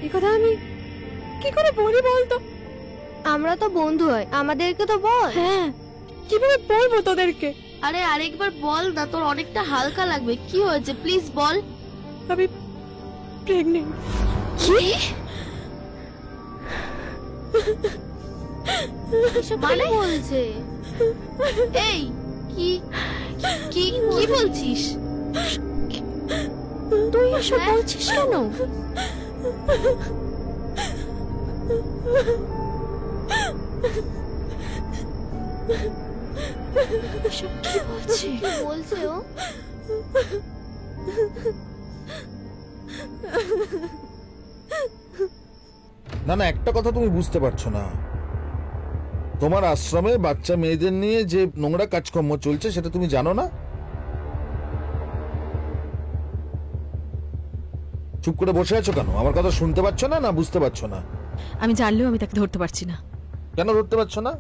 এই কথা আমি কি করে বলি বলতো? আমরা তো বন্ধু হয়, আমাদেরকে তো বল। হ্যাঁ, কিভাবে বলবো তোদেরকে? আরে আরেকবার বল না, তোর অনেকটা হালকা লাগবে। কি হয়েছে প্লিজ বল। আমি প্রেগন্যান্ট। কি মানে বলছে? এই কি কি কি বলছিস তুই? এসব বলছিস কেন? এসব কি বলছে? কি বলছে ও? না না, একটা কথা তুমি বুঝতে পারছো না। তোমার আশ্রমে বাচ্চা মেয়েদের নিয়ে যে নোংরা কাজকর্ম চলছে সেটা তুমি জানো না? চুপ করে বসে আছো কেন? আমার কথা শুনতে পাচ্ছ না, না বুঝতে পারছো না? আমি জানলেও আমি তাকে ধরতে পারছি না। কেন ধরতে পারছো না?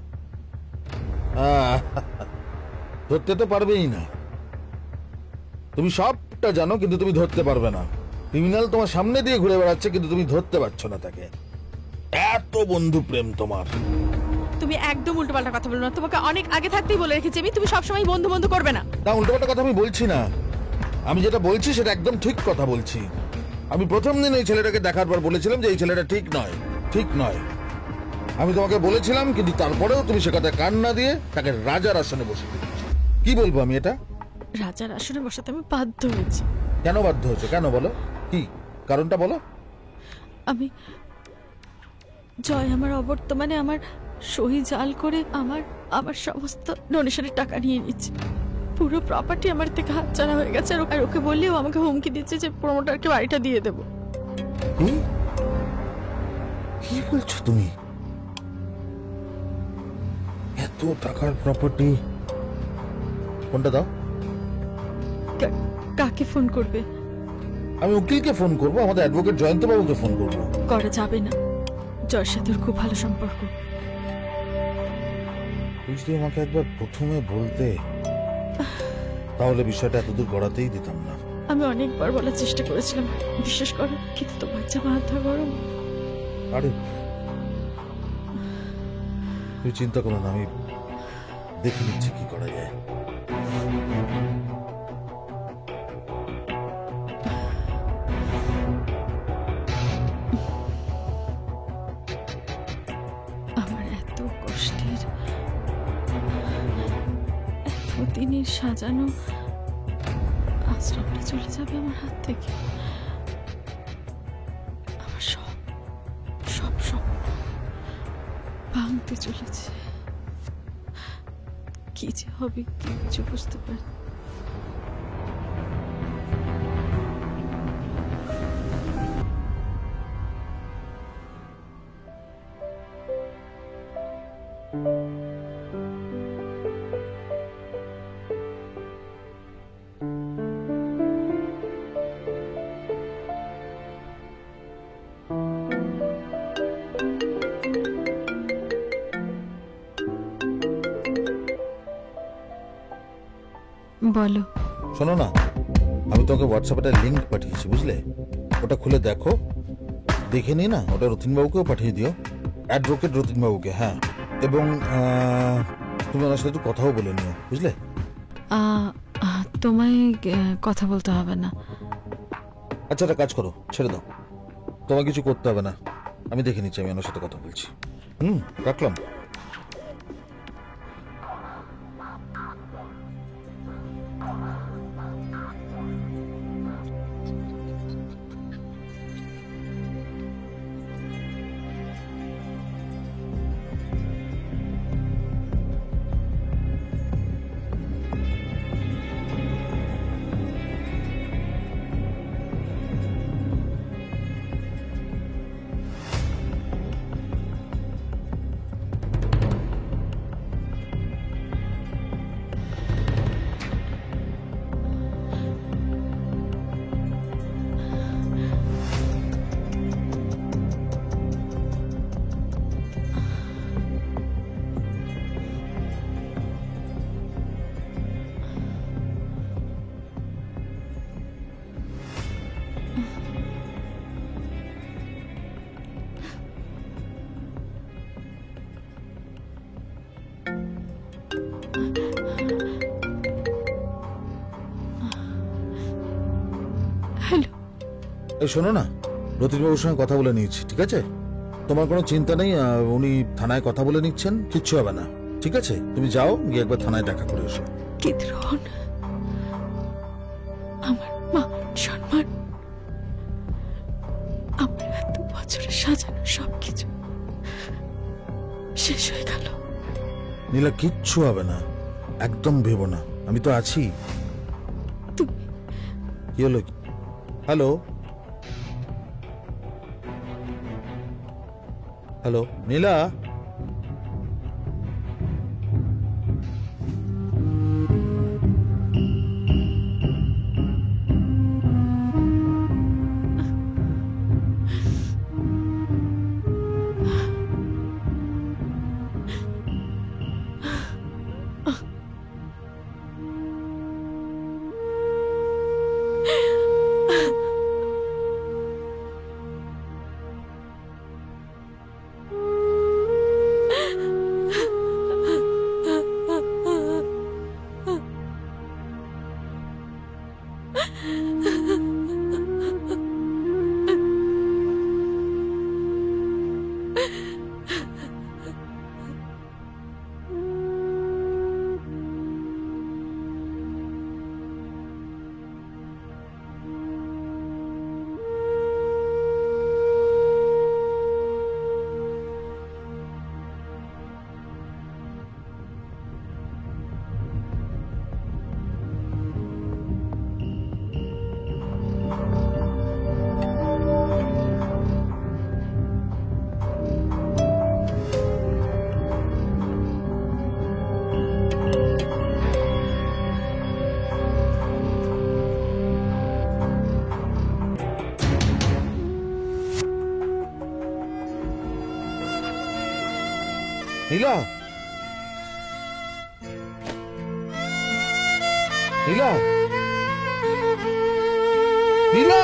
ধরতে তো পারবেই না। তুমি সবটা জানো কিন্তু তুমি ধরতে পারবে না। ক্রিমিনাল তোমার সামনে দিয়ে ঘুরে বেড়াচ্ছে কিন্তু তুমি ধরতে পারছো না তাকে। এত বন্ধু প্রেম তোমার। তুমি একদম উল্টোপাল্টা কথা বলো না। তোমাকে অনেক আগে থাকতেই বলে রেখেছি আমি, তুমি সবসময় বন্ধু বন্ধু করবে না। না, উল্টোপাল্টা কথা আমি বলছি না। আমি যেটা বলছি সেটা একদম ঠিক কথা বলছি। আমি প্রথম দিন এই ছেলেটাকে দেখার পর বলেছিলাম যে এই ছেলেটা ঠিক নয়, ঠিক নয়। আমি তোমাকে বলেছিলাম, কিন্তু তারপরেও তুমি সে কথায় কান না দিয়ে তাকে রাজার আসনে বসে দিয়েছো। কি বলবো আমি এটা? রাজার আসনে বসাতে আমি বাধ্য হয়েছি। কেন বাধ্য হয়েছো? কেন বলো, কি কারণটা বলো। আমি জয় আমার অবর্তমানে আমার সহি জাল করে আমার সমস্ত ডোনেশনের টাকা নিয়ে নিচ্ছে। পুরো প্রপার্টি আমার থেকে হাতছাড়া হয়ে গেছে। আর ওকে বললেও আমাকে হুমকি দিচ্ছে যে প্রমোটারকে বাড়িটা দিয়ে দেবো। কি বলছো তুমি? এত টাকার প্রপার্টি? ফোনটা দাও। কাকে ফোন করবে? আমি উকিলকে ফোন করবো, আমাদের অ্যাডভোকেট জয়ন্ত বাবুকে ফোন করবো। করা যাবে না, জয়ের সাথে ওর খুব ভালো সম্পর্ক। তুই যদি আমাকে একবার প্রথমে বলতে, তাহলে বিষয়টা এতদূর গড়াতেই দিতাম না। আমি অনেকবার বলার চেষ্টা করেছিলাম, বিশ্বাস করো, কিন্তু তোমার যা মাথা গরম। আরে তুই চিন্তা করো না, আমি দেখে নিচ্ছি কি করা যায়। আমার এত কষ্টের, এতদিনের সাজানো আশ্রমটা চলে যাবে আমার হাত থেকে। আমার সব সব স্বপ্ন ভাঙতে চলেছে। কি যে হবে কিছু বুঝতে পারি। বলো। শোনো না, আমি তোমাকে হোয়াটসঅ্যাপে একটা লিঙ্ক পাঠিয়েছি, বুঝলে? ওটা খুলে দেখো, দেখে নি না, ওটা রতিনবাবুকেও পাঠিয়ে দিও, অ্যাডভোকেট রতিনবাবুকে। হ্যাঁ, এবং তুমি ওনার সাথে একটু কথাও বলে নিও, বুঝলে? তোমায় কথা বলতে হবে না। আচ্ছা, একটা কাজ করো, ছেড়ে দাও, তোমার কিছু করতে হবে না, আমি দেখে নিচ্ছি, আমি ওনার সাথে কথা বলছি। রাখলাম। এই শোনো না, রতিনবাবুর সঙ্গে কথা বলে নিয়েছি, ঠিক আছে? তোমার কোনো চিন্তা নেই, উনি থানায় কথা বলে নিচ্ছেন, কিচ্ছু হবে না, ঠিক আছে? তুমি যাও, গিয়ে একবার থানায় দেখা করে এসো। কিদ্রন, আমার মান সম্মান, আমার এত বছরের সাজানো সবকিছু শেষ হয়ে গেল। নীলা, কিচ্ছু হবে না, একদম ভেবো না, আমি তো আছি। কি হলো? হ্যালো হ্যালো, নীলা? নীলা, নীলা, নীলা।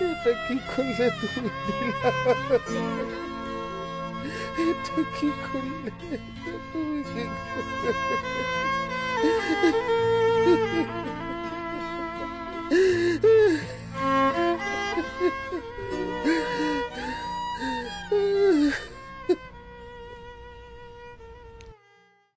এটা কি করলে তুমি নীলা? এটা কি করলে তুমি? কি করলে?